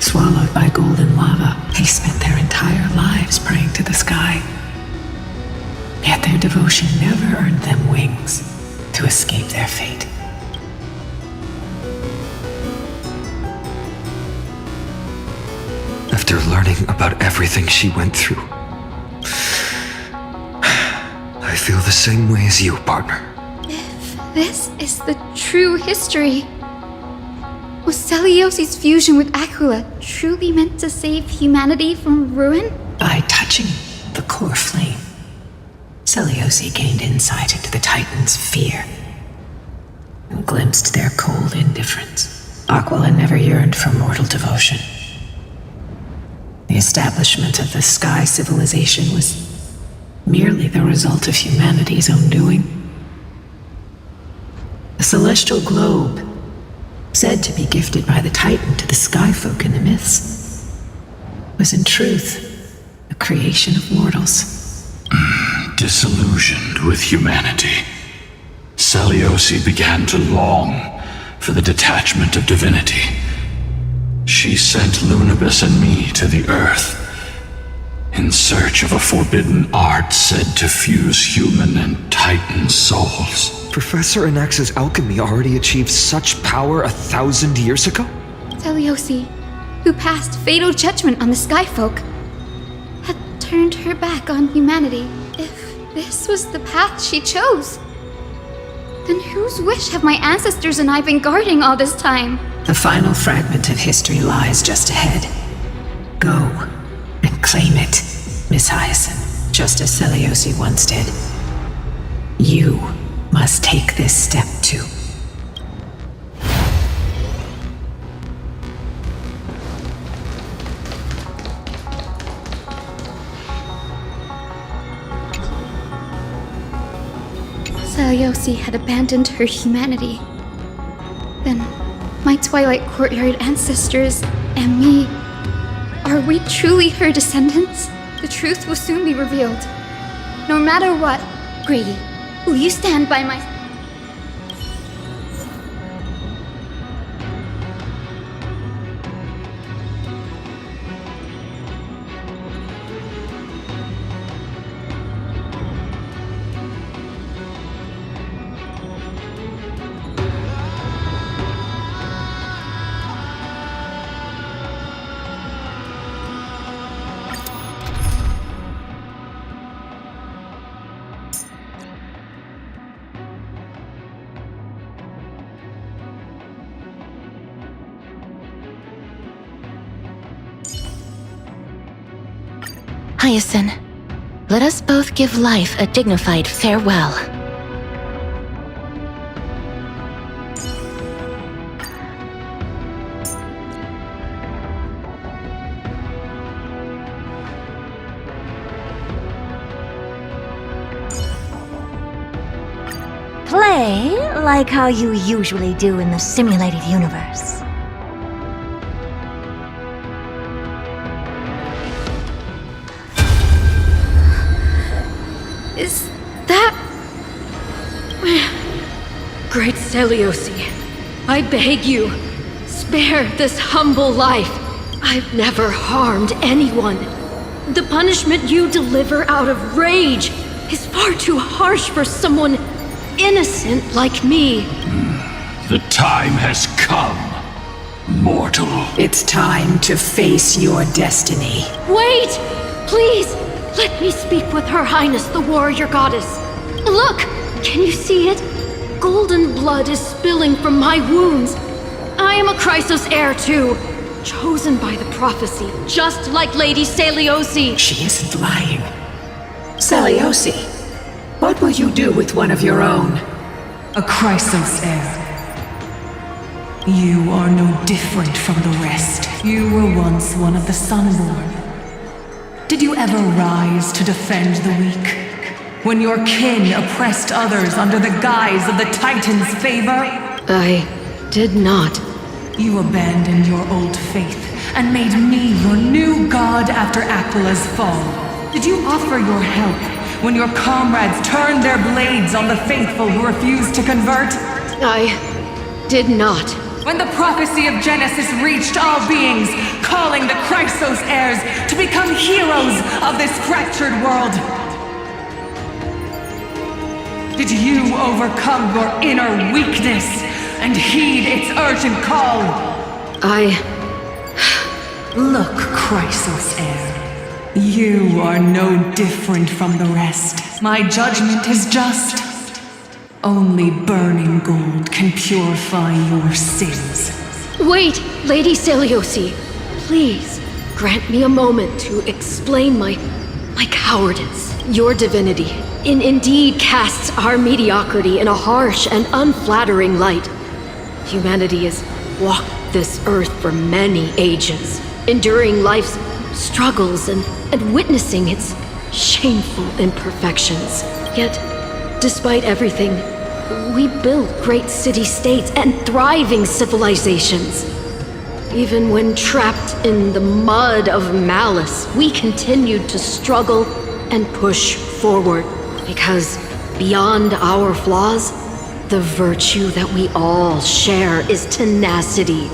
Swallowed by golden lava, they spent their entire lives praying to the sky. Yet their devotion never earned them wings to escape their fate. After learning about everything she went through, I feel the same way as you, partner. If this is the true history, was Seliosi's fusion with Aquila truly meant to save humanity from ruin? By touching the core flame, Seliosi gained insight into the Titans' fear and glimpsed their cold indifference. Aquila never yearned for mortal devotion. The establishment of the Sky civilization was merely the result of humanity's own doing. The celestial globe, said to be gifted by the Titan to the Skyfolk in the myths, was in truth a creation of mortals. Disillusioned with humanity, Seliosi began to long for the detachment of divinity. She sent Lunibus and me to the Earth in search of a forbidden art said to fuse human and Titan souls. Professor Anax's alchemy already achieved such power 1,000 years ago? Seliosi, who passed fatal judgment on the Skyfolk, had turned her back on humanity. If this was the path she chose, then whose wish have my ancestors and I been guarding all this time? The final fragment of history lies just ahead. Go and claim it, Miss Hyacinth, just as Seliosi once did. You must take this step too. Seliosi had abandoned her humanity. Then, my Twilight Courtyard ancestors and me, are we truly her descendants? The truth will soon be revealed. No matter what, Grady, will you stand by my... Hyacinth, let us both give life a dignified farewell. Play like how you usually do in the simulated universe. Is that... Great Seliosi, I beg you, spare this humble life. I've never harmed anyone. The punishment you deliver out of rage is far too harsh for someone innocent like me. The time has come, mortal. It's time to face your destiny. Wait! Please! Let me speak with Her Highness the Warrior Goddess. Look! Can you see it? Golden blood is spilling from my wounds. I am a Chrysos heir too, chosen by the prophecy, just like Lady Seliosi. She isn't lying. Seliosi, what will you do with one of your own? A Chrysos heir. You are no different from the rest. You were once one of the Sunborn. Did you ever rise to defend the weak? When your kin oppressed others under the guise of the Titan's favor? I did not. You abandoned your old faith and made me your new god after Aquila's fall. Did you offer your help when your comrades turned their blades on the faithful who refused to convert? I did not. When the prophecy of Genesis reached all beings, calling the Chrysos heirs to become heroes of this fractured world. Did you overcome your inner weakness and heed its urgent call? Look, Chrysos heir. You are no different from the rest. My judgment is just. Only burning gold can purify your sins. Wait, Lady Seliosi. Please, grant me a moment to explain my cowardice. Your divinity indeed casts our mediocrity in a harsh and unflattering light. Humanity has walked this earth for many ages, enduring life's struggles and witnessing its shameful imperfections. Yet, despite everything, we built great city-states and thriving civilizations. Even when trapped in the mud of malice, we continued to struggle and push forward. Because beyond our flaws, the virtue that we all share is tenacity.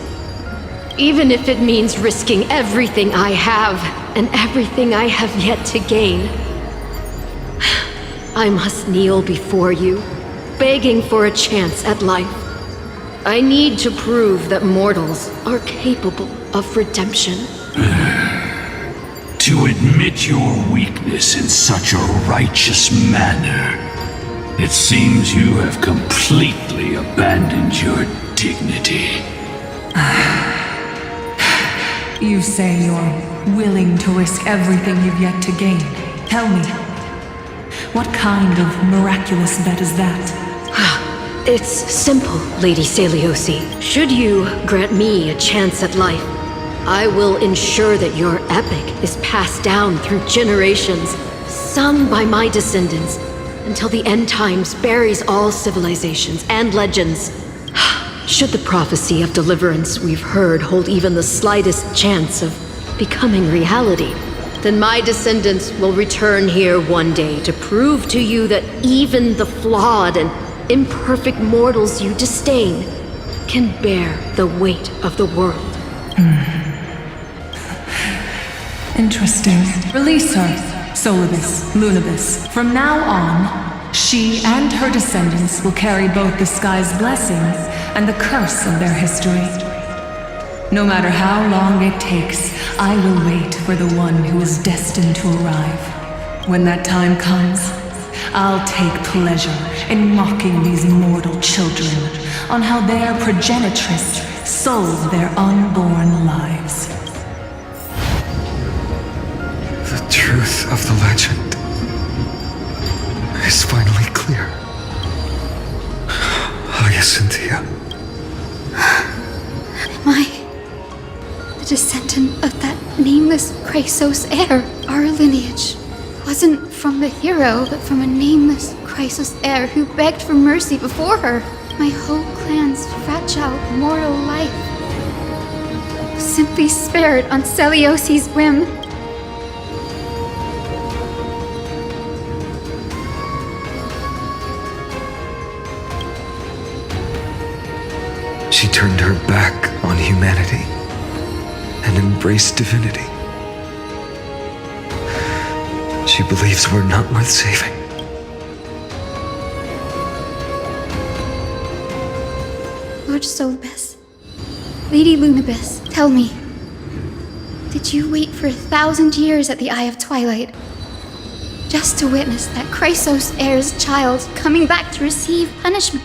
Even if it means risking everything I have and everything I have yet to gain. I must kneel before you, begging for a chance at life. I need to prove that mortals are capable of redemption. To admit your weakness in such a righteous manner, it seems you have completely abandoned your dignity. You say you're willing to risk everything you've yet to gain. Tell me, what kind of miraculous bet is that? It's simple, Lady Celiosi. Should you grant me a chance at life, I will ensure that your epic is passed down through generations, sung by my descendants, until the end times buries all civilizations and legends. Should the prophecy of deliverance we've heard hold even the slightest chance of becoming reality, then my descendants will return here one day to prove to you that even the flawed and imperfect mortals you disdain can bear the weight of the world. Interesting. Release her, Solibus, Lunibus. From now on, she and her descendants will carry both the sky's blessings and the curse of their history. No matter how long it takes, I will wait for the one who is destined to arrive. When that time comes, I'll take pleasure in mocking these mortal children on how their progenitress sold their unborn lives. The truth of the legend is finally clear. Hyacinthia. Am I the descendant of that nameless Chrysos heir? Our lineage wasn't from the hero, but from a nameless Chrysos heir who begged for mercy before her. My whole clan's fragile mortal life was simply spared on Celiosi's whim. She turned her back on humanity and embraced divinity. She believes we're not worth saving. Lord Solibus, Lady Lunibus, tell me, did you wait for 1,000 years at the Eye of Twilight just to witness that Chrysos heir's child coming back to receive punishment?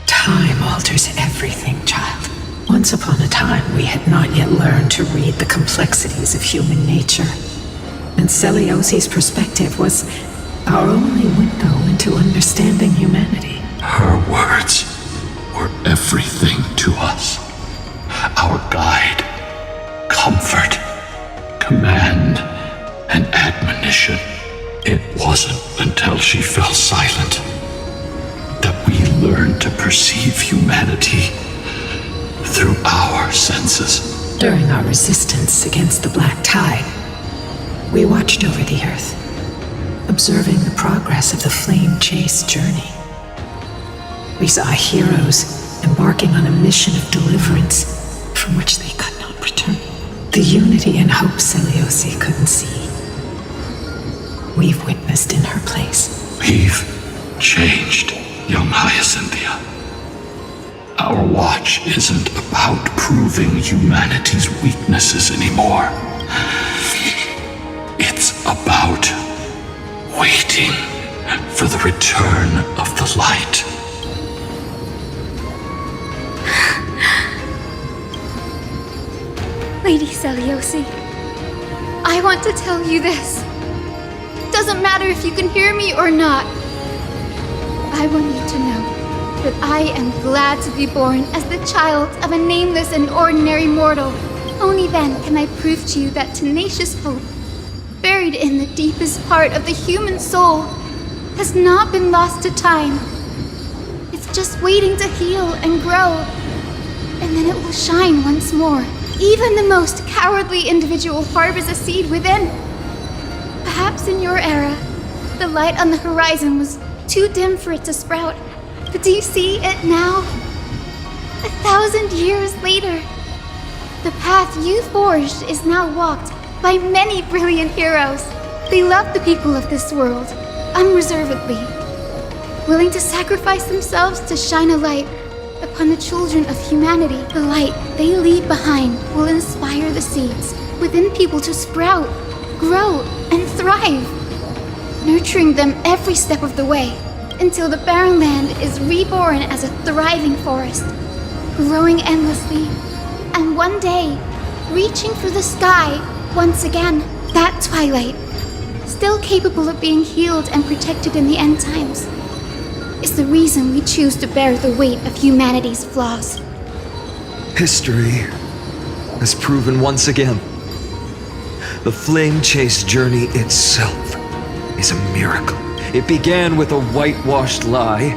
Time alters everything, child. Once upon a time, we had not yet learned to read the complexities of human nature. And Celiosi's perspective was our only window into understanding humanity. Her words were everything to us. Our guide, comfort, command, and admonition. It wasn't until she fell silent that we learned to perceive humanity through our senses. During our resistance against the Black Tide, we watched over the Earth, observing the progress of the Flame Chase journey. We saw heroes embarking on a mission of deliverance from which they could not return. The unity and hope Celiosi couldn't see, we've witnessed in her place. We've changed, young Hyacinthia. Our watch isn't about proving humanity's weaknesses anymore. It's about waiting for the return of the light. Lady Celiosi, I want to tell you this. It doesn't matter if you can hear me or not. I want you to know that I am glad to be born as the child of a nameless and ordinary mortal. Only then can I prove to you that tenacious hope, buried in the deepest part of the human soul, has not been lost to time. It's just waiting to heal and grow, and then it will shine once more. Even the most cowardly individual harbors a seed within. Perhaps in your era, the light on the horizon was too dim for it to sprout. But do you see it now? 1,000 years later, the path you forged is now walked by many brilliant heroes. They love the people of this world, unreservedly, willing to sacrifice themselves to shine a light upon the children of humanity. The light they leave behind will inspire the seeds within people to sprout, grow and thrive, nurturing them every step of the way, until the barren land is reborn as a thriving forest, growing endlessly, and one day, reaching through the sky once again. That twilight, still capable of being healed and protected in the end times, is the reason we choose to bear the weight of humanity's flaws. History has proven once again, the flame chase journey itself is a miracle. It began with a whitewashed lie,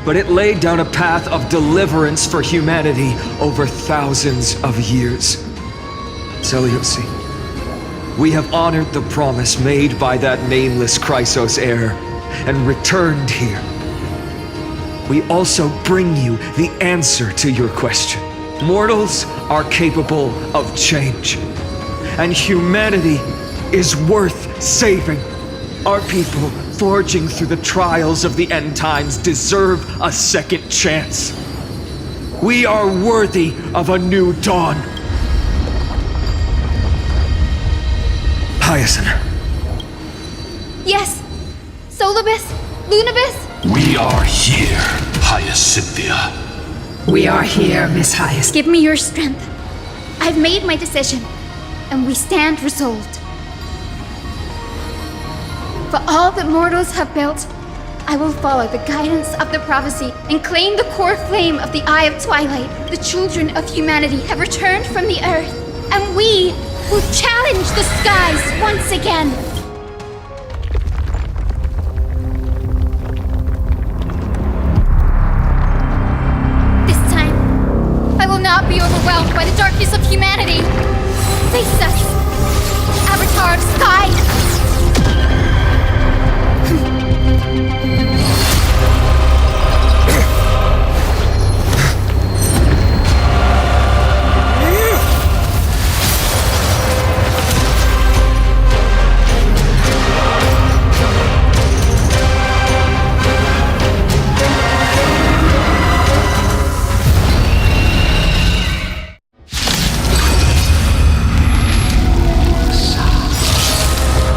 but it laid down a path of deliverance for humanity over thousands of years. Seleuci, we have honored the promise made by that nameless Chrysos heir and returned here. We also bring you the answer to your question. Mortals are capable of change, and humanity is worth saving. Our people, forging through the trials of the end times, deserve a second chance. We are worthy of a new dawn. Hyacinth. Yes! Solibus! Lunibus! We are here, Hyacinthia. We are here, Miss Hyacinth. Give me your strength. I've made my decision, and we stand resolved. For all that mortals have built, I will follow the guidance of the prophecy and claim the core flame of the Eye of Twilight. The children of humanity have returned from the earth, and we will challenge the skies once again. This time, I will not be overwhelmed by the darkness of humanity. Face us, Avatar of Sky!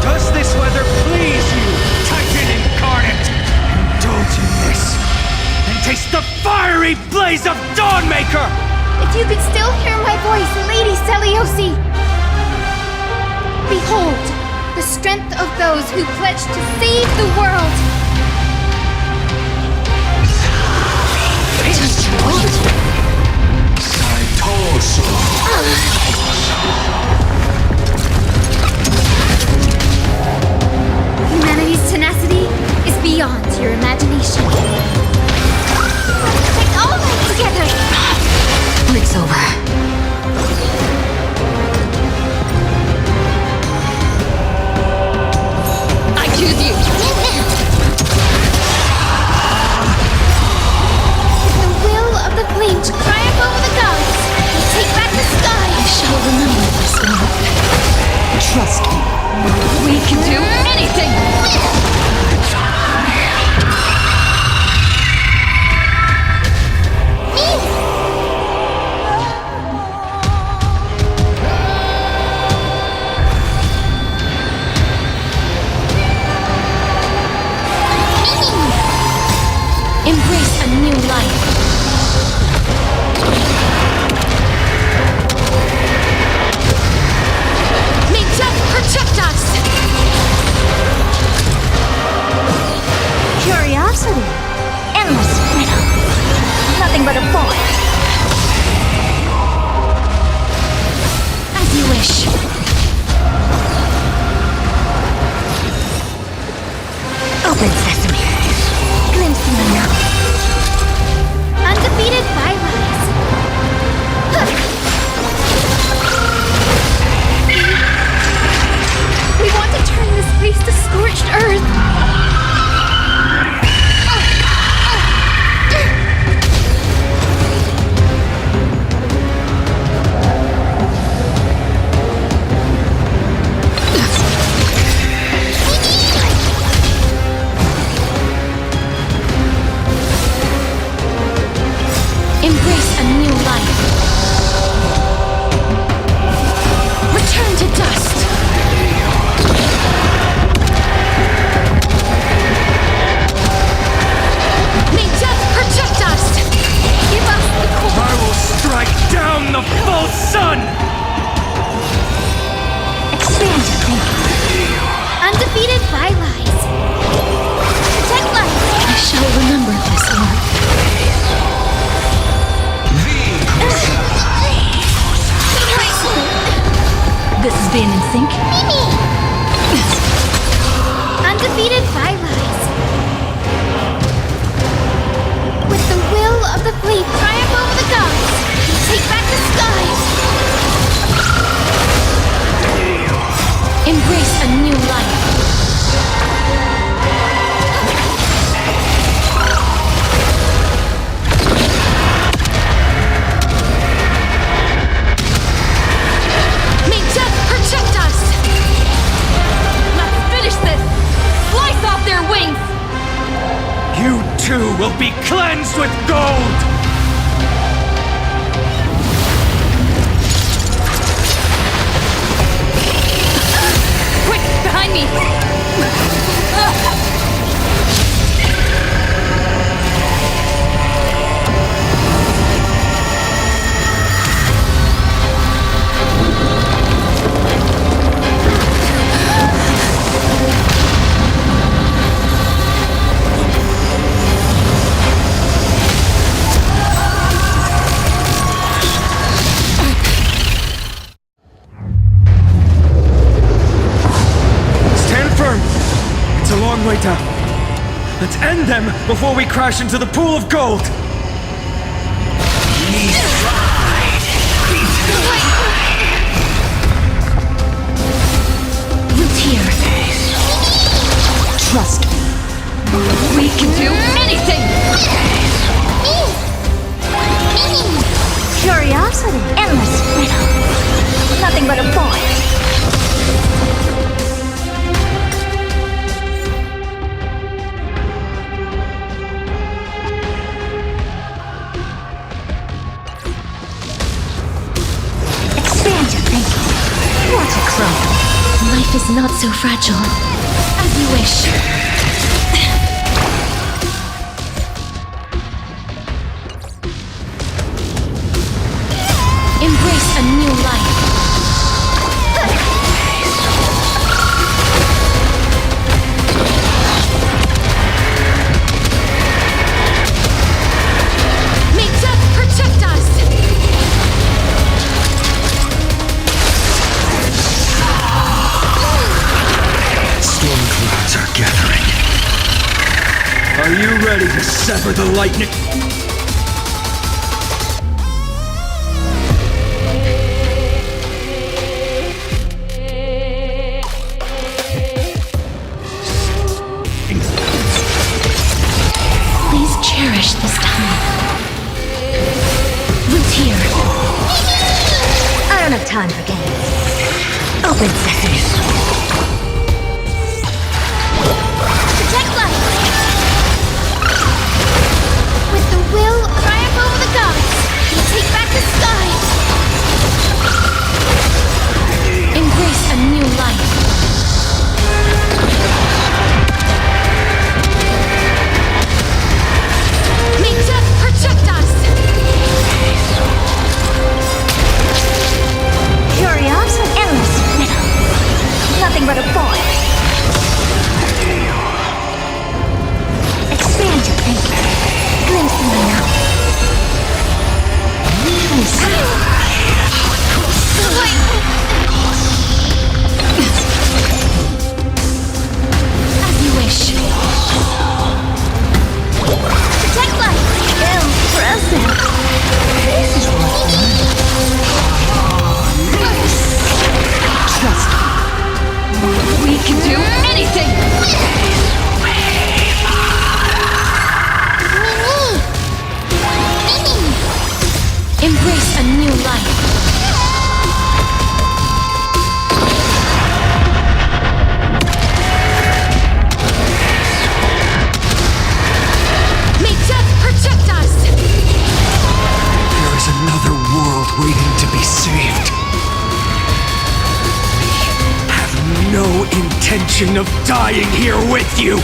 Does this weather please you, Titan incarnate? Indulge in this, and taste the fiery blaze of Dawnmaker! If you could still hear my voice, Lady Seleuci! Behold, the strength of those who pledge to save the world! Humanity's tenacity is beyond your imagination. Take all of it together! It's over. I choose you! The will of the flame to triumph over the gods and take back the sky! I shall remember this moment. Trust me. We can do anything! Embrace a new life. May death protect us! Curiosity. Endless freedom. Nothing but a void. As you wish. Open sesame. Glimpse me now. sun! Expand your thinking. Undefeated Bylines. Protect life. I shall remember this, Lord. This is being in sync. Undefeated Bylines. With the will of the fleet triumph over the gods, take back the skies. Embrace a new life. May death protect us! Let's finish this! Slice off their wings! You too will be cleansed with gold! Quick, behind me! Stand firm! It's a long way down. Let's end them before we crash into the pool of gold! Routier. Trust me. We can do anything! Curiosity, endless riddle. Nothing but a void. Expand your thinking. Watch it crumble. Life is not so fragile. As you wish. Embrace a new life. May death protect us! Storm clouds are gathering. Are you ready to sever the lightning? Please cherish this time. Routier. I don't have time for games. Open sesame. Protect life. With the will triumph over the gods, take back the skies. Embrace a new life. May death protect us! Curiosity, endless riddle. Nothing but a void. Expand your thinking. Glimpse me now. As you wish. Protect life. Impressive. This is what Trust me. We can do anything! Embrace a new life. May death protect us! There is another world waiting to be saved. We have no intention of dying here with you!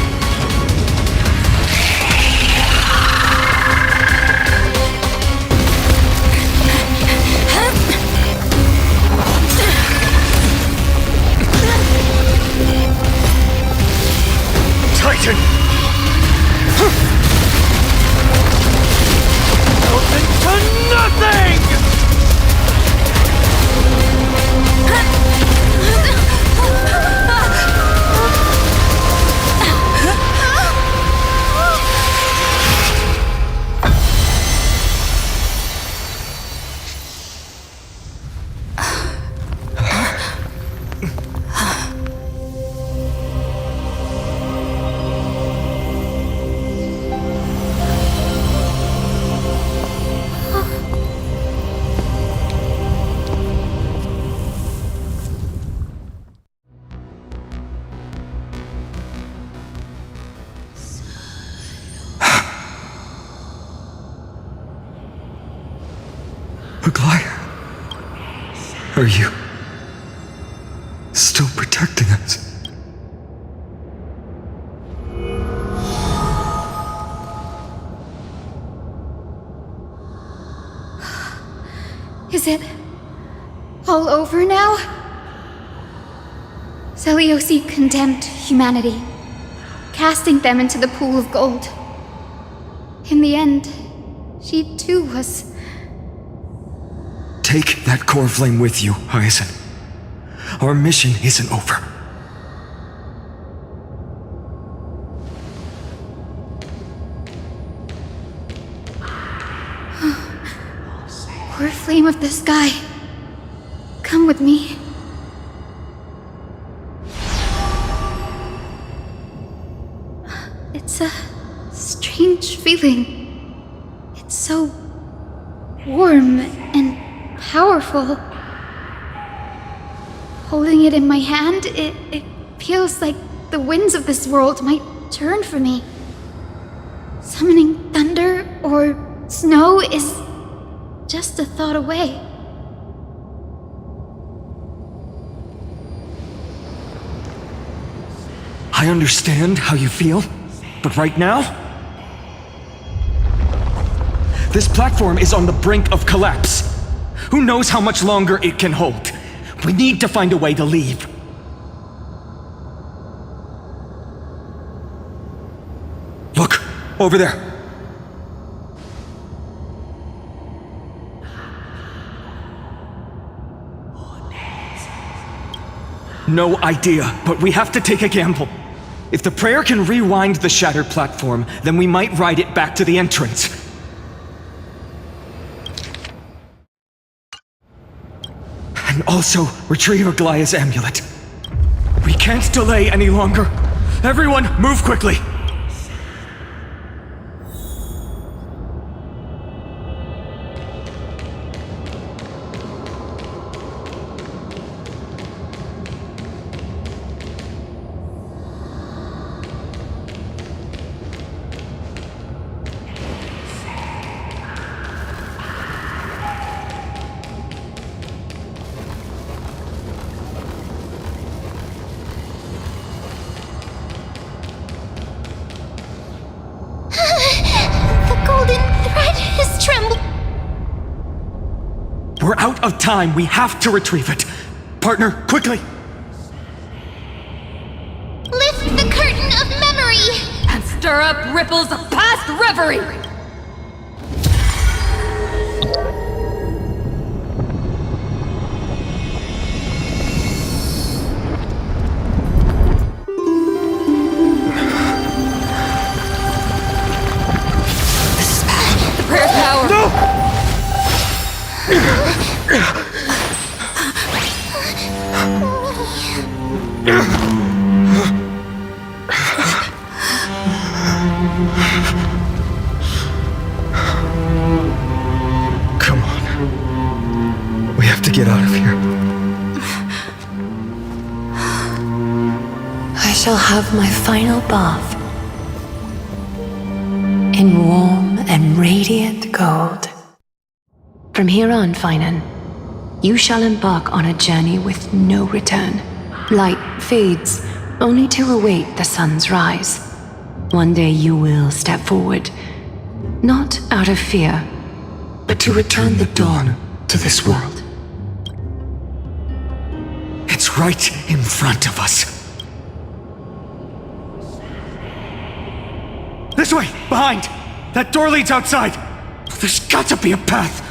Aglaya, are you still protecting us? Is it all over now? Seliosi condemned humanity, casting them into the pool of gold. In the end, she too was... Take that core flame with you, Hyacinth. Our mission isn't over. Core flame of the sky, come with me. It's a strange feeling. It's so warm and powerful. Holding it in my hand, it feels like the winds of this world might turn for me. Summoning thunder or snow is just a thought away. I understand how you feel, but right now, this platform is on the brink of collapse. Who knows how much longer it can hold? We need to find a way to leave. Look, over there. No idea, but we have to take a gamble. If the prayer can rewind the shattered platform, then we might ride it back to the entrance. And also retrieve Aglaya's amulet. We can't delay any longer. Everyone, move quickly! We're out of time. We have to retrieve it. Partner, quickly! Lift the curtain of memory! And stir up ripples of past reverie! The prayer's power! No! Come on. We have to get out of here. I shall have my final bath in warm and radiant gold. From here on, Finan, you shall embark on a journey with no return. Light fades, only to await the sun's rise. One day you will step forward, not out of fear, but to return the dawn to this world. It's right in front of us. This way! Behind! That door leads outside! There's got to be a path!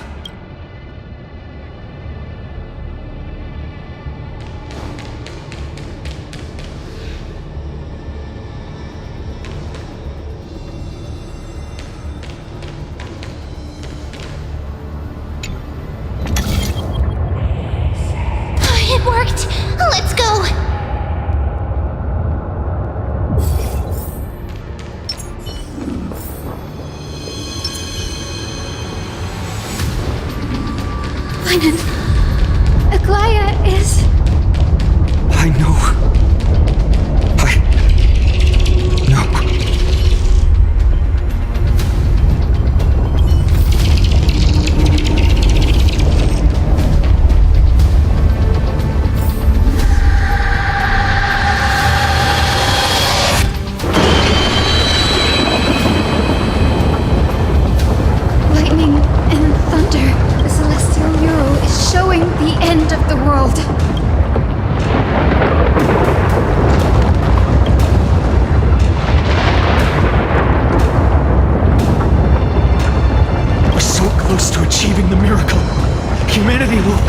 It worked! Let's go! Finan, Aglaya is... I know.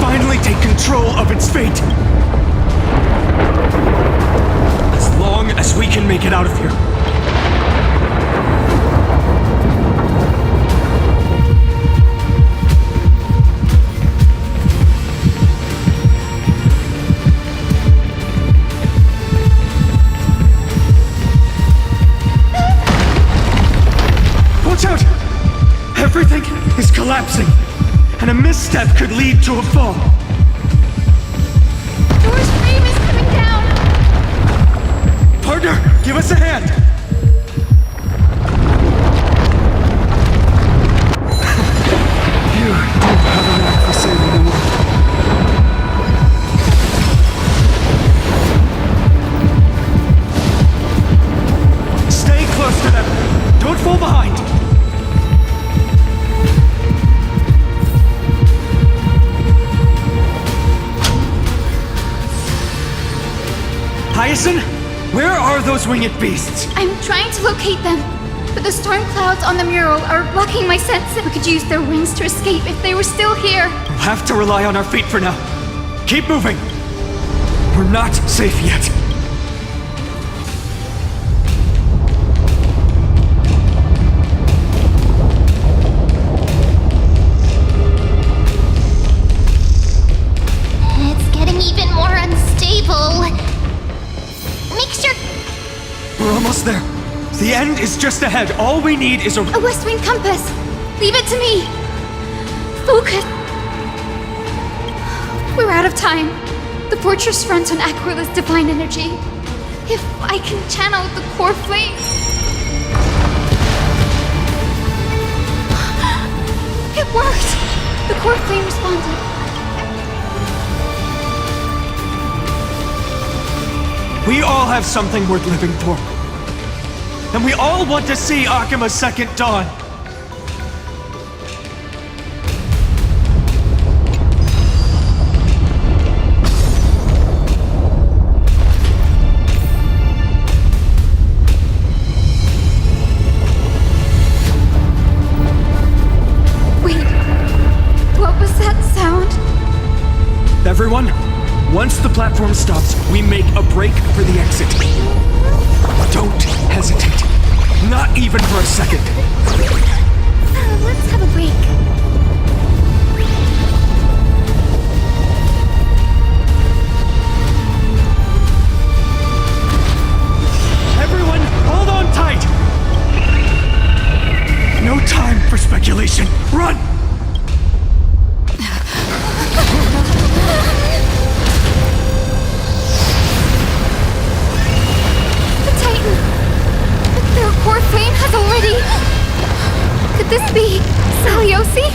finally take control of its fate. As long as we can make it out of here. Watch out! Everything is collapsing, and a misstep could lead to a fall. Door's frame is coming down! Partner, give us a hand! You do have a knack for saving the world. Stay close to them! Don't fall behind! Hyacinth, where are those winged beasts? I'm trying to locate them, but the storm clouds on the mural are blocking my sense. We could use their wings to escape if they were still here. We'll have to rely on our feet for now. Keep moving. We're not safe yet. It's getting even more unstable. Make sure. We're almost there. The end is just ahead. All we need is A west wind compass. Leave it to me. Focus. We're out of time. The fortress runs on Aquila's divine energy. If I can channel the core flame. It worked. The core flame responded. We all have something worth living for. And we all want to see Akima's second dawn. Wait. What was that sound? Everyone, once the platform stops, we make a break for the exit. Don't hesitate. Not even for a second. Let's have a break. Everyone, hold on tight! No time for speculation. Run! Their core flame has already... Could this be Celiosi?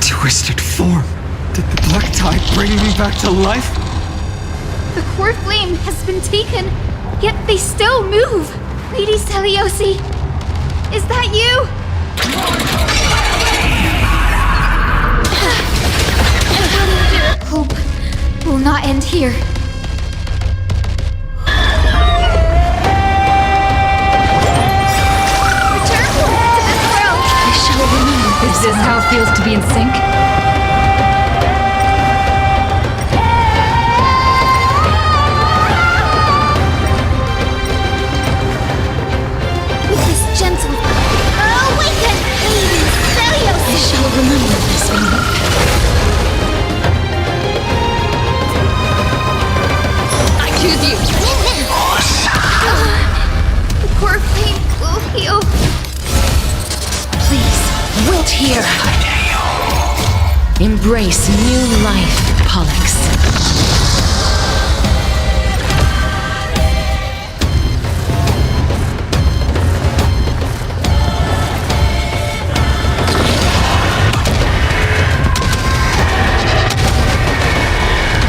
Twisted form. Did the black tide bring me back to life? The core flame has been taken, yet they still move. Lady Celiosi, is that you? Hope will not end here. Return to this world. I shall remember. Is this how it feels to be in sync? With this gentle... Awaken, Lady Celiosi! I shall remember this moment. I choose you! The core flame will heal. Please, wilt here. Embrace new life, Pollux.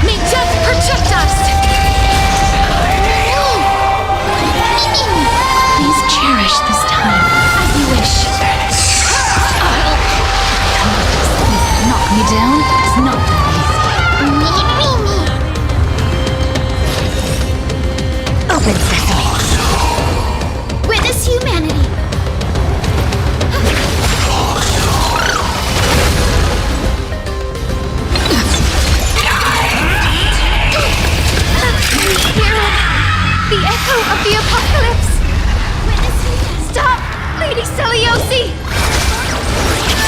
May death protect us! Lady Seliosi!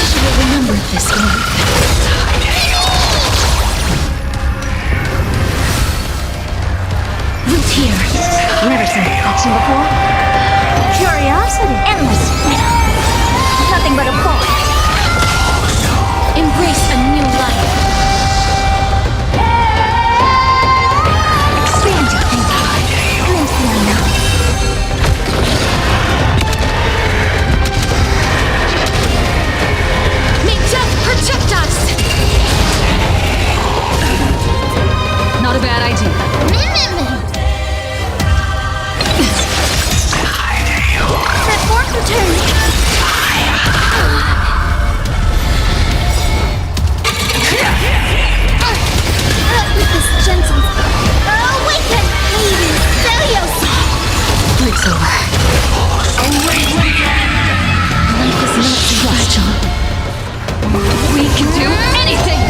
She will remember this one. Root here. Never seen reflection before. Curiosity. Endless. Nothing but a ball. Embrace a new life. Expand your thinking. Glimpse the unknown. May death protect us! Not a bad idea. That fork return. With this gentle awaken, Lady Seliosi. Break's over. Life is not celestial. We can do anything!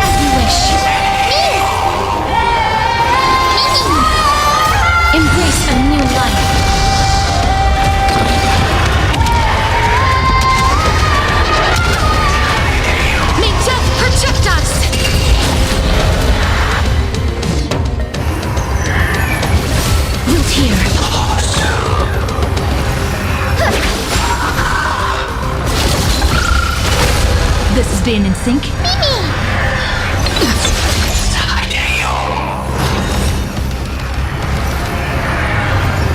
As you wish. Embrace a new life. May death protect us! Root here. This is being in sync.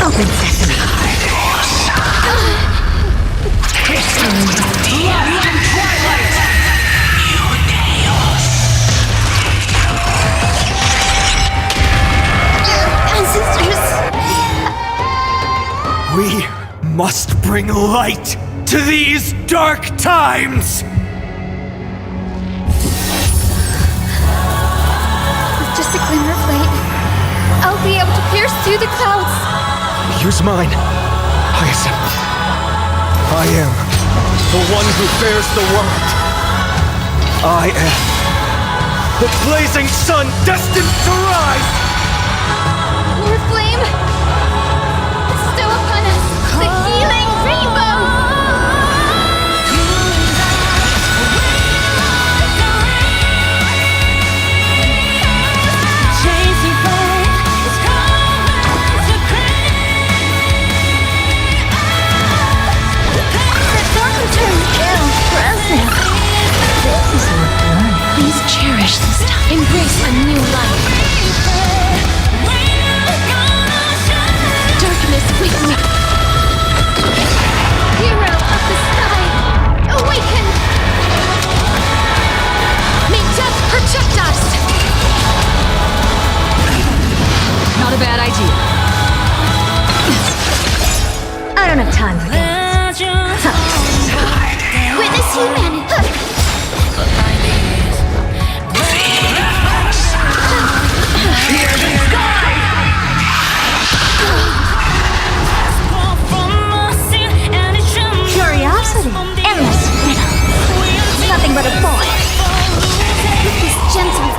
Open sesame. Ancestors. We must bring light to these dark times! With just a glimmer of light, I'll be able to pierce through the clouds. Use mine, Hyacinth. I am the one who bears the world. I am the blazing sun destined to rise! Your flame, bestow upon us the healing rainbow! Please cherish this time. Embrace a new life. Darkness with me. Hero of the sky, awaken! May death protect us! Not a bad idea. I don't have time for this. Witness humanity! Curiosity. Endless. Nothing but a boy. With this gentle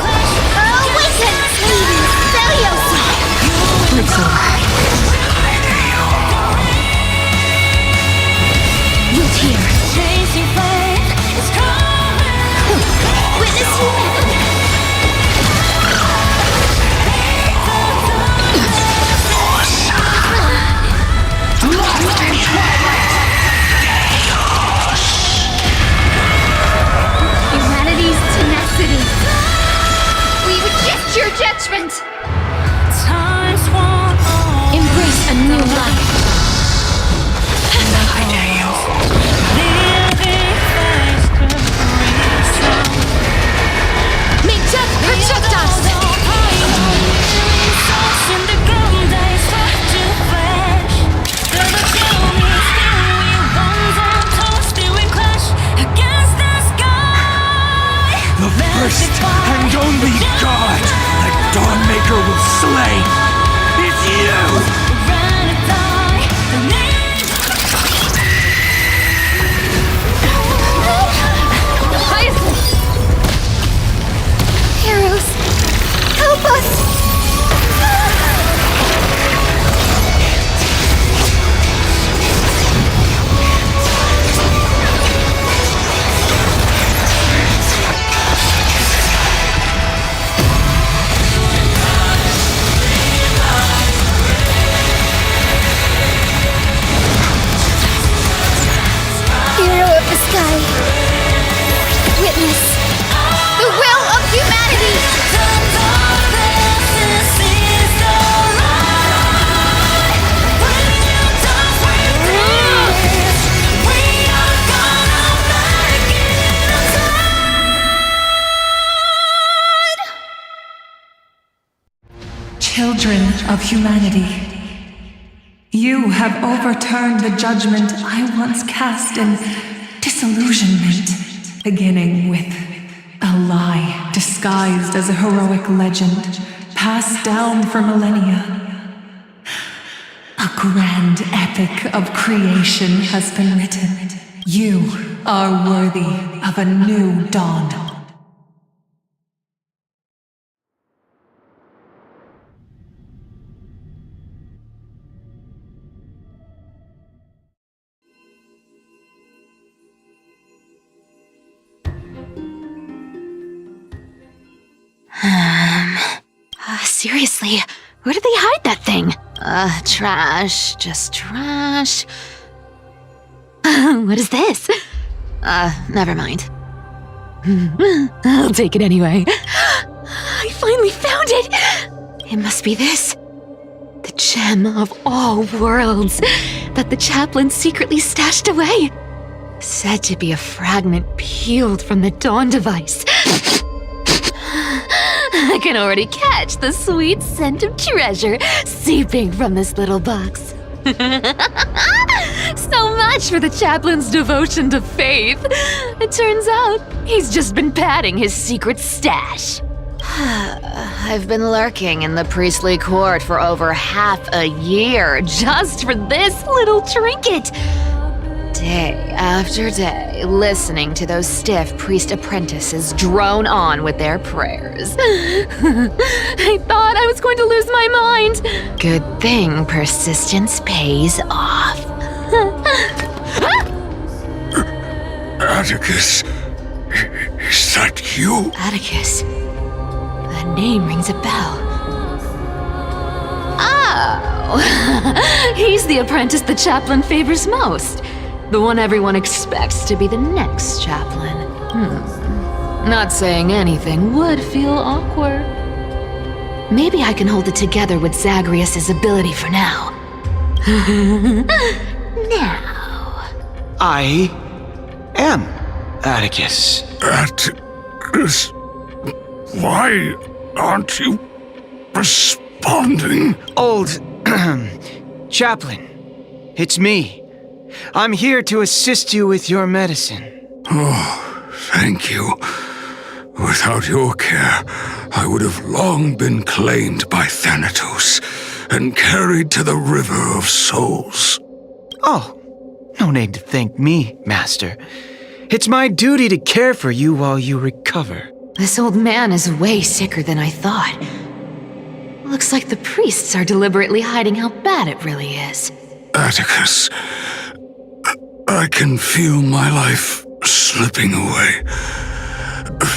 awaken, Lady Seliosi! Break's over. Root here. Witness humanity! Humanity's tenacity. We reject your judgment. Embrace a new life. May death protect us! The first and only god that Dawnmaker will slay is you! of humanity. You have overturned the judgment I once cast in disillusionment, beginning with a lie disguised as a heroic legend passed down for millennia. A grand epic of creation has been written. You are worthy of a new dawn. Seriously, where did they hide that thing? Trash. Just trash. What is this? Never mind. I'll take it anyway. I finally found it! It must be this. The gem of all worlds that the chaplain secretly stashed away. Said to be a fragment peeled from the Dawn device. I can already catch the sweet scent of treasure seeping from this little box. So much for the chaplain's devotion to faith. It turns out he's just been padding his secret stash. I've been lurking in the priestly court for over half a year just for this little trinket. Day after day, listening to those stiff priest apprentices drone on with their prayers. I thought I was going to lose my mind. Good thing persistence pays off. Atticus, is that you? Atticus. That name rings a bell. Oh, he's the apprentice the chaplain favors most. The one everyone expects to be the next chaplain. Not saying anything would feel awkward. Maybe I can hold it together with Zagreus's ability for now. Now. I am Atticus. Atticus? Why aren't you responding? Old chaplain, it's me. I'm here to assist you with your medicine. Oh, thank you. Without your care, I would have long been claimed by Thanatos and carried to the River of Souls. Oh, no need to thank me, Master. It's my duty to care for you while you recover. This old man is way sicker than I thought. Looks like the priests are deliberately hiding how bad it really is. Atticus, I can feel my life slipping away,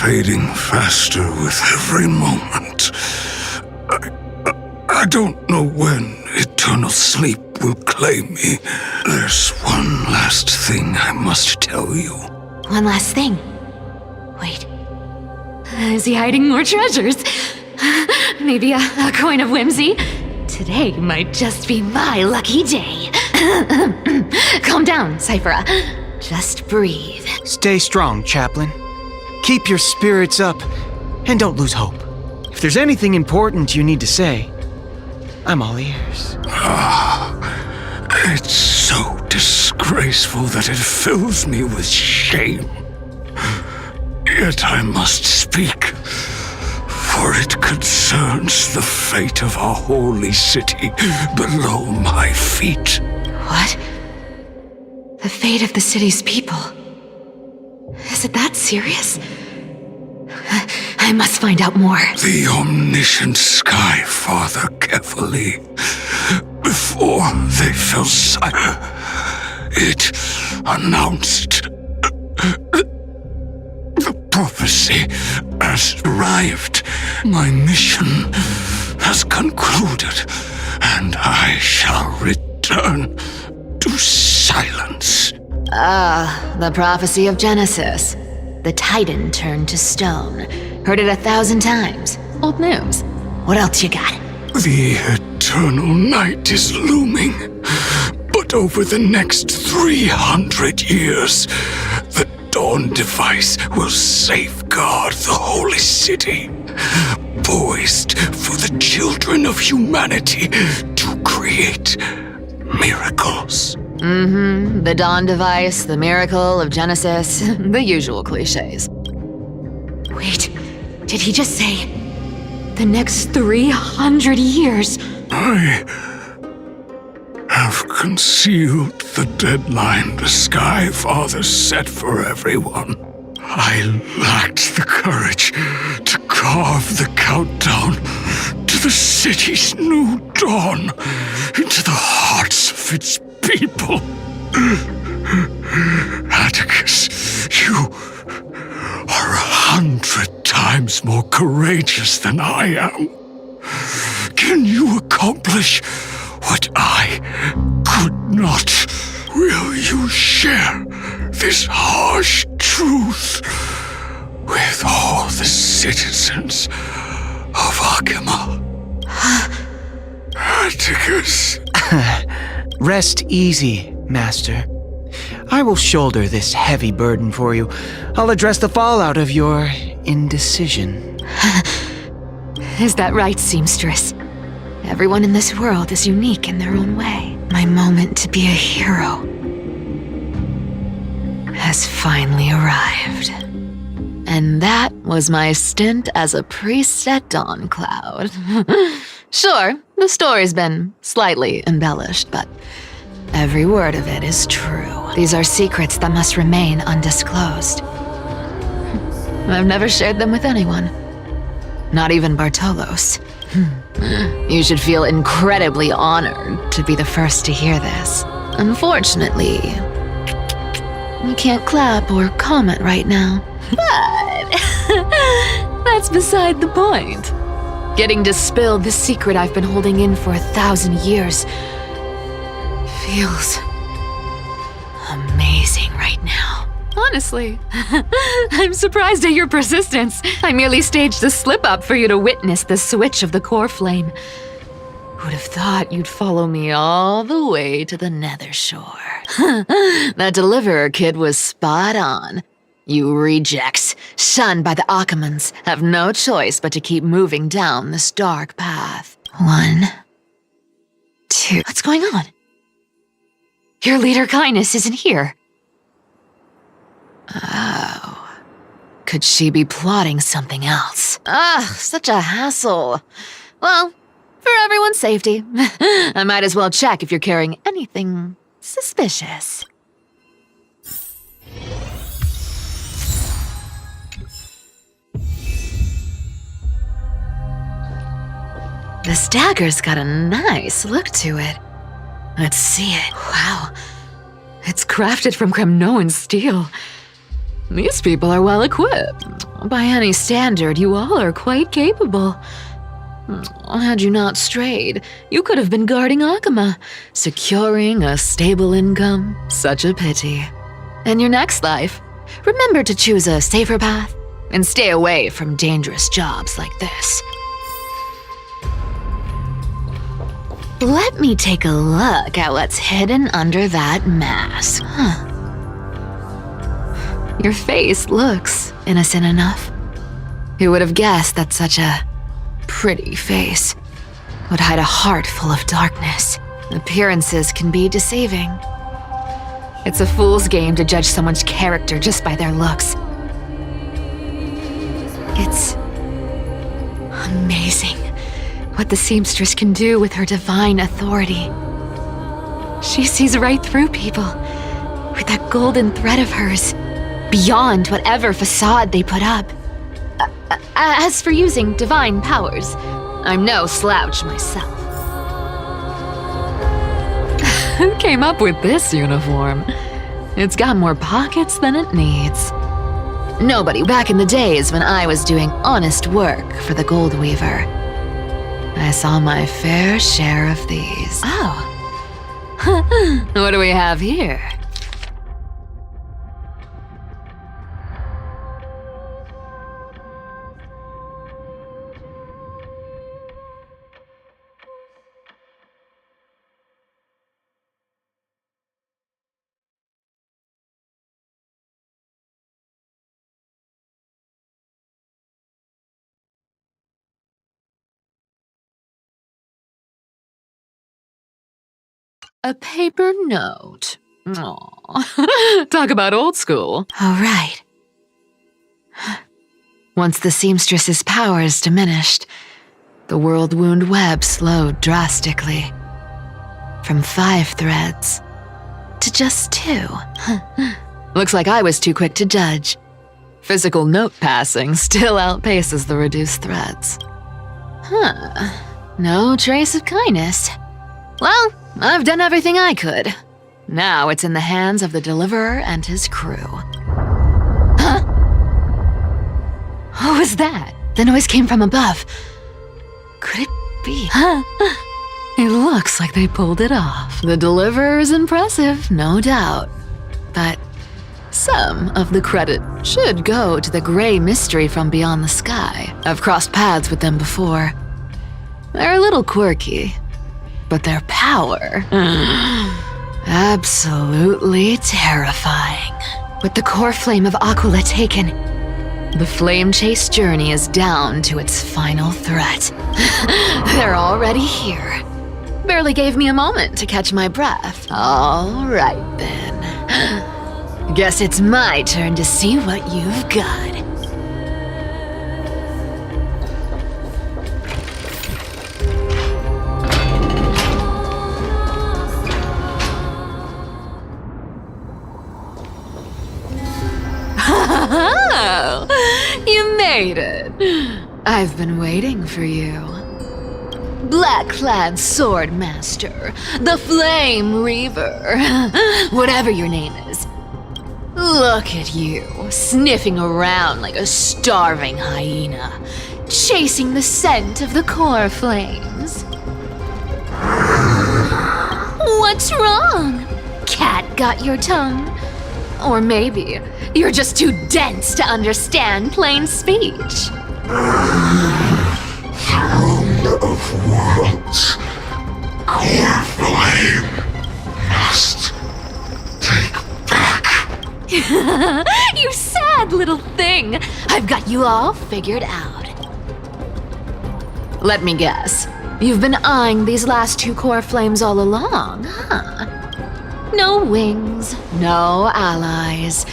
fading faster with every moment. I don't know when eternal sleep will claim me. There's one last thing I must tell you. One last thing. Wait. Is he hiding more treasures? Maybe a coin of whimsy? Today might just be my lucky day. Calm down, Cyphera. Just breathe. Stay strong, Chaplain. Keep your spirits up, and don't lose hope. If there's anything important you need to say, I'm all ears. It's so disgraceful that it fills me with shame. Yet I must speak, for it concerns the fate of our holy city below my feet. What? The fate of the city's people? Is it that serious? I must find out more. The omniscient Sky Father carefully, before they fell silent, it announced the prophecy has arrived. My mission has concluded, and I shall return to silence. The prophecy of Genesis. The Titan turned to stone. Heard it 1,000 times. Old news. What else you got? The eternal night is looming. But over the next 300 years, the Dawn device will safeguard the holy city. poised for the children of humanity to create miracles. Mm-hmm. The Dawn device, the miracle of Genesis, the usual cliches. Wait, did he just say the next 300 years? I have concealed the deadline the Sky Father set for everyone. I lacked the courage to carve the countdown to the city's new dawn into the hearts of its people. Atticus, you are 100 times more courageous than I am. Can you accomplish what I could not? Will you share this harsh truth with all the citizens of Akima? Atticus. Rest easy, Master. I will shoulder this heavy burden for you. I'll address the fallout of your indecision. Is that right, seamstress? Everyone in this world is unique in their own way. My moment to be a hero has finally arrived. And that was my stint as a priest at Dawn Cloud. Sure, the story's been slightly embellished, but every word of it is true. These are secrets that must remain undisclosed. I've never shared them with anyone. Not even Bartolos. You should feel incredibly honored to be the first to hear this. Unfortunately, you can't clap or comment right now. But that's beside the point. Getting to spill the secret I've been holding in for 1,000 years feels amazing right now. Honestly, I'm surprised at your persistence. I merely staged a slip-up for you to witness the switch of the core flame. Would have thought you'd follow me all the way to the Nether Shore. That Deliverer kid was spot on. You rejects, shunned by the Akamans, have no choice but to keep moving down this dark path. 1, 2... What's going on? Your leader Kindness isn't here. Oh. Could she be plotting something else? Such a hassle. Well, for everyone's safety, I might as well check if you're carrying anything suspicious. This dagger's got a nice look to it. Let's see it. Wow. It's crafted from Kremnoan steel. These people are well equipped. By any standard, you all are quite capable. Had you not strayed, you could have been guarding Akima, securing a stable income. Such a pity. In your next life, remember to choose a safer path and stay away from dangerous jobs like this. Let me take a look at what's hidden under that mask. Your face looks innocent enough. Who would have guessed that such a pretty face would hide a heart full of darkness? Appearances can be deceiving. It's a fool's game to judge someone's character just by their looks. It's amazing what the seamstress can do with her divine authority. She sees right through people with that golden thread of hers, beyond whatever facade they put up. As for using divine powers, I'm no slouch myself. Who came up with this uniform? It's got more pockets than it needs. Nobody back in the days when I was doing honest work for the Gold Weaver. I saw my fair share of these. Oh. What do we have here? A paper note. Aw. Talk about old school. All right. Once the seamstress's powers diminished, the world wound web slowed drastically. From 5 threads to just 2. Looks like I was too quick to judge. Physical note passing still outpaces the reduced threads. No trace of kindness. Well, I've done everything I could. Now it's in the hands of the Deliverer and his crew. Huh? What was that? The noise came from above. Could it be? It looks like they pulled it off. The Deliverer is impressive, no doubt. But some of the credit should go to the gray mystery from beyond the sky. I've crossed paths with them before. They're a little quirky, but their power... absolutely terrifying. With the core flame of Aquila taken, the flame chase journey is down to its final threat. They're already here. Barely gave me a moment to catch my breath. All right then. Guess it's my turn to see what you've got. Oh, you made it. I've been waiting for you. Black-clad sword master, the Flame Reaver, whatever your name is. Look at you, sniffing around like a starving hyena, chasing the scent of the core flames. What's wrong? Cat got your tongue? Or maybe you're just too dense to understand plain speech. Throne of Worlds, core flame must take back. You sad little thing. I've got you all figured out. Let me guess. You've been eyeing these last 2 core flames all along, huh? No wings, no allies.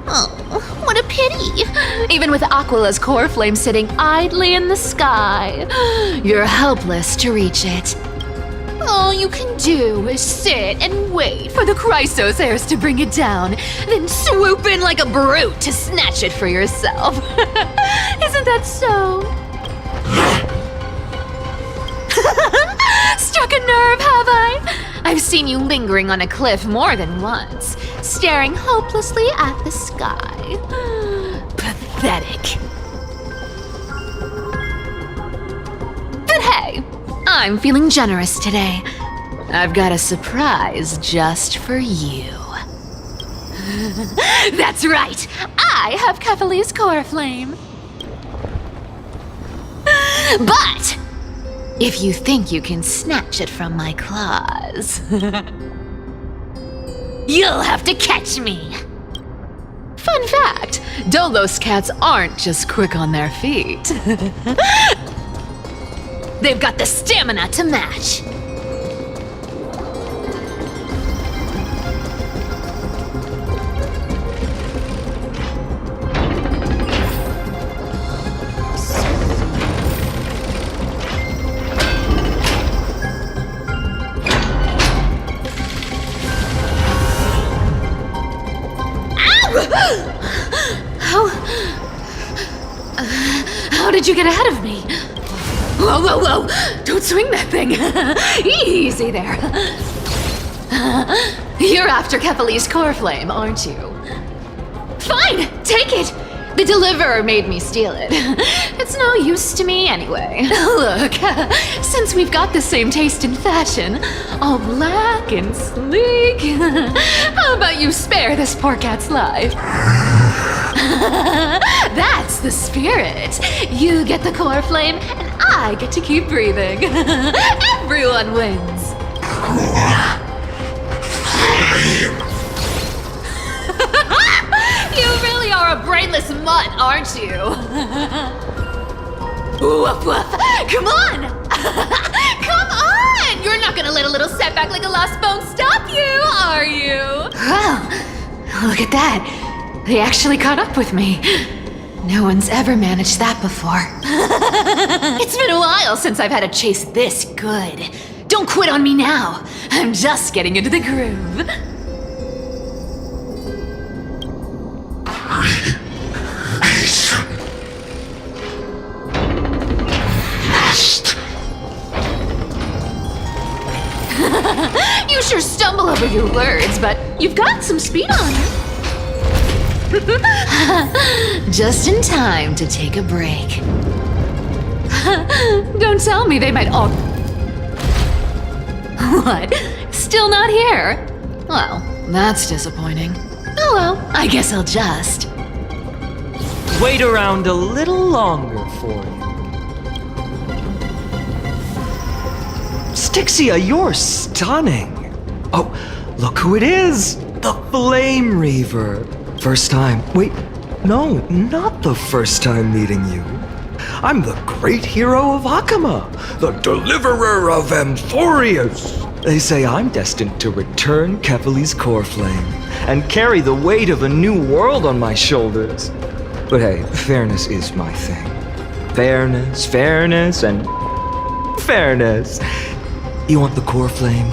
Oh, what a pity. Even with Aquila's core flame sitting idly in the sky, you're helpless to reach it. All you can do is sit and wait for the Chrysos heirs to bring it down, then swoop in like a brute to snatch it for yourself. Isn't that so? Struck a nerve, have I? I've seen you lingering on a cliff more than once, staring hopelessly at the sky. Pathetic. But hey, I'm feeling generous today. I've got a surprise just for you. That's right, I have Kefali's core flame. But if you think you can snatch it from my claws, you'll have to catch me. Fun fact, Dolos cats aren't just quick on their feet. They've got the stamina to match. How did you get ahead of me? Whoa, whoa, whoa! Don't swing that thing! Easy there. You're after Kefali's core flame, aren't you? Fine, take it! The Deliverer made me steal it. It's no use to me anyway. Look, since we've got the same taste in fashion, all black and sleek, how about you spare this poor cat's life? That's the spirit. You get the core flame, and I get to keep breathing. Everyone wins. You really are a brainless mutt, aren't you? Woof woof! Come on! Come on! You're not gonna let a little set back like a lost bone stop you, are you? Wow, look at that. They actually caught up with me. No one's ever managed that before. It's been a while since I've had a chase this good. Don't quit on me now. I'm just getting into the groove. You sure stumble over your words, but you've got some speed on you. Just in time to take a break. Don't tell me they might all... What? Still not here? Well, that's disappointing. Oh well, I guess I'll just... Wait around a little longer for you. Styxia, you're stunning. Oh, look who it is. The Flame Reaver. First time. Wait, no, not the first time meeting you. I'm the great hero of Akama, the deliverer of Amphorius. They say I'm destined to return Kefali's core flame and carry the weight of a new world on my shoulders. But hey, fairness is my thing. Fairness, and fairness. You want the core flame?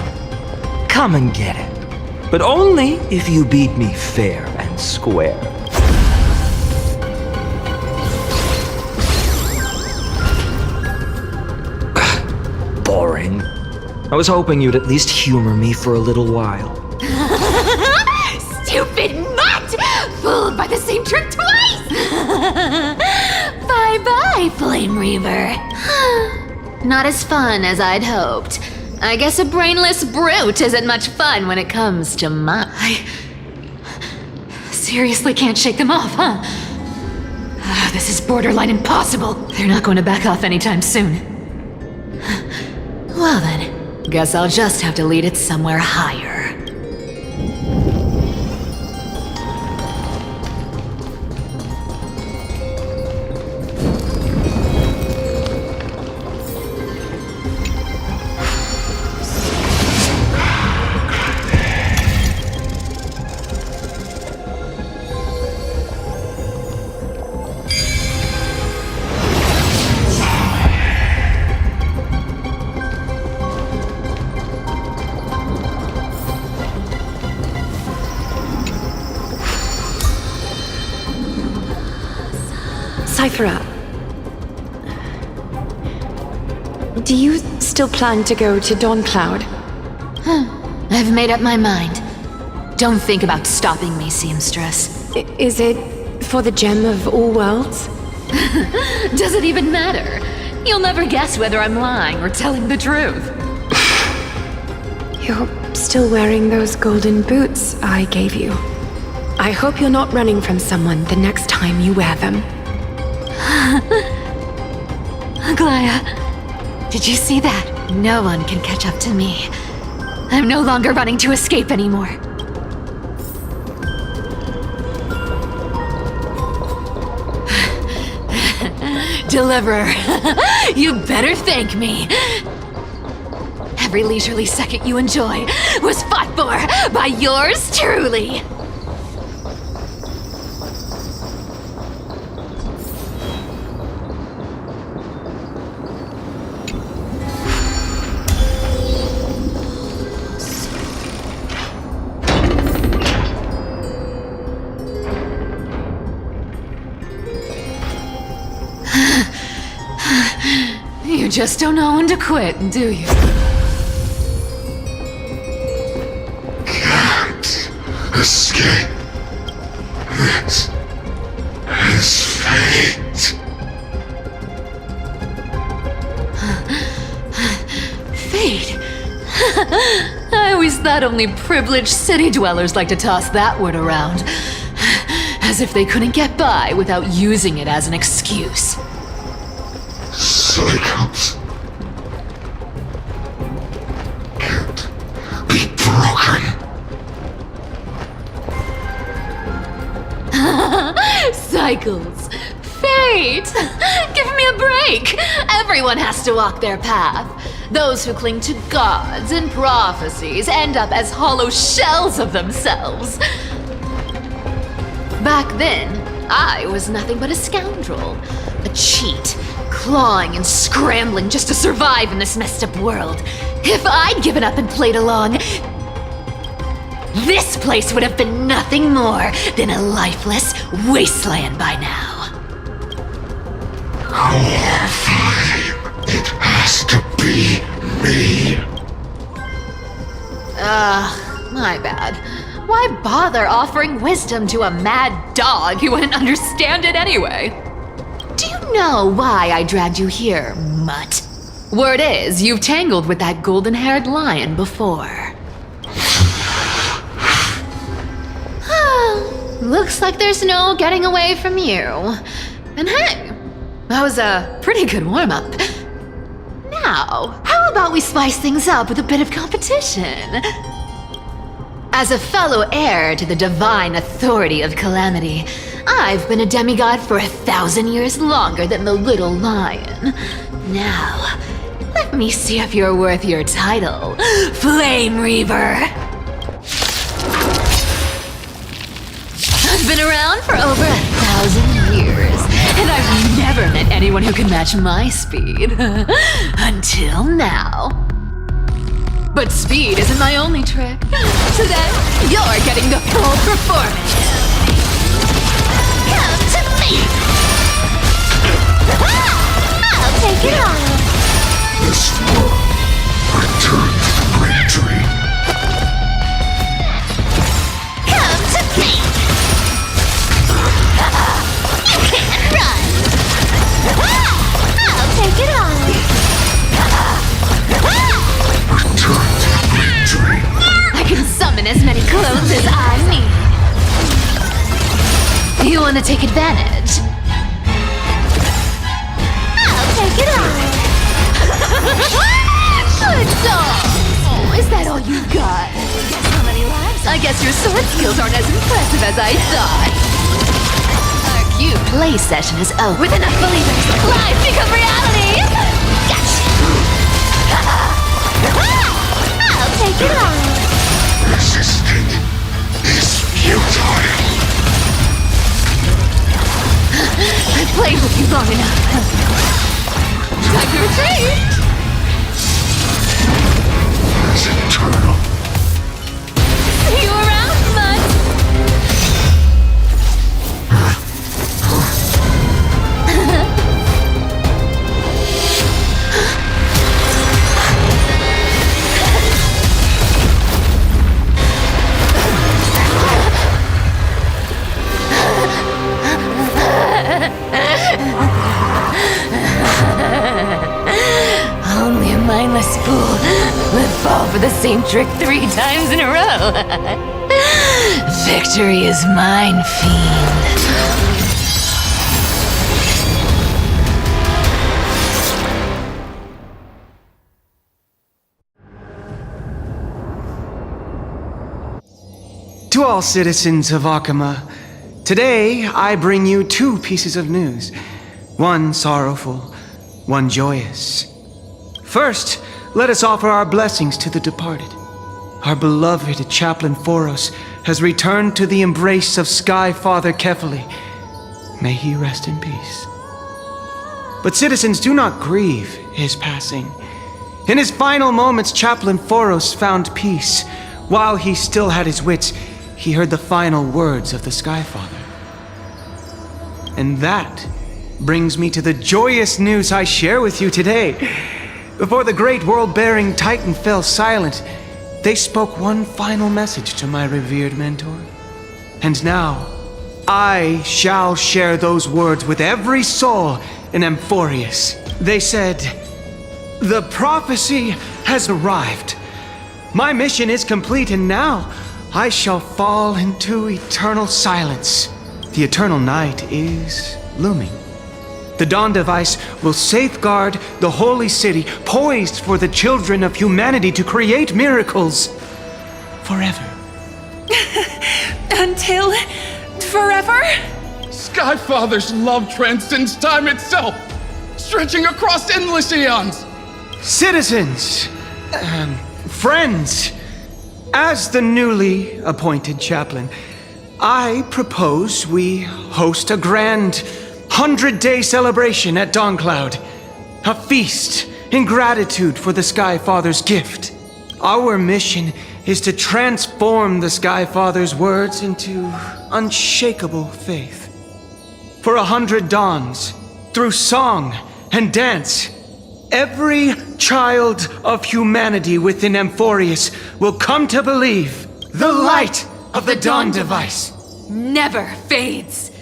Come and get it. But only if you beat me fair and square. Boring. I was hoping you'd at least humor me for a little while. Stupid mutt! Fooled by the same trick twice! Bye-bye, Flame Reaver. Not as fun as I'd hoped. I guess a brainless brute isn't much fun when it comes to mine. I seriously can't shake them off, huh? This is borderline impossible. They're not going to back off anytime soon. Well then, guess I'll just have to lead it somewhere higher. Cyphera, do you still plan to go to Dawncloud? I've made up my mind. Don't think about stopping me, seamstress. Is it for the gem of all worlds? Does it even matter? You'll never guess whether I'm lying or telling the truth. You're still wearing those golden boots I gave you. I hope you're not running from someone the next time you wear them. Aglaya, did you see that? No one can catch up to me. I'm no longer running to escape anymore. Deliverer, you better thank me. Every leisurely second you enjoy was fought for by yours truly. You just don't know when to quit, do you? Can't escape. This is fate. Fate? I always thought only privileged city dwellers like to toss that word around. As if they couldn't get by without using it as an excuse. Cycles can't be broken. Cycles. Fate! Give me a break! Everyone has to walk their path. Those who cling to gods and prophecies end up as hollow shells of themselves. Back then, I was nothing but a scoundrel, a cheat, clawing and scrambling just to survive in this messed up world. If I'd given up and played along, this place would have been nothing more than a lifeless wasteland by now. It has to be me. My bad. Why bother offering wisdom to a mad dog who wouldn't understand it anyway? Do you know why I dragged you here, mutt? Word is, you've tangled with that golden-haired lion before. Looks like there's no getting away from you. And hey, that was a pretty good warm-up. Now, how about we spice things up with a bit of competition? As a fellow heir to the divine authority of Calamity, I've been a demigod for 1,000 years longer than the little lion. Now, let me see if you're worth your title, Flame Reaver. I've been around for over 1,000 years, and I've never met anyone who can match my speed. Until now. But speed isn't my only trick. Today, you're getting the full performance. Come to me! I'll take it on. This world returned to the great dream. Come to me! You can't run! I'll take it on. Return to the great dream. I can summon as many clones as I need. You want to take advantage? I'll take it on. Good dog! Oh, is that all you got? Guess how many lives? I guess your sword skills aren't as impressive as I thought. Our cute play session is over. With enough believers, life become reality! Gotcha! I'll take it on. Resisting is futile. I've played with you long enough. Time to retreat! Is eternal. See you around, bud! Only a mindless fool would fall for the same trick 3 times in a row. Victory is mine, fiend. To all citizens of Akama, today I bring you 2 pieces of news. One sorrowful, one joyous. First, let us offer our blessings to the departed. Our beloved Chaplain Foros has returned to the embrace of Sky Father Kefali. May he rest in peace. But citizens, do not grieve his passing. In his final moments, Chaplain Foros found peace. While he still had his wits, he heard the final words of the Sky Father. And that brings me to the joyous news I share with you today. Before the great world-bearing Titan fell silent, they spoke one final message to my revered mentor. And now, I shall share those words with every soul in Amphorius. They said, "The prophecy has arrived. My mission is complete, and now I shall fall into eternal silence. The eternal night is looming. The dawn device will safeguard the holy city, poised for the children of humanity to create miracles forever." Until forever? Skyfather's love transcends time itself, stretching across endless eons. Citizens, friends, as the newly appointed chaplain, I propose we host a grand 100-day celebration at Dawncloud. A feast in gratitude for the Sky Father's gift. Our mission is to transform the Sky Father's words into unshakable faith. For 100 dawns, through song and dance, every child of humanity within Amphorius will come to believe the light of the Dawn Device never fades.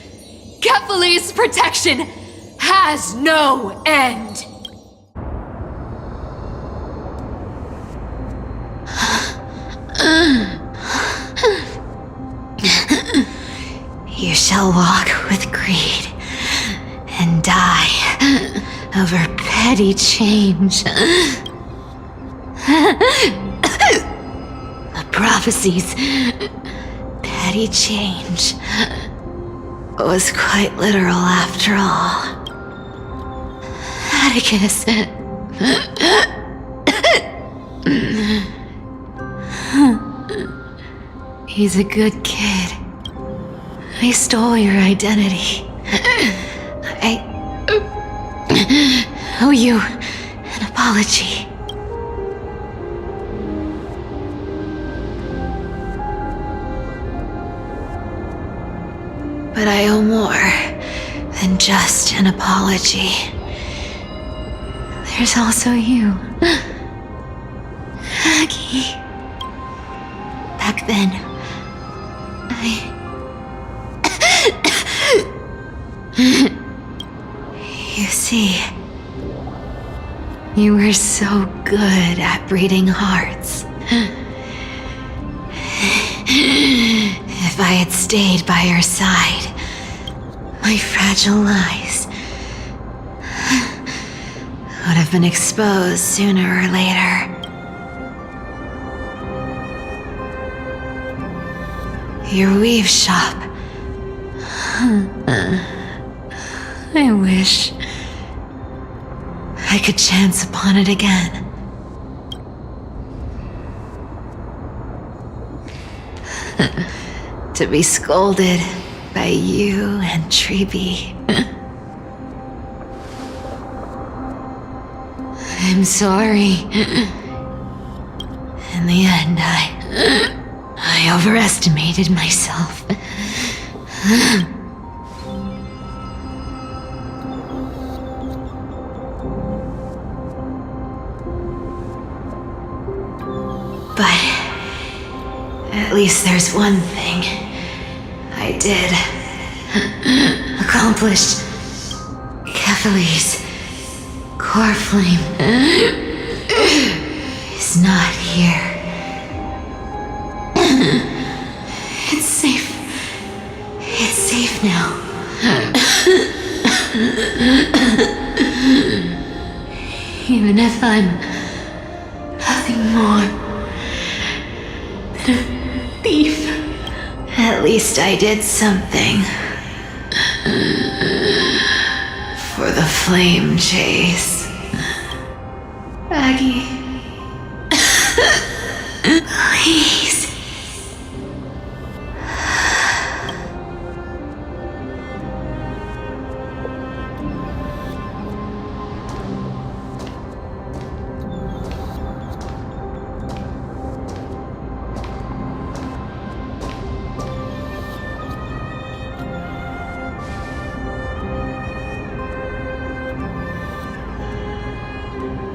Kephales's protection has no end. You shall walk with greed and die over petty change. The prophecies, petty change, was quite literal after all. Atticus. He's a good kid. I stole your identity. I owe you an apology. But I owe more than just an apology. There's also you, Aggie. Back then, You see, you were so good at breeding hearts. If I had stayed by your side, my fragile lies would have been exposed sooner or later. Your weave shop. I wish I could chance upon it again. To be scolded by you and Treeby. I'm sorry. In the end, I overestimated myself. But at least there's one thing I did accomplish. Kephales's core flame is not here. It's safe. It's safe now. Even if I'm nothing more than a thief. At least I did something. For the flame chase. Aggie. Please.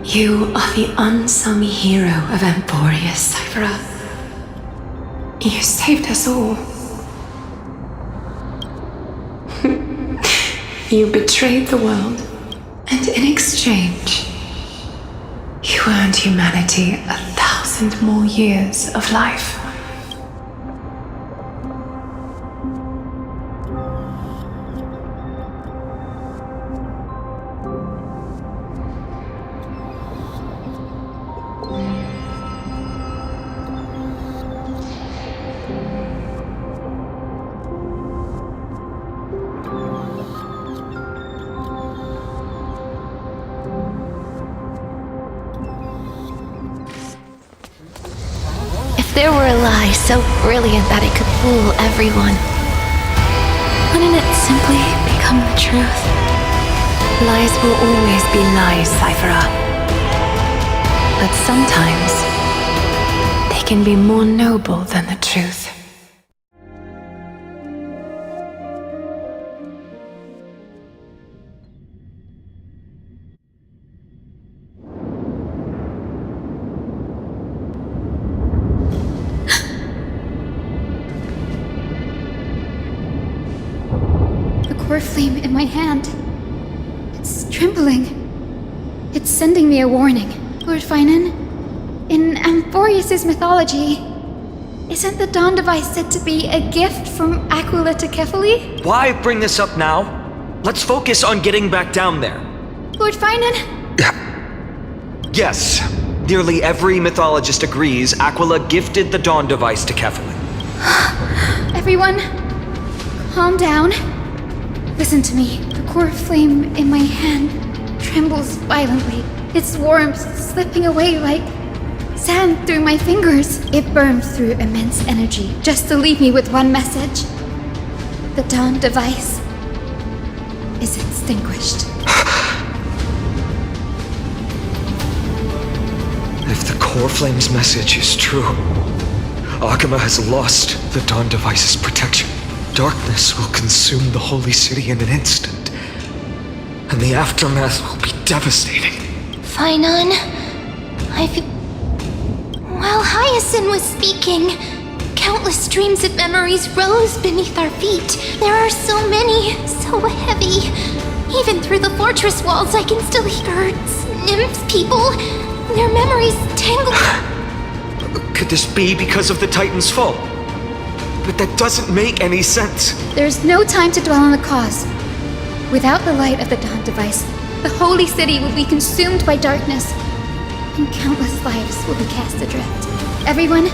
You are the unsung hero of Amphorius, Cypher. You saved us all. You betrayed the world, and in exchange, you earned humanity 1,000 more years of life. there were a lie so brilliant that it could fool everyone, wouldn't it simply become the truth? Lies will always be lies, Cyphera. But sometimes, they can be more noble than the truth. Core flame in my hand. It's trembling. It's sending me a warning. Lord Finan, in Amphorius' mythology, isn't the Dawn device said to be a gift from Aquila to Kefali? Why bring this up now? Let's focus on getting back down there. Lord Finan? Yes. Nearly every mythologist agrees Aquila gifted the Dawn device to Kefali. Everyone, calm down. Listen to me. The core flame in my hand trembles violently. Its warmth slipping away like sand through my fingers. It burns through immense energy just to leave me with one message. The Dawn device is extinguished. If the core flame's message is true, Akama has lost the Dawn device's protection. Darkness will consume the holy city in an instant, and the aftermath will be devastating. Finan, While Hyacinth was speaking, countless streams of memories rose beneath our feet. There are so many, so heavy. Even through the fortress walls, I can still hear nymphs, people, their memories tangled. Could this be because of the Titan's fall? But that doesn't make any sense. There's no time to dwell on the cause. Without the light of the Dawn device, the holy city will be consumed by darkness, and countless lives will be cast adrift. Everyone,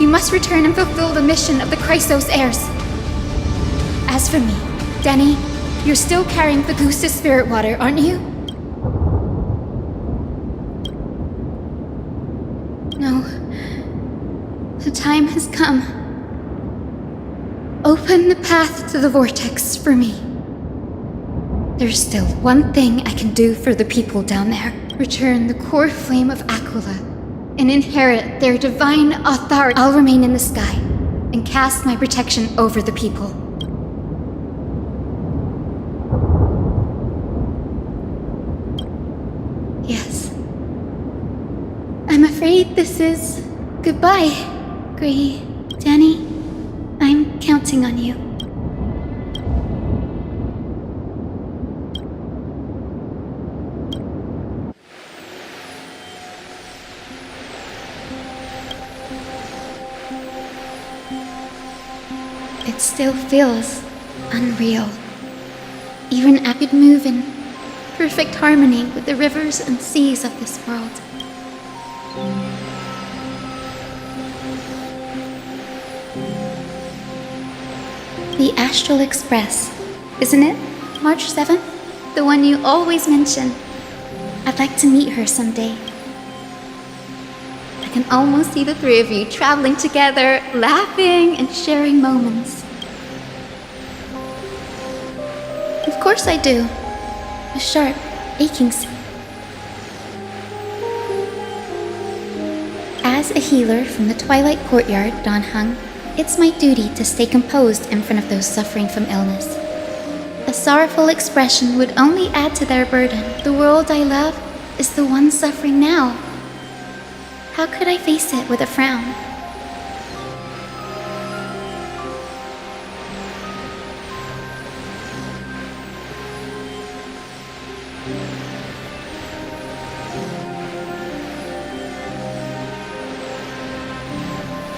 you must return and fulfill the mission of the Chrysos heirs. As for me, Denny, you're still carrying the Goose's spirit water, aren't you? No. The time has come. Open the path to the vortex for me. There's still one thing I can do for the people down there. Return the core flame of Aquila and inherit their divine authority. I'll remain in the sky and cast my protection over the people. Yes. I'm afraid this is goodbye, Danny. I'm counting on you. It still feels unreal. Even I could move in perfect harmony with the rivers and seas of this world. The Astral Express, isn't it? March 7th? The one you always mention. I'd like to meet her someday. I can almost see the three of you traveling together, laughing and sharing moments. Of course I do. A sharp, aching As a healer from the Twilight Courtyard, Dan Heng, it's my duty to stay composed in front of those suffering from illness. A sorrowful expression would only add to their burden. The world I love is the one suffering now. How could I face it with a frown?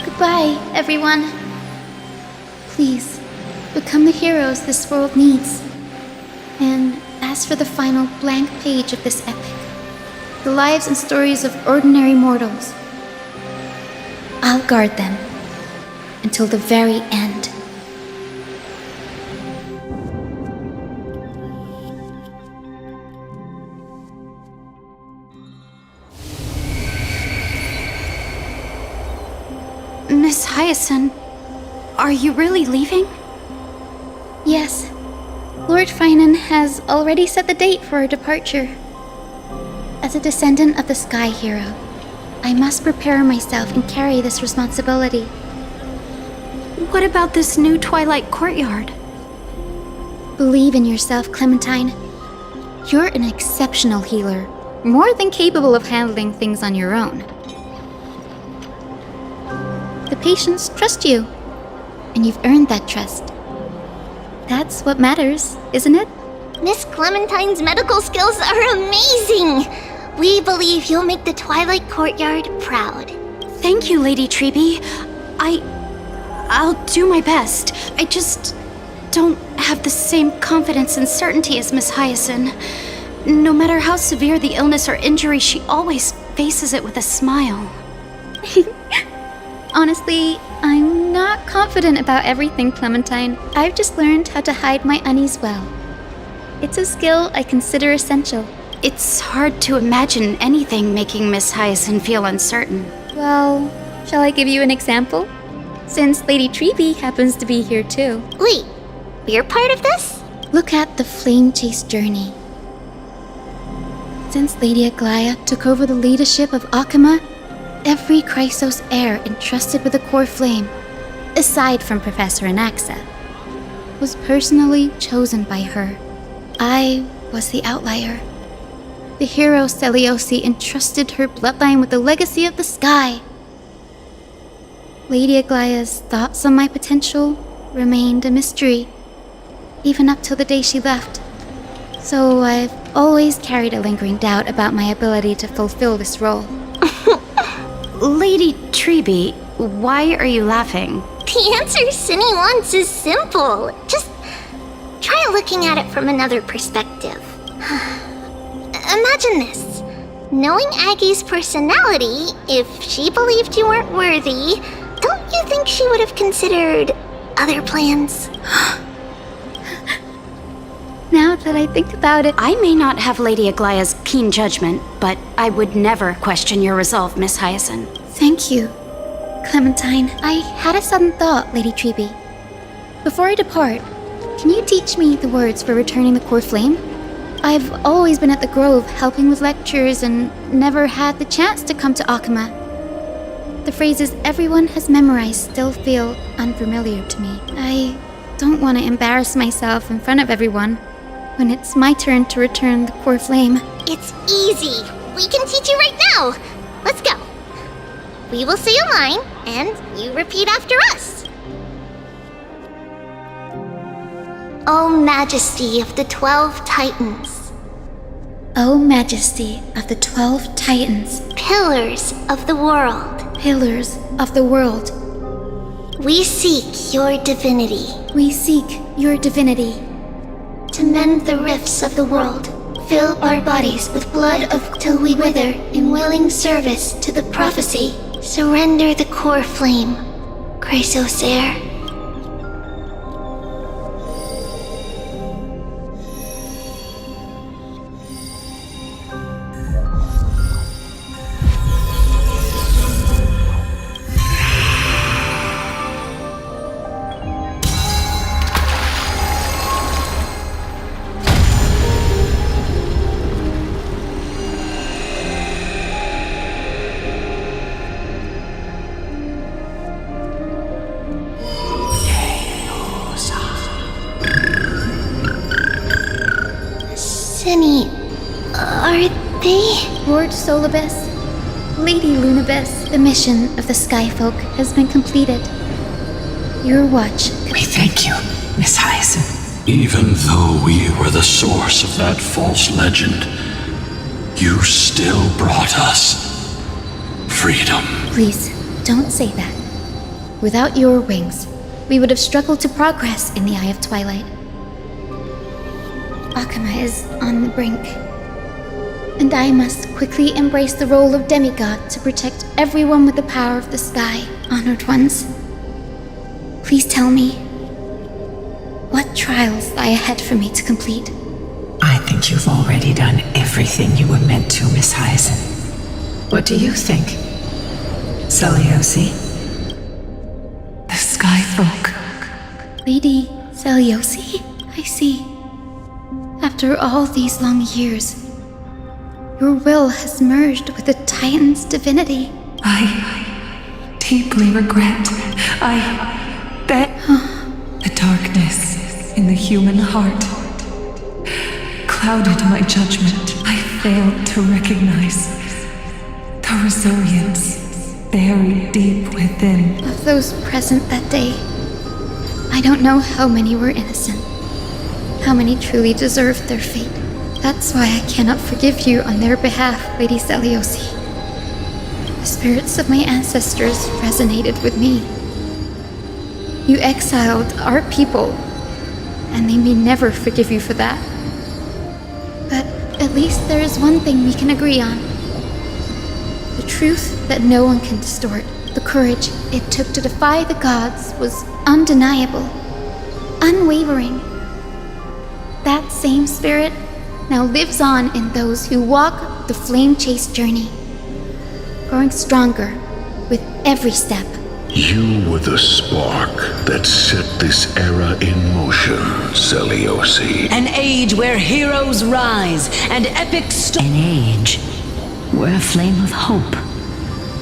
Goodbye, everyone. Please, become the heroes this world needs. And as for the final blank page of this epic, the lives and stories of ordinary mortals, I'll guard them until the very end. Miss Hyacinth, are you really leaving? Yes. Lord Finan has already set the date for our departure. As a descendant of the Sky Hero, I must prepare myself and carry this responsibility. What about this new Twilight Courtyard? Believe in yourself, Clementine. You're an exceptional healer, more than capable of handling things on your own. The patients trust you, and you've earned that trust. That's what matters, isn't it? Miss Clementine's medical skills are amazing! We believe you'll make the Twilight Courtyard proud. Thank you, Lady Treby. I'll do my best. I just don't have the same confidence and certainty as Miss Hyacinth. No matter how severe the illness or injury, she always faces it with a smile. Honestly, I'm not confident about everything, Clementine. I've just learned how to hide my unease well. It's a skill I consider essential. It's hard to imagine anything making Miss Hyacinth feel uncertain. Well, shall I give you an example? Since Lady Treby happens to be here too. Wait, you're part of this? Look at the Flame Chase journey. Since Lady Aglaya took over the leadership of Akama, every Chrysos heir entrusted with the core flame, aside from Professor Anaxa, was personally chosen by her. I was the outlier. The hero Seliosi entrusted her bloodline with the legacy of the sky. Lady Aglaya's thoughts on my potential remained a mystery, even up till the day she left. So I've always carried a lingering doubt about my ability to fulfill this role. Lady Treby, why are you laughing? The answer Cindy wants is simple. Just try looking at it from another perspective. Imagine this. Knowing Aggie's personality, if she believed you weren't worthy, don't you think she would have considered other plans? Now that I think about it, I may not have Lady Aglaya's keen judgment, but I would never question your resolve, Miss Hyacinth. Thank you, Clementine. I had a sudden thought, Lady Treby. Before I depart, can you teach me the words for returning the core flame? I've always been at the Grove helping with lectures and never had the chance to come to Akama. The phrases everyone has memorized still feel unfamiliar to me. I don't want to embarrass myself in front of everyone when it's my turn to return the core flame. It's easy. We can teach you right now. Let's go. We will say a line, and you repeat after us. O Majesty of the 12 Titans. O Majesty of the 12 Titans. Pillars of the world. Pillars of the world. We seek your divinity. We seek your divinity. To mend the rifts of the world, fill our bodies with blood till we wither in willing service to the prophecy. Surrender the core flame, Chrysos heir. Are they? Lord Solibus, Lady Lunabis, the mission of the Skyfolk has been completed. Your watch. We thank you, Miss Hyacinth. Even though we were the source of that false legend, you still brought us freedom. Please, don't say that. Without your wings, we would have struggled to progress in the Eye of Twilight. Akama is on the brink, and I must quickly embrace the role of demigod to protect everyone with the power of the sky. Honored ones, please tell me, what trials lie ahead for me to complete? I think you've already done everything you were meant to, Miss Hyacinth. What do you think, Seliosi? Sky Folk. Lady Seliosi? I see. After all these long years, your will has merged with the Titan's divinity. I deeply regret. The darkness in the human heart clouded my judgment. I failed to recognize the resilience buried deep within. Of those present that day, I don't know how many were innocent, how many truly deserved their fate. That's why I cannot forgive you on their behalf, Lady Seliosi. The spirits of my ancestors resonated with me. You exiled our people, and they may never forgive you for that. But at least there is one thing we can agree on. The truth that no one can distort. The courage it took to defy the gods was undeniable, unwavering. That same spirit now lives on in those who walk the flame-chased journey, growing stronger with every step. You were the spark that set this era in motion, Seliosi. An age where heroes rise and epic An age where a flame of hope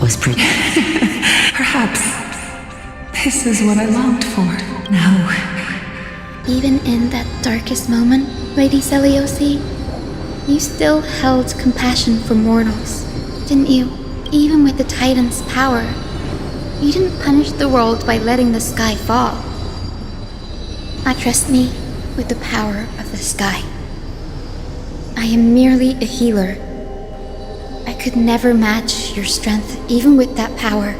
was Perhaps this is what I longed for. Now, Even in that darkest moment, Lady Seliosi, you still held compassion for mortals, didn't you? Even with the Titan's power, you didn't punish the world by letting the sky fall. Now trust me with the power of the sky. I am merely a healer. I could never match your strength even with that power.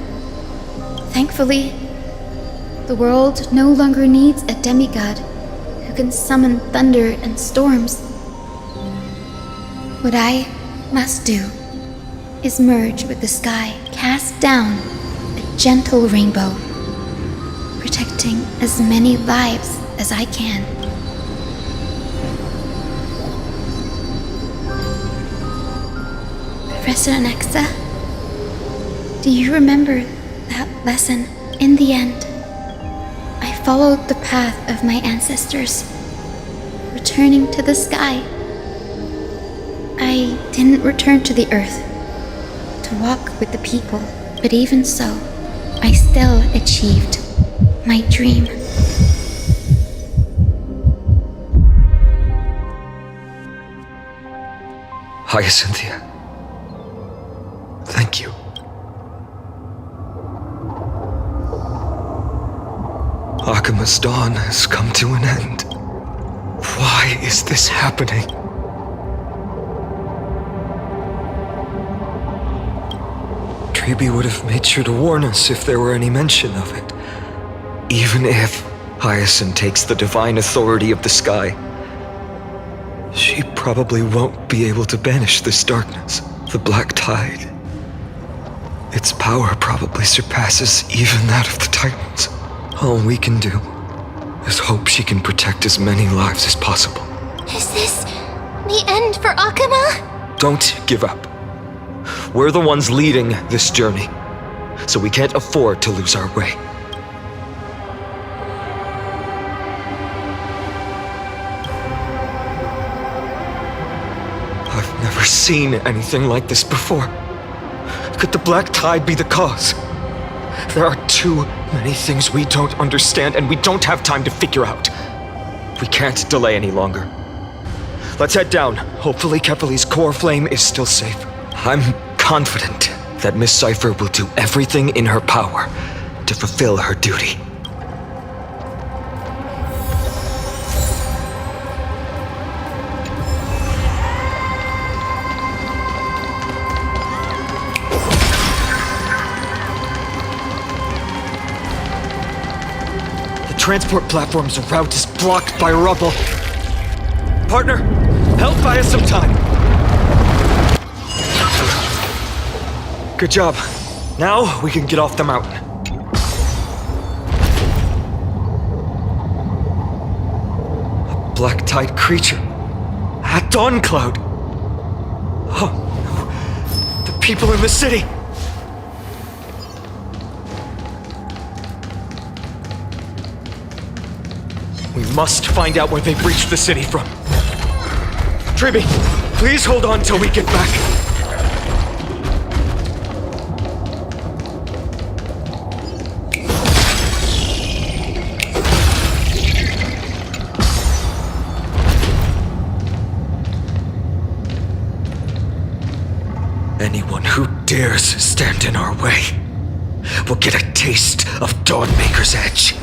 Thankfully, the world no longer needs a demigod who can summon thunder and storms. What I must do is merge with the sky, cast down a gentle rainbow, protecting as many lives as I can. Professor Anaxa, do you remember that lesson? In the end, I followed the path of my ancestors, returning to the sky. I didn't return to the earth to walk with the people, but even so, I still achieved my dream. Hyacinthia. Thank you. Akima's dawn has come to an end. Why is this happening? Tribi would have made sure to warn us if there were any mention of it. Even if Hyacinth takes the divine authority of the sky, she probably won't be able to banish this darkness. The Black Tide. Its power probably surpasses even that of the Titans. All we can do is hope she can protect as many lives as possible. Is this the end for Akuma? Don't give up. We're the ones leading this journey, so we can't afford to lose our way. I've never seen anything like this before. Could the Black Tide be the cause? There are too many things we don't understand, and we don't have time to figure out. We can't delay any longer. Let's head down. Hopefully Kefali's core flame is still safe. I'm confident that Miss Cypher will do everything in her power to fulfill her duty. Transport platform's route is blocked by rubble. Partner, help buy us some time. Good job. Now we can get off the mountain. A Black Tide creature. At Dawn Cloud. Oh no. The people in the city. We must find out where they've reached the city from. Triby, please hold on till we get back. Anyone who dares stand in our way will get a taste of Dawnmaker's edge.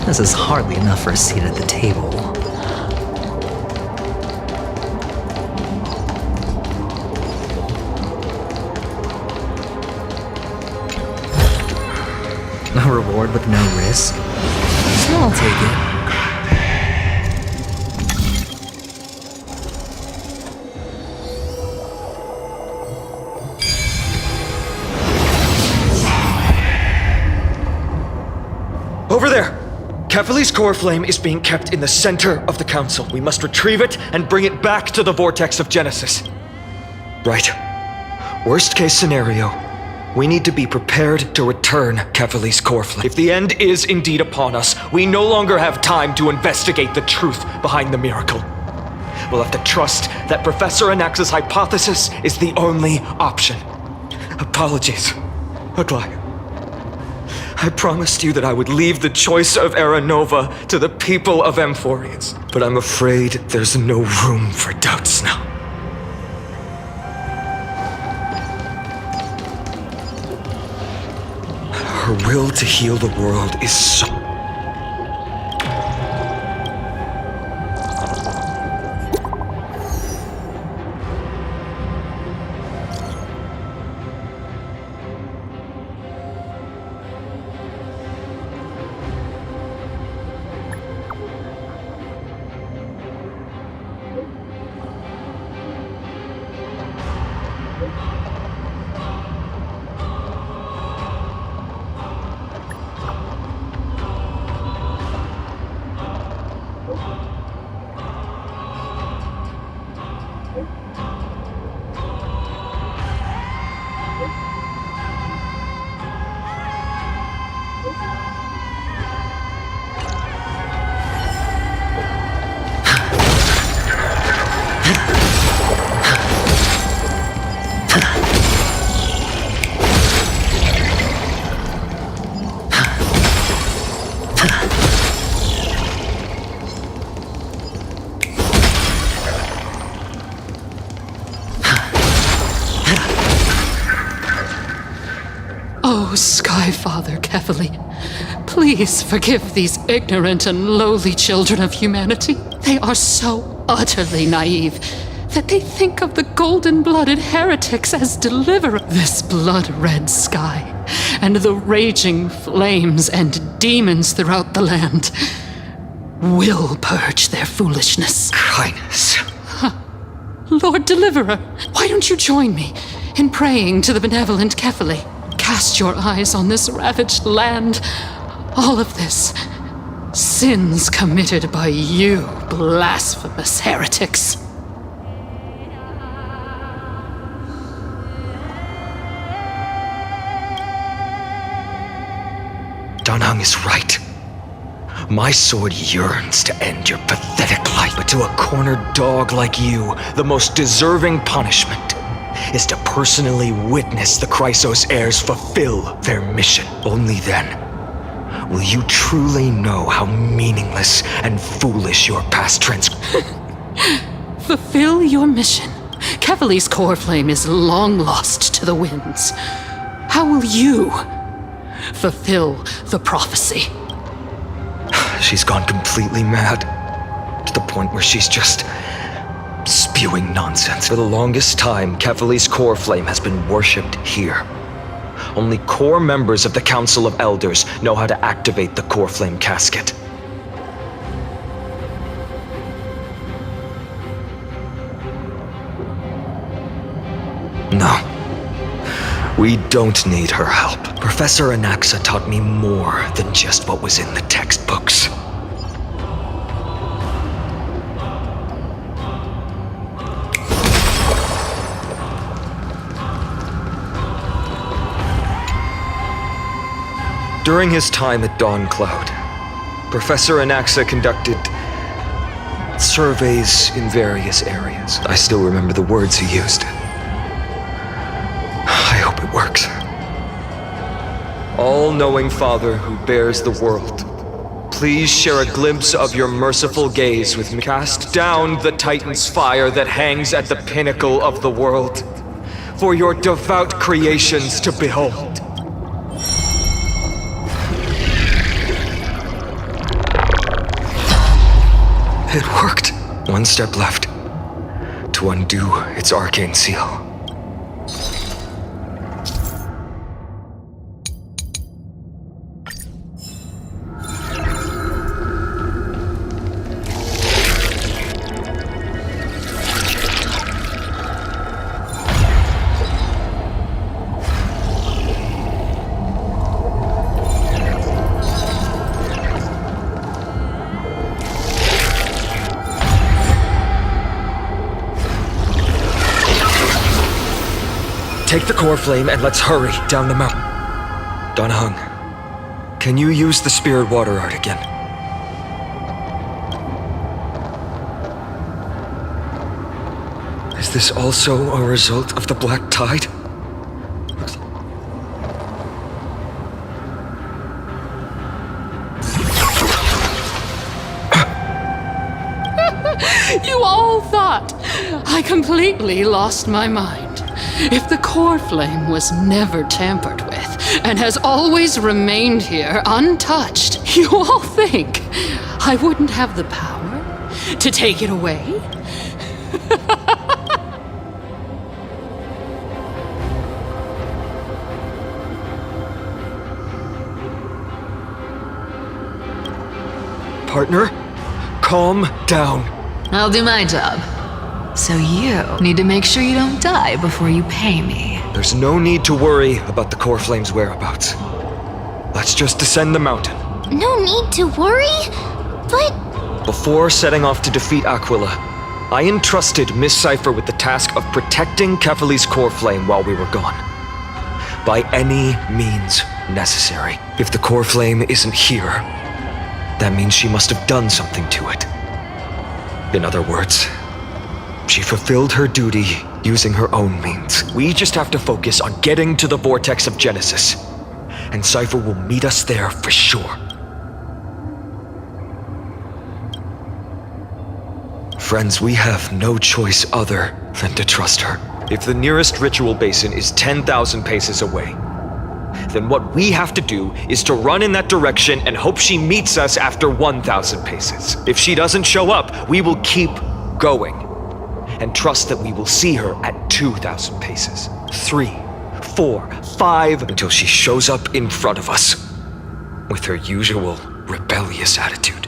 This is hardly enough for a seat at the table. A reward with no risk? I'll take it. Over there! Kefali's core flame is being kept in the center of the council. We must retrieve it and bring it back to the vortex of Genesis. Right. Worst case scenario, we need to be prepared to return Kefali's core flame. If the end is indeed upon us, we no longer have time to investigate the truth behind the miracle. We'll have to trust that Professor Anax's hypothesis is the only option. Apologies, Aglaia. I promised you that I would leave the choice of Era Nova to the people of Amphorians, but I'm afraid there's no room for doubts now. Her will to heal the world is so... Oh, Sky Father Kefali, please forgive these ignorant and lowly children of humanity. They are so utterly naive that they think of the golden-blooded heretics as deliverers. This blood-red sky and the raging flames and demons throughout the land will purge their foolishness. Highness. Lord Deliverer, why don't you join me in praying to the benevolent Kefali? Cast your eyes on this ravaged land. All of this, sins committed by you, blasphemous heretics. Danheng is right. My sword yearns to end your pathetic life, but to a cornered dog like you, the most deserving punishment is to personally witness the Chrysos heirs fulfill their mission. Only then will you truly know how meaningless and foolish your past Fulfill your mission. Kefali's core flame is long lost to the winds. How will you fulfill the prophecy? She's gone completely mad, to the point where she's just spewing nonsense. For the longest time, Kefali's core flame has been worshipped here. Only core members of the Council of Elders know how to activate the core flame casket. No. We don't need her help. Professor Anaxa taught me more than just what was in the textbooks. During his time at Dawn Cloud, Professor Anaxa conducted surveys in various areas. I still remember the words he used. I hope it works. All-knowing Father who bears the world, please share a glimpse of your merciful gaze with me. Cast down the Titan's fire that hangs at the pinnacle of the world, for your devout creations to behold. It worked. One step left to undo its arcane seal. Take the core flame and let's hurry down the mountain. Donahung, can you use the spirit water art again? Is this also a result of the Black Tide? You all thought I completely lost my mind. If the core flame was never tampered with and has always remained here untouched, you all think I wouldn't have the power to take it away? Partner, calm down. I'll do my job. So you need to make sure you don't die before you pay me. There's no need to worry about the core flame's whereabouts. Let's just descend the mountain. No need to worry? But... Before setting off to defeat Aquila, I entrusted Miss Cypher with the task of protecting Kefali's core flame while we were gone. By any means necessary. If the core flame isn't here, that means she must have done something to it. In other words, she fulfilled her duty using her own means. We just have to focus on getting to the vortex of Genesis, and Cypher will meet us there for sure. Friends, we have no choice other than to trust her. If the nearest ritual basin is 10,000 paces away, then what we have to do is to run in that direction and hope she meets us after 1,000 paces. If she doesn't show up, we will keep going and trust that we will see her at 2,000 paces. 3, 4, 5, until she shows up in front of us with her usual rebellious attitude.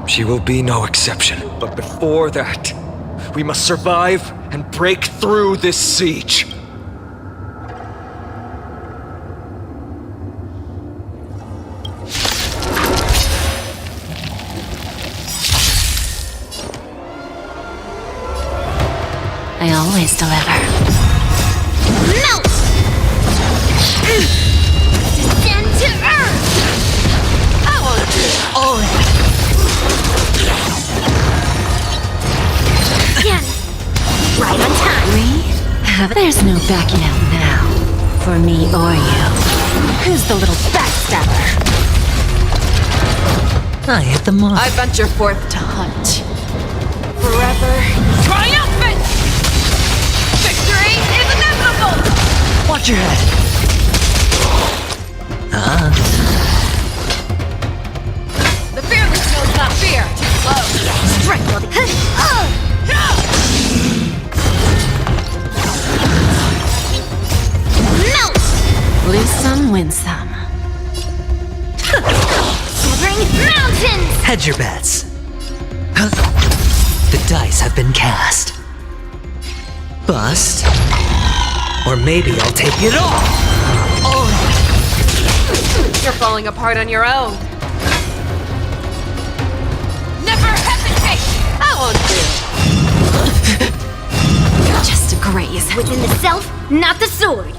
She will be no exception, but before that, we must survive and break through this siege. I always deliver. Melt! Descend to earth! I will do all of it. Again! Right on time! There's no backing out now. For me or you. Who's the little backstabber? I hit the mark. I venture forth to hunt. Forever. Triumphant! Victory is inevitable! Watch your head. The fearless knows not fear. Too slow. Strength will be... Melt! Lose some, win some. Shivering mountains! Hedge your bets. The dice have been cast. Bust. Or maybe I'll take it all. You're falling apart on your own. Never hesitate! I won't do. graze. Within the self, not the sword.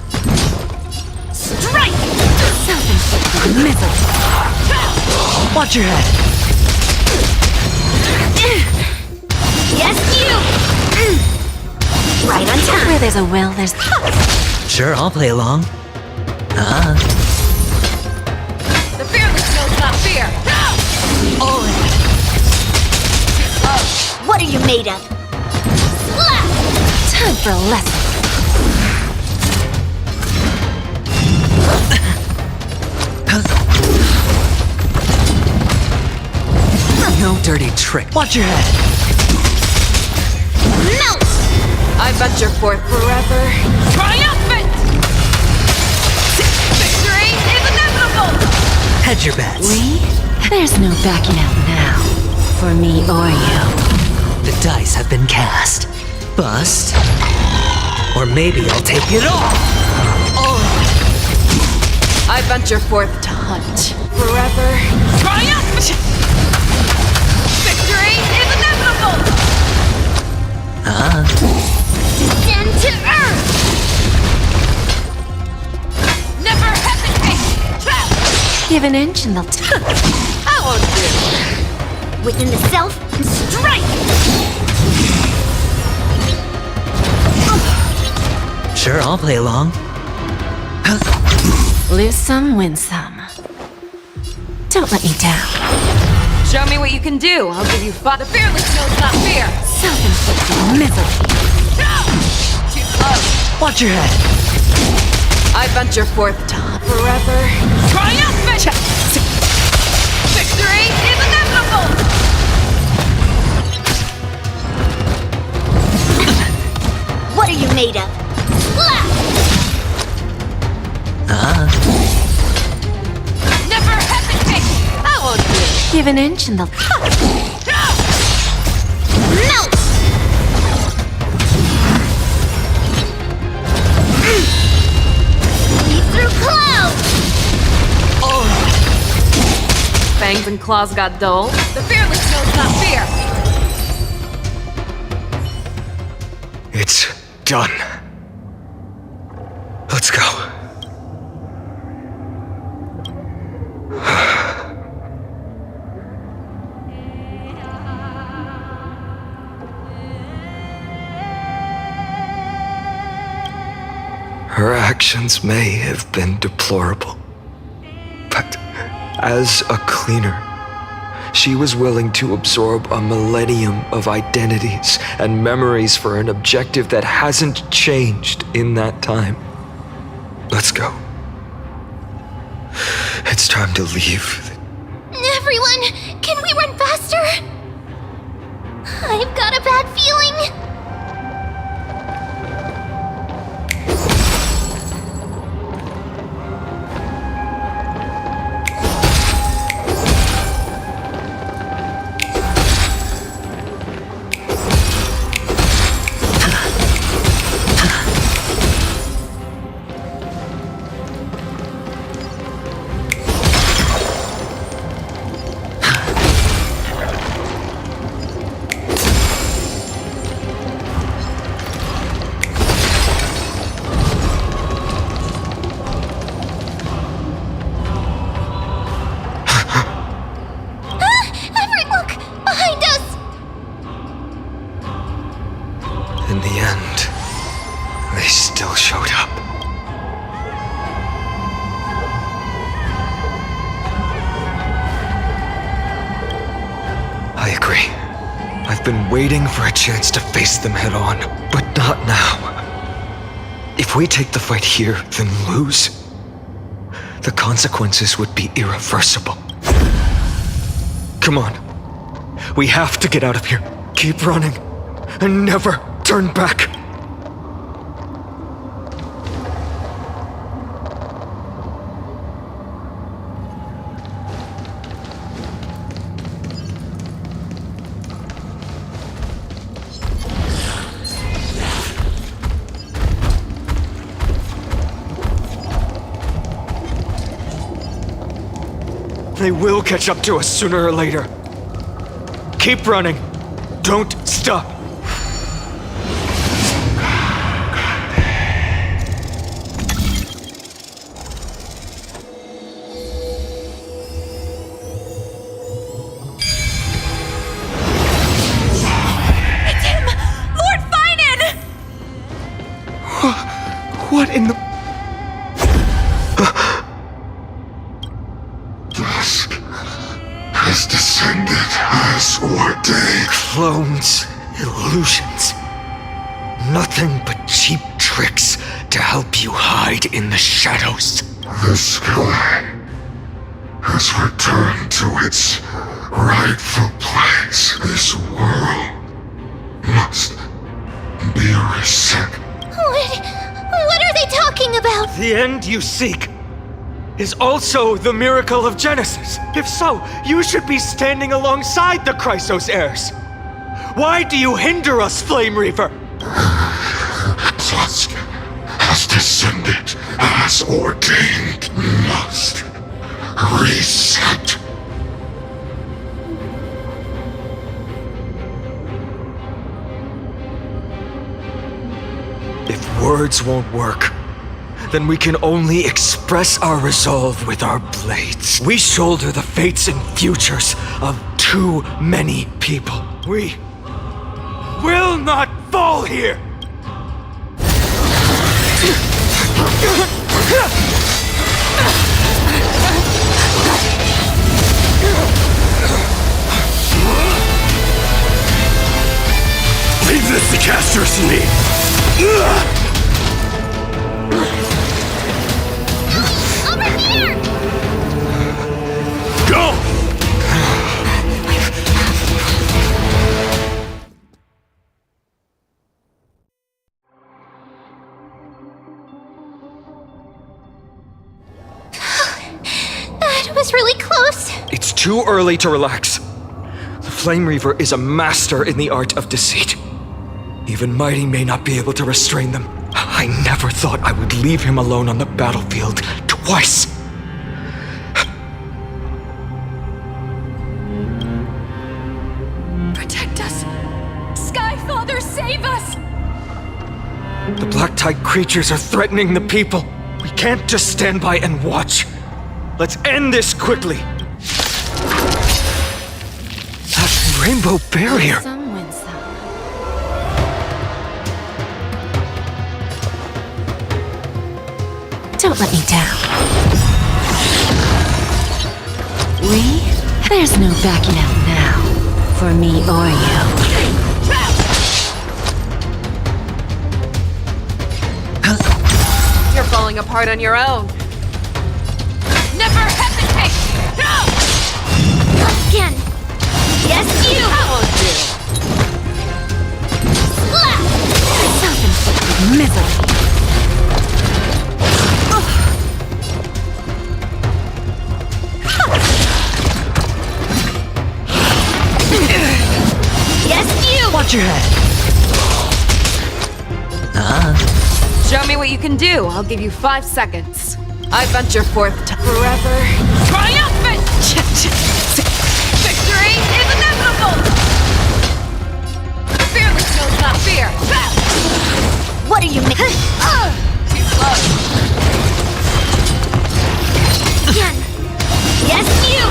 Strike! Self-inflicted misery. Watch your head. Yes, you! Right on time. Where there's a will, there's... Sure, I'll play along. The fearless knows not fear. Oh. What are you made of? Slap! Time for a lesson. No dirty trick. Watch your head. Melt! I venture forth forever. Triumphant! Victory is inevitable! Hedge your bets. There's no backing out now. For me or you. The dice have been cast. Bust. Or maybe I'll take it off. Oh. I venture forth to hunt. Forever. Triumphant! Victory is inevitable! Descend to earth! Never hesitate! Give an inch and they'll... I won't do. Within the self, strike! Sure, I'll play along. Lose some, win some. Don't let me down. Show me what you can do. I'll give you fun. The fearless knows not fear. Self-inflicted misery. Too close. Watch your head. I venture forth to hunt. Forever. Triumphant! Victory is inevitable! What are you made of? Slap! Never hesitate! I won't do. Give an inch and they'll... Melt! Leap through clouds! Fangs and claws got dull. The fearless knows not fear! It's done. Let's go. Her actions may have been deplorable, but as a cleaner, she was willing to absorb a millennium of identities and memories for an objective that hasn't changed in that time. Let's go. It's time to leave. Everyone, can we run faster? I've got a bad feeling. In the end, they still showed up. I agree. I've been waiting for a chance to face them head on, but not now. If we take the fight here, then lose, the consequences would be irreversible. Come on. We have to get out of here. Keep running, and never turn back. They will catch up to us sooner or later. Keep running. Don't stop. What in the... Dusk has descended as ordained. Clones, illusions. Nothing but cheap tricks to help you hide in the shadows. The sky has returned to its rightful place. This world must be reset. What are they talking about? The end you seek is also the miracle of Genesis. If so, you should be standing alongside the Chrysos heirs. Why do you hinder us, Flame Reaver? Dusk has descended as ordained. Must reset. If words won't work, then we can only express our resolve with our blades. We shoulder the fates and futures of too many people. We will not fall here! Leave this to Casters and me! Over here! Go! That was really close. It's too early to relax. The Flame Reaver is a master in the art of deceit. Even Mighty may not be able to restrain them. I never thought I would leave him alone on the battlefield twice. Protect us! Sky Father, save us! The black tide creatures are threatening the people. We can't just stand by and watch. Let's end this quickly. That rainbow barrier. Some win some. Don't let me down. There's no backing out now. For me or you. You're falling apart on your own. Never hesitate! No! Again! Yes, you! Self-inflicted misery. Yes, you! Watch your head. Show me what you can do. I'll give you 5 seconds. I venture forth to forever. Triumphant! Victory is inevitable! Fearless knows not fear! What are you making? Too slow! Again! Yes, you!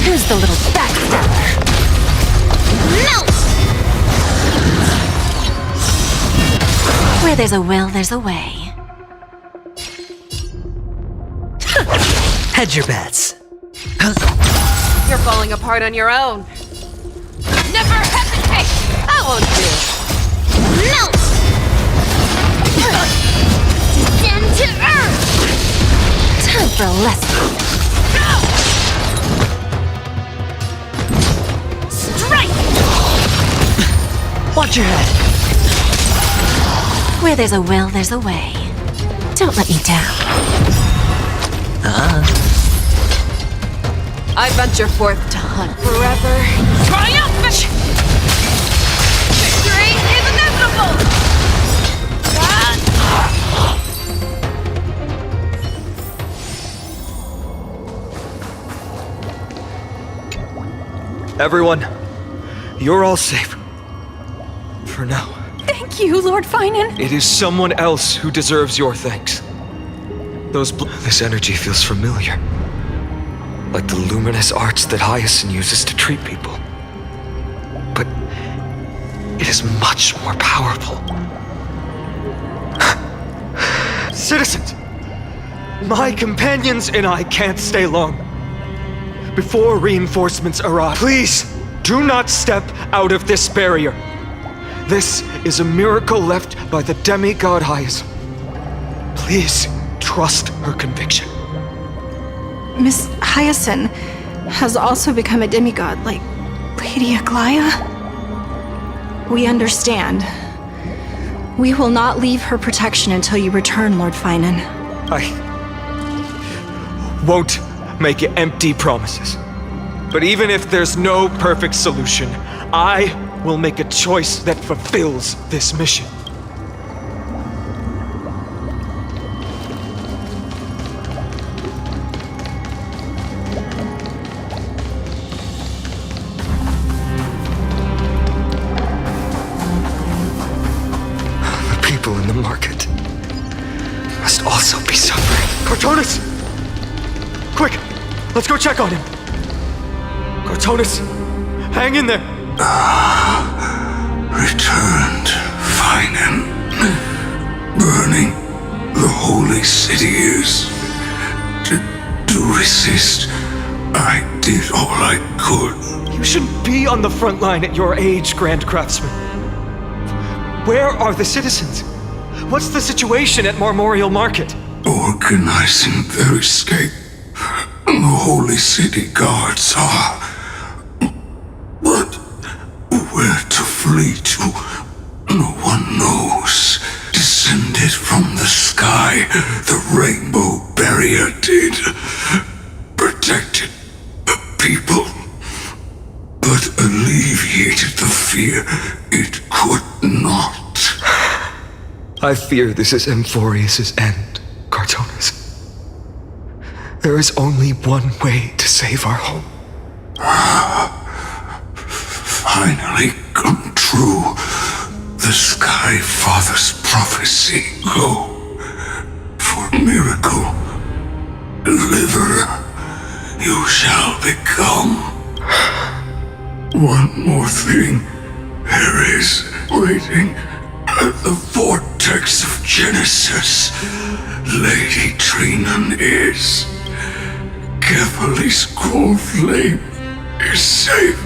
Who's the little backstabber? Melt! Where there's a will, there's a way. Hedge your bets. You're falling apart on your own. Never hesitate! I won't do. Melt! Descend to earth! Time for a lesson. Strike! Watch your head. Where there's a will, there's a way. Don't let me down. I venture forth to hunt forever. Triumphant! Victory is inevitable! Everyone, you're all safe. For now. Thank you, Lord Finan. It is someone else who deserves your thanks. This energy feels familiar. Like the luminous arts that Hyacinth uses to treat people. But it is much more powerful. Citizens! My companions and I can't stay long. Before reinforcements arrive, please do not step out of this barrier. This is a miracle left by the demigod Hyacinth. Please trust her conviction. Miss Hyacinth has also become a demigod, like Lady Aglaya? We understand. We will not leave her protection until you return, Lord Finan. I won't make empty promises. But even if there's no perfect solution, I will make a choice that fulfills this mission. The people in the market must also be suffering. Cortonis! Quick! Let's go check on him! Cortonis, hang in there! Returned, Finan. Burning the holy city is. To resist, I did all I could. You shouldn't be on the front line at your age, Grand Craftsman. Where are the citizens? What's the situation at Marmorial Market? Organizing their escape. The holy city guards are. But where to flee to, no one knows. Descended from the sky, the rainbow barrier did. Protected people, but alleviated the fear it could not. I fear this is Amphorius' end, Cortonis. There is only one way to save our home. Finally come true. The Sky Father's prophecy. Go. For miracle. Deliverer. You shall become. One more thing. There is waiting at the vortex of Genesis. Lady Trinan is. Kefali's cold flame is safe,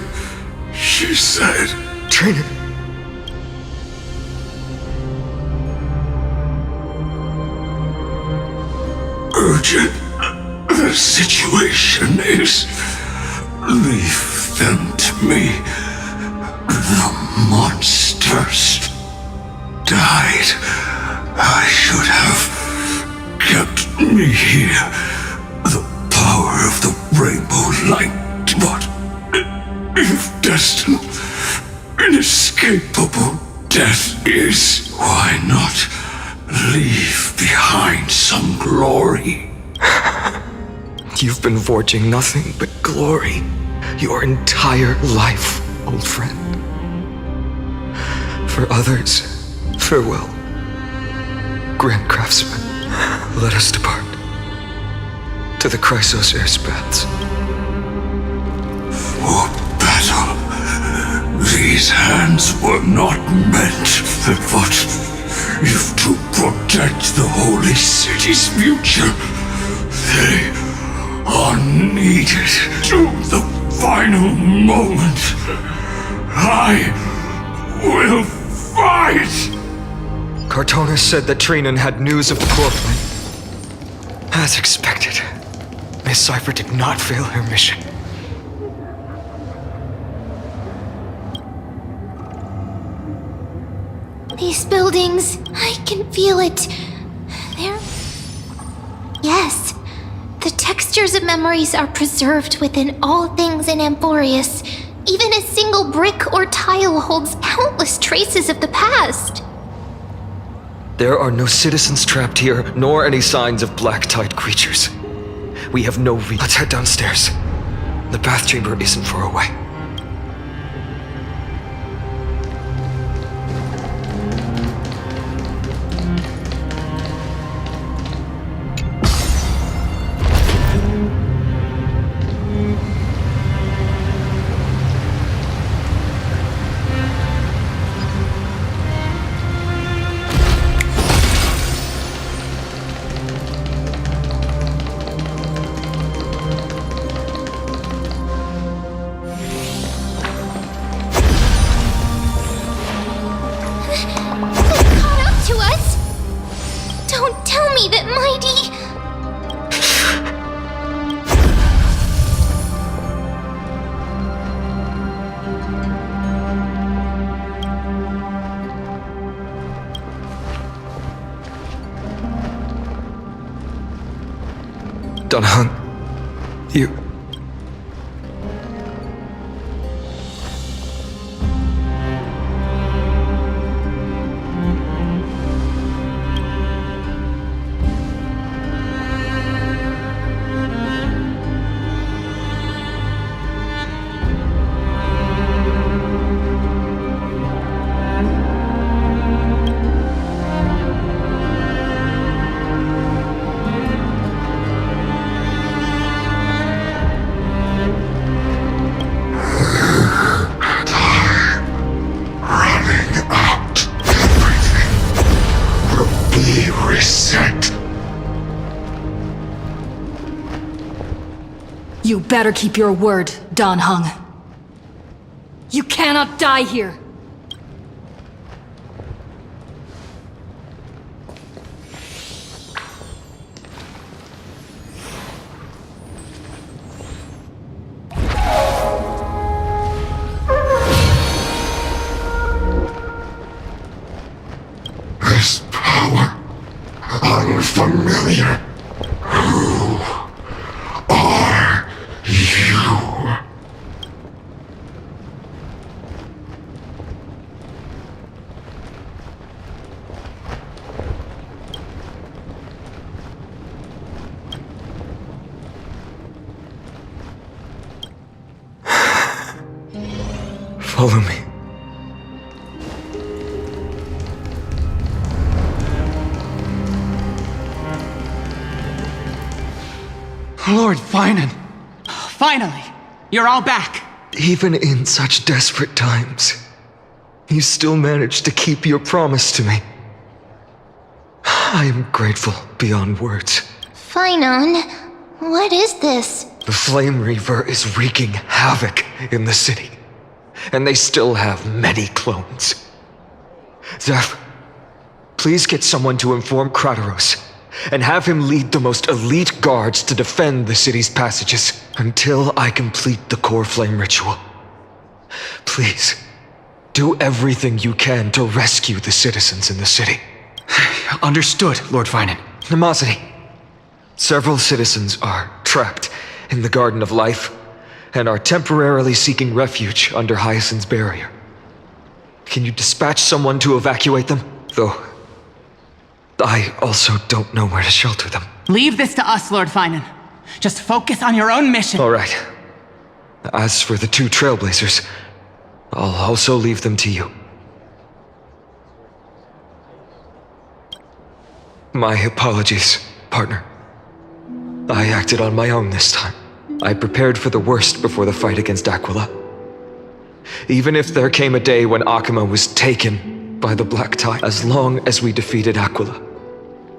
she said. Trinan. Urgent. The situation is. Leave them to me. The monsters died. I should have kept me here. The power of the rainbow light, but if destined, inescapable death is, why not leave behind some glory? You've been forging nothing but glory your entire life, old friend. For others, farewell. Grand Craftsman, let us depart to the Chrysos Air's paths. For battle, these hands were not meant, but if to protect the holy city's future, they are needed to the final moment. I will fight! Cortonis said that Trinan had news of the core plan. As expected, Miss Cypher did not fail her mission. These buildings, I can feel it. They're... Yes. The textures of memories are preserved within all things in Amphorius. Even a single brick or tile holds countless traces of the past. There are no citizens trapped here, nor any signs of black-tide creatures. We have no reason. Let's head downstairs. The bath chamber isn't far away. Dunhung, you... You better keep your word, Dan Heng. You cannot die here. This power, unfamiliar. Who are you? Follow me. Lord Finan! Finally! You're all back! Even in such desperate times, you still managed to keep your promise to me. I am grateful beyond words. Finan, what is this? The Flame Reaver is wreaking havoc in the city, and they still have many clones. Zeph, please get someone to inform Krateros, and have him lead the most elite guards to defend the city's passages until I complete the core flame ritual. Please, do everything you can to rescue the citizens in the city. Understood, Lord Finan. Nemosity, several citizens are trapped in the Garden of Life and are temporarily seeking refuge under Hyacinth's barrier. Can you dispatch someone to evacuate them? Though, I also don't know where to shelter them. Leave this to us, Lord Finan. Just focus on your own mission. All right. As for the two Trailblazers, I'll also leave them to you. My apologies, partner. I acted on my own this time. I prepared for the worst before the fight against Aquila. Even if there came a day when Akuma was taken by the Black Tide, as long as we defeated Aquila,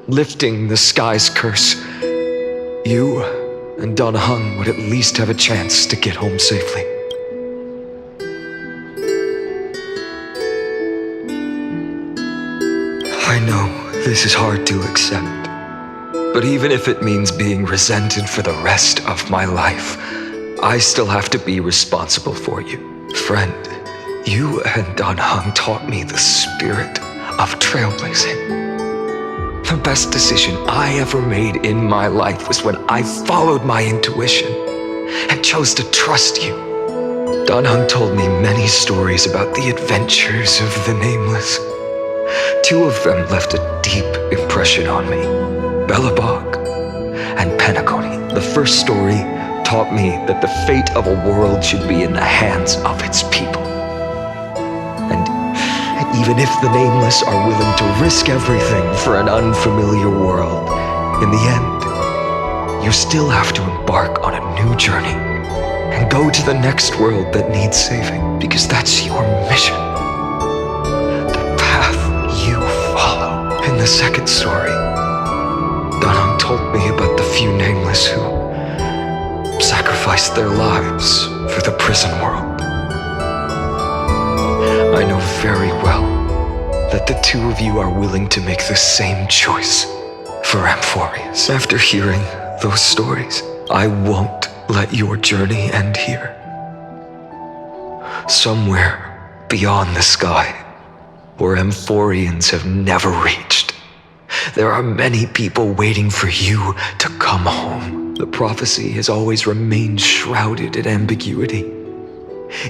lifting the sky's curse, you and Dan Heng would at least have a chance to get home safely. I know this is hard to accept, but even if it means being resented for the rest of my life, I still have to be responsible for you. Friend, you and Dan Heng taught me the spirit of trailblazing. The best decision I ever made in my life was when I followed my intuition and chose to trust you. Dan Heng told me many stories about the adventures of the Nameless. Two of them left a deep impression on me, Belobog and Penacony. The first story taught me that the fate of a world should be in the hands of its people. And even if the Nameless are willing to risk everything for an unfamiliar world, in the end, you still have to embark on a new journey and go to the next world that needs saving, because that's your mission. The path you follow. In the second story, Dan Heng told me about the few Nameless who sacrificed their lives for the prison world. I know very well that the two of you are willing to make the same choice for Amphorius. After hearing those stories, I won't let your journey end here. Somewhere beyond the sky, where Amphorians have never reached, there are many people waiting for you to come home. The prophecy has always remained shrouded in ambiguity.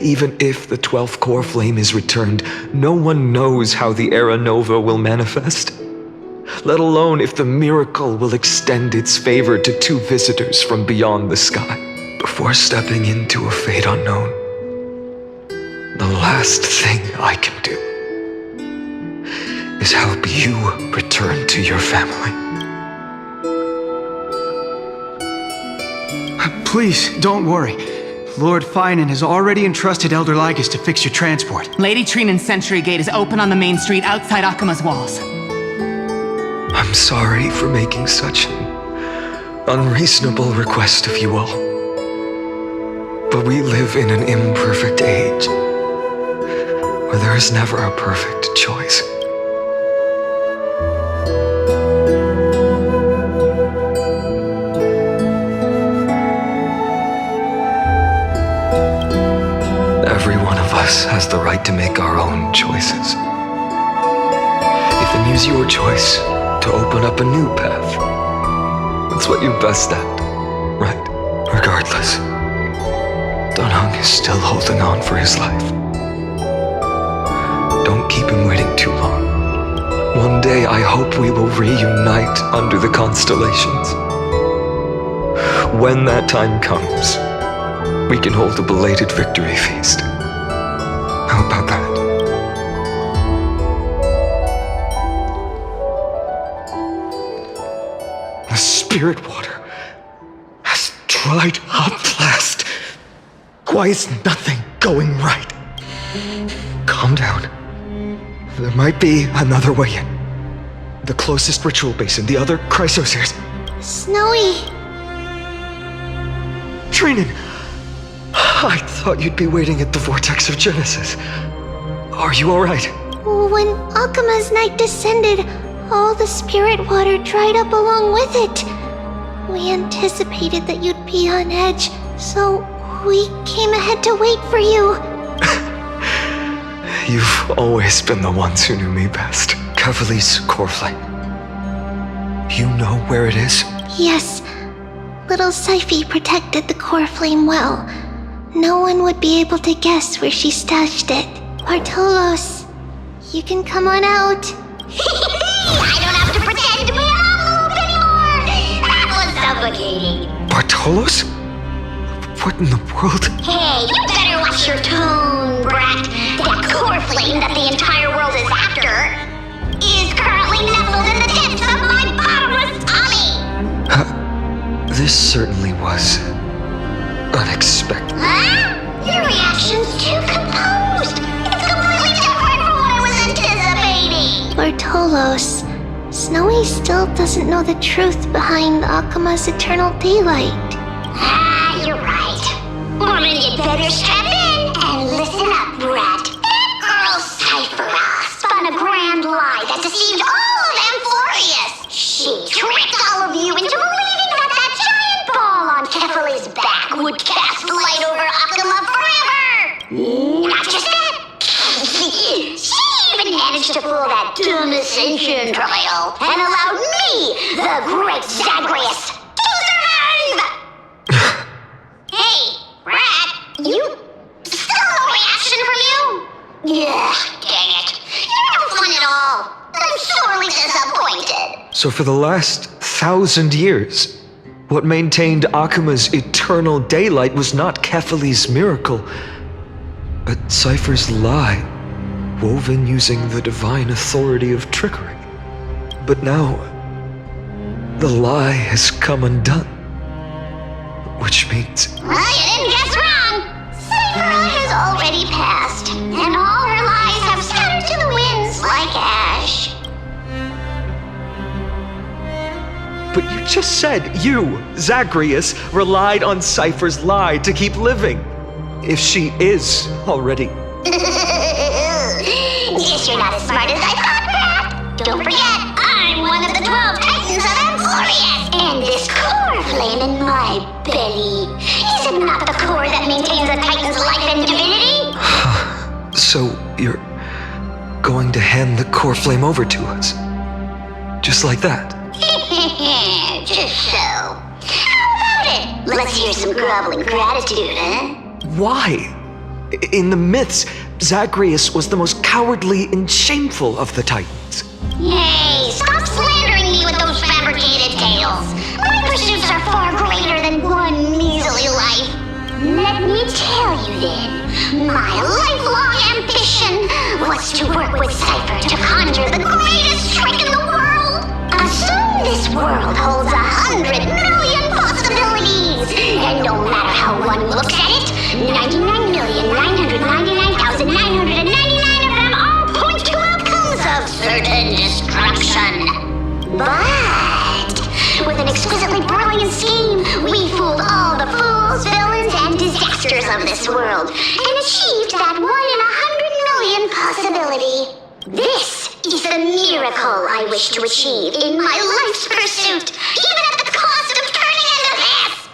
Even if the 12th core flame is returned, no one knows how the Era Nova will manifest, let alone if the miracle will extend its favor to 2 visitors from beyond the sky. Before stepping into a fate unknown, the last thing I can do is help you return to your family. Please, don't worry. Lord Finan has already entrusted Elder Lygus to fix your transport. Lady Trinan's Sentry Gate is open on the main street outside Akima's walls. I'm sorry for making such an unreasonable request of you all. But we live in an imperfect age, where there is never a perfect choice. Every one of us has the right to make our own choices. If it is your choice to open up a new path, that's what you're best at, right? Regardless, Dunhung is still holding on for his life. Don't keep him waiting too long. One day I hope we will reunite under the constellations. When that time comes, we can hold a belated victory feast. How about that? The spirit water has dried up at last. Why is nothing going right? Calm down. There might be another way in. The closest ritual basin, the other chrysospheres. Snowy. Trinan, I thought you'd be waiting at the vortex of Genesis. Are you alright? When Akima's night descended, all the spirit water dried up along with it. We anticipated that you'd be on edge, so we came ahead to wait for you. You've always been the ones who knew me best. Kevali's core flame. You know where it is? Yes. Little Syphi protected the core flame well. No one would be able to guess where she stashed it. Bartolos, you can come on out. I don't have to pretend to be an envelope anymore! That was suffocating. Bartolos? What in the world? Hey, you better watch your tone, brat. That core flame that the entire world is after is currently nestled in the depths of my bottomless tummy! This certainly was unexpected. Huh? Your reaction's too composed. It's completely different from what I was anticipating. Bartolos, Snowy still doesn't know the truth behind Akima's eternal daylight. Ah, you're right. Well, then you'd better strap in and listen up, brat. That girl Cyphera spun a grand lie that deceived all of Amphorius. She tricked all of you into believing that that giant ball on Kefali's back would cast light over Akima forever. Not just that. She even managed to pull that dumb ascension trial and allowed me, the great Zagreus, to survive! Hey, Rat, you... still no reaction from you? Ugh, dang it. You're no fun at all. I'm sorely disappointed. So for the last 1,000 years, what maintained Akima's eternal daylight was not Kefali's miracle, but Cypher's lie, woven using the divine authority of trickery. But now, the lie has come undone. Which means... Well, you didn't guess wrong. Cyphera has already passed, and all her lies have scattered to the winds like ash. But you just said you, Zagreus, relied on Cypher's lie to keep living. If she is already... Guess you're not as smart as I thought, Pat. Don't forget, I'm one of the 12 Titans of Amphorius, and this core flame in my belly. Is it not the core that maintains a Titan's life and divinity? So you're going to hand the core flame over to us? Just like that? Just so. How about Let's hear some groveling gratitude, huh? Why? In the myths, Zagreus was the most cowardly and shameful of the Titans. Hey, stop slandering me with those fabricated tales. My pursuits are far greater than one measly life. Let me tell you then, my lifelong ambition was to work with Cypher to conjure the greatest trick in the world. Assume this world holds 100 million possibilities, and no matter how one looks at it, 99,999,999 of them all point to outcomes of certain destruction. But with an exquisitely brilliant scheme, we fooled all the fools, villains, and disasters of this world, and achieved that 1 in 100 million possibility. This is the miracle I wish to achieve in my life's pursuit, even at the cost of turning into this!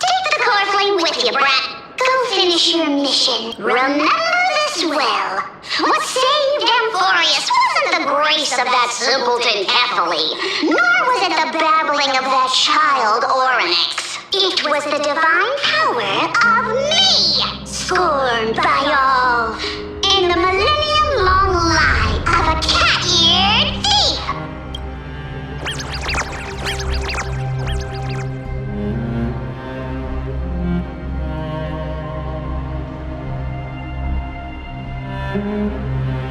Take the core flame with you, brat. Go finish your mission. Remember this well. What saved Amphorius wasn't the grace of that simpleton Kephale, nor was it the babbling of that child Oryx. It was the divine power of me, scorned by all, in the millennium-long lie of a cat-eared thief.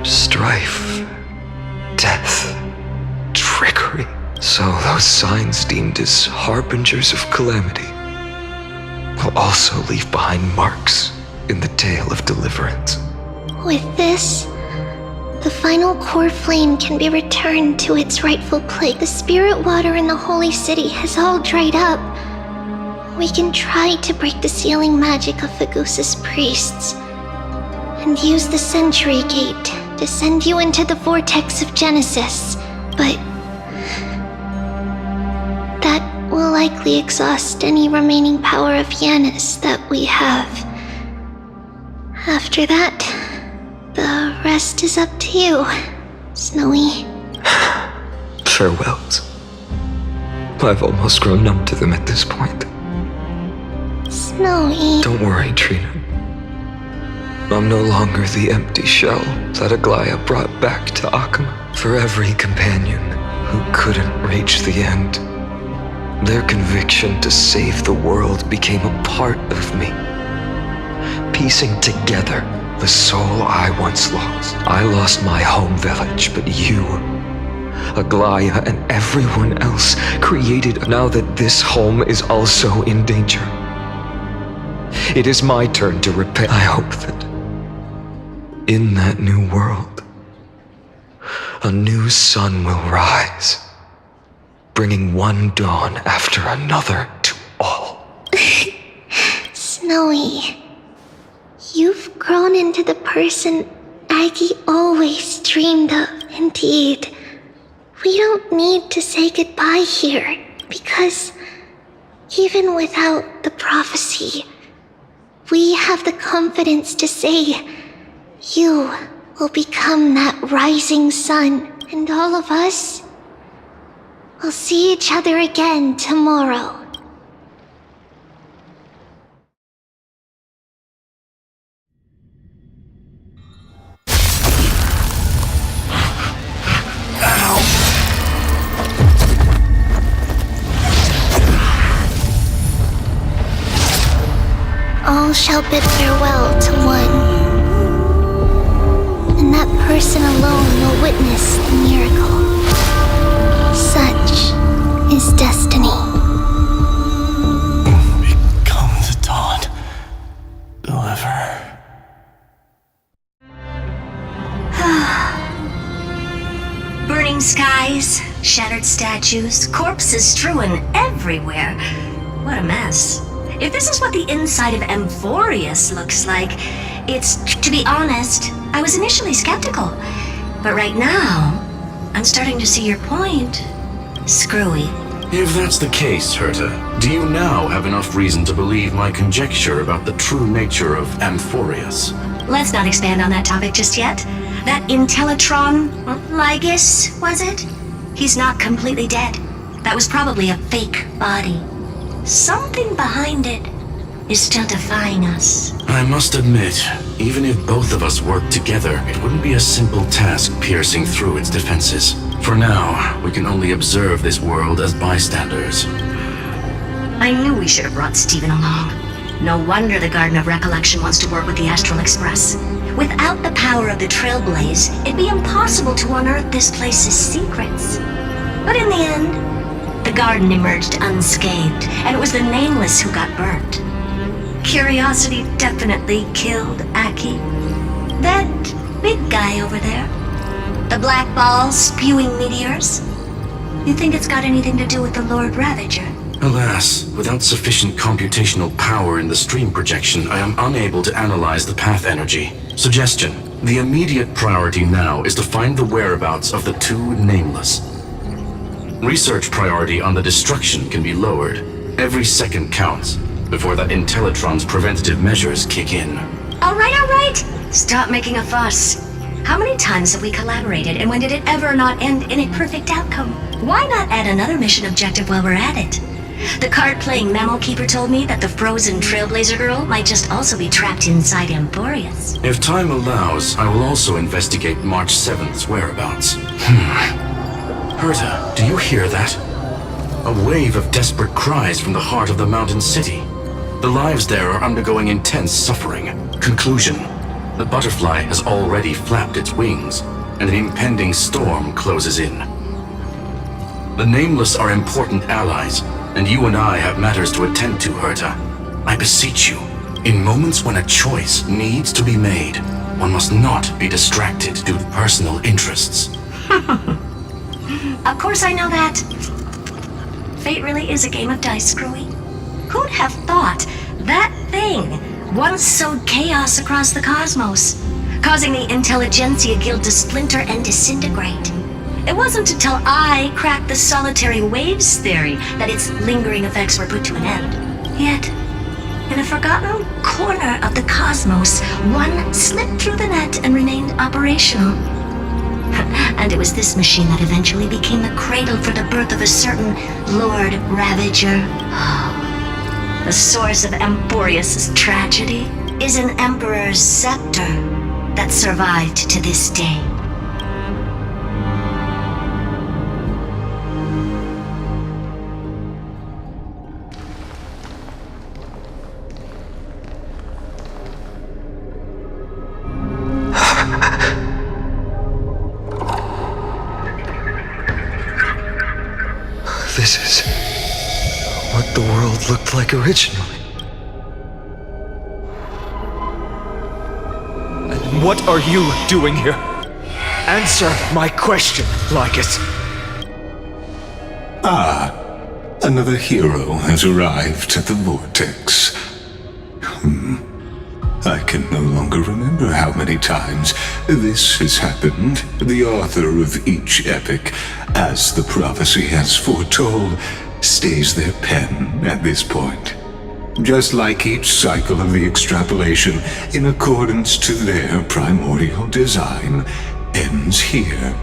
Strife, death, trickery. So those signs deemed as harbingers of calamity will also leave behind marks in the tale of deliverance. With this, the final core flame can be returned to its rightful place. The spirit water in the holy city has all dried up. We can try to break the sealing magic of Fagusa's priests and use the Century Gate to send you into the vortex of Genesis, but that will likely exhaust any remaining power of Janus that we have. After that, the rest is up to you, Snowy. Farewells. I've almost grown numb to them at this point. Snowy. Don't worry, Trina. I'm no longer the empty shell that Aglaya brought back to Akama. For every companion who couldn't reach the end, their conviction to save the world became a part of me, piecing together the soul I once lost. I lost my home village, but you, Aglaya, and everyone else created. Now that this home is also in danger, it is my turn to repay. I hope that in that new world, a new sun will rise, bringing one dawn after another to all. Snowy, you've grown into the person Aggie always dreamed of. Indeed, we don't need to say goodbye here, because even without the prophecy, we have the confidence to say you will become that rising sun, and all of us will see each other again tomorrow. All shall bid farewell to one, and that person alone will witness the miracle. Such is destiny. Become the dawn. Deliver. Burning skies, shattered statues, corpses strewn everywhere. What a mess. If this is what the inside of Amphorius looks like, to be honest, I was initially skeptical. But right now, I'm starting to see your point. Screwy. If that's the case, Herta, do you now have enough reason to believe my conjecture about the true nature of Amphorius? Let's not expand on that topic just yet. That Intellitron, Lygus, was it? He's not completely dead. That was probably a fake body. something behind it is still defying us. I must admit, even if both of us worked together, it wouldn't be a simple task piercing through its defenses. For now, we can only observe this world as bystanders. I knew we should have brought Stephen along. No wonder the Garden of Recollection wants to work with the Astral Express. Without the power of the Trailblaze, it'd be impossible to unearth this place's secrets. But in the end, the garden emerged unscathed, and it was the Nameless who got burnt. Curiosity definitely killed Aki. That big guy over there, the black ball spewing meteors, you think it's got anything to do with the Lord Ravager? Alas, without sufficient computational power in the stream projection, I am unable to analyze the path energy. Suggestion: the immediate priority now is to find the whereabouts of the two Nameless. Research priority on the destruction can be lowered. Every second counts before that Intellitron's preventative measures kick in. All right. Stop making a fuss. How many times have we collaborated, and when did it ever not end in a perfect outcome? Why not add another mission objective while we're at it? The card-playing memo keeper told me that the frozen Trailblazer girl might just also be trapped inside Emporius. If time allows, I will also investigate March 7th's whereabouts. Herta, do you hear that? A wave of desperate cries from the heart of the mountain city. The lives there are undergoing intense suffering. Conclusion: the butterfly has already flapped its wings, and an impending storm closes in. The Nameless are important allies, and you and I have matters to attend to, Herta. I beseech you, in moments when a choice needs to be made, one must not be distracted due to personal interests. Of course I know that. Fate really is a game of dice, Screwy. Who'd have thought that thing once sowed chaos across the cosmos, causing the Intelligentsia Guild to splinter and disintegrate? It wasn't until I cracked the solitary waves theory that its lingering effects were put to an end. Yet, in a forgotten corner of the cosmos, one slipped through the net and remained operational. And it was this machine that eventually became the cradle for the birth of a certain Lord Ravager. The source of Emporius' tragedy is an Emperor's scepter that survived to this day. This is what the world looked like originally. What are you doing here? Answer my question, Lycus. Ah, another hero has arrived at the Vortex. I can no longer remember how many times this has happened. The author of each epic, as the prophecy has foretold, stays their pen at this point. Just like each cycle of the extrapolation, in accordance to their primordial design, ends here.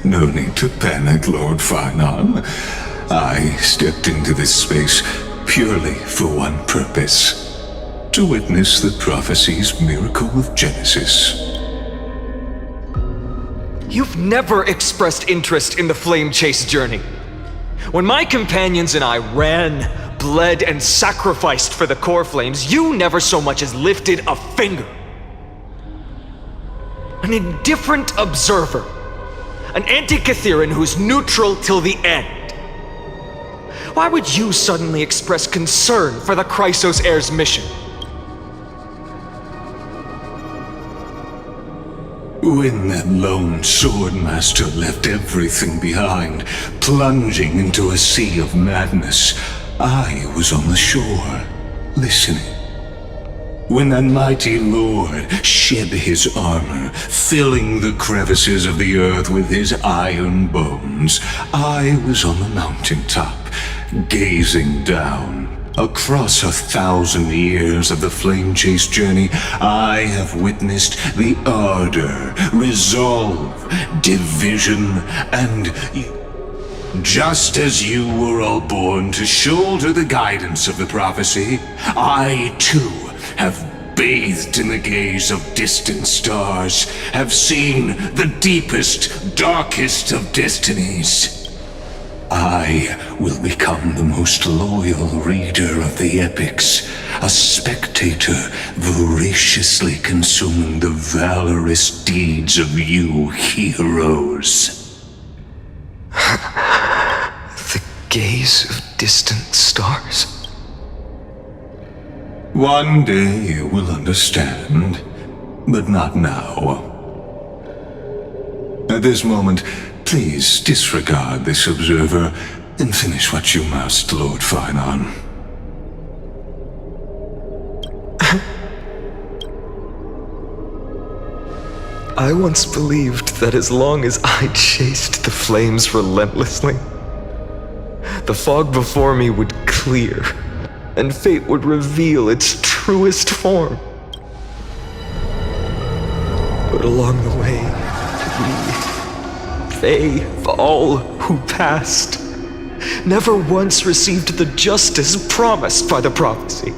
No need to panic, Lord Finon. I stepped into this space purely for one purpose: to witness the prophecy's miracle of Genesis. You've never expressed interest in the Flame Chase journey. When my companions and I ran, bled, and sacrificed for the core flames, you never so much as lifted a finger. An indifferent observer. An anti-Catheran who's neutral till the end. Why would you suddenly express concern for the Chrysos Heir's mission? When that lone swordmaster left everything behind, plunging into a sea of madness, I was on the shore, listening. When that mighty lord shed his armor, filling the crevices of the earth with his iron bones, I was on the mountaintop, gazing down. Across 1,000 years of the Flame Chase journey, I have witnessed the ardor, resolve, division, and Just as you were all born to shoulder the guidance of the prophecy, I too have bathed in the gaze of distant stars, have seen the deepest, darkest of destinies. I will become the most loyal reader of the epics, a spectator voraciously consuming the valorous deeds of you heroes. The gaze of distant stars? One day you will understand, but not now. At this moment, please disregard this observer and finish what you must, Lord Finon. I once believed that as long as I chased the flames relentlessly, the fog before me would clear, and fate would reveal its truest form. But along the way, they, all who passed, never once received the justice promised by the prophecy.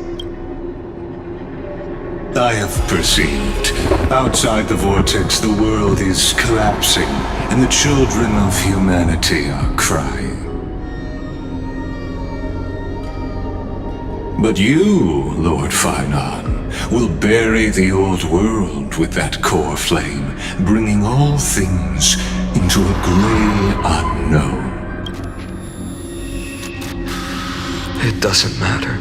I have perceived. Outside the vortex, the world is collapsing, and the children of humanity are crying. But you, Lord Finon, will bury the old world with that core flame, bringing all things into a gray unknown. It doesn't matter.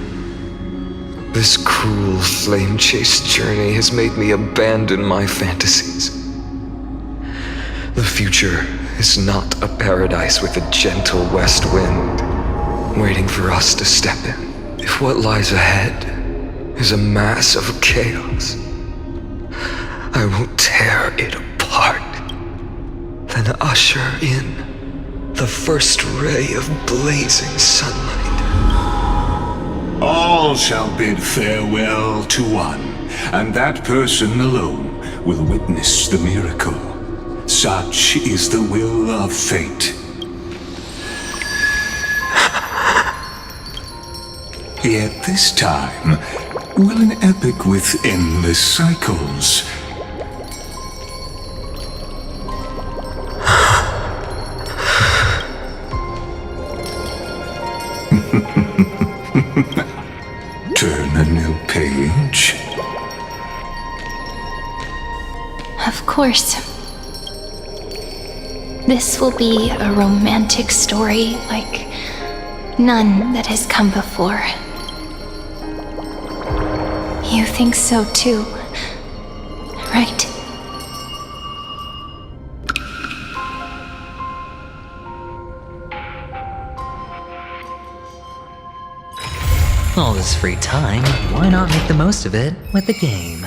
This cruel flame-chased journey has made me abandon my fantasies. The future is not a paradise with a gentle west wind, waiting for us to step in. If what lies ahead is a mass of chaos, I will tear it apart, then usher in the first ray of blazing sunlight. All shall bid farewell to one, and that person alone will witness the miracle. Such is the will of fate. Yet this time, will an epic with endless cycles turn a new page? Of course. This will be a romantic story like none that has come before. You think so too, right? All this free time, why not make the most of it with a game?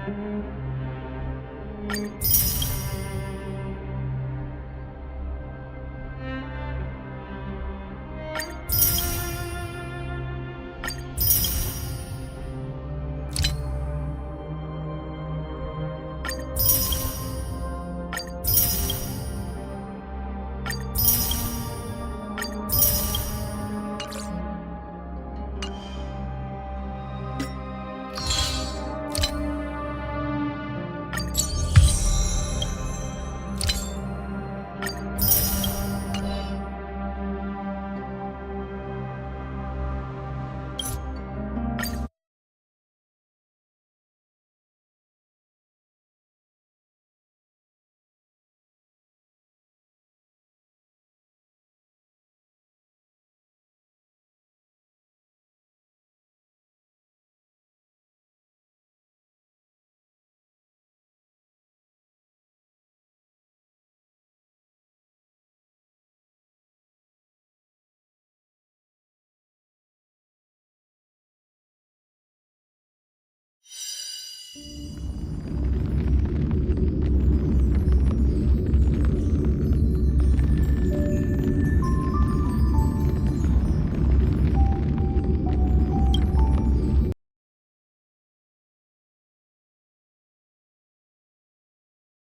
Honkai.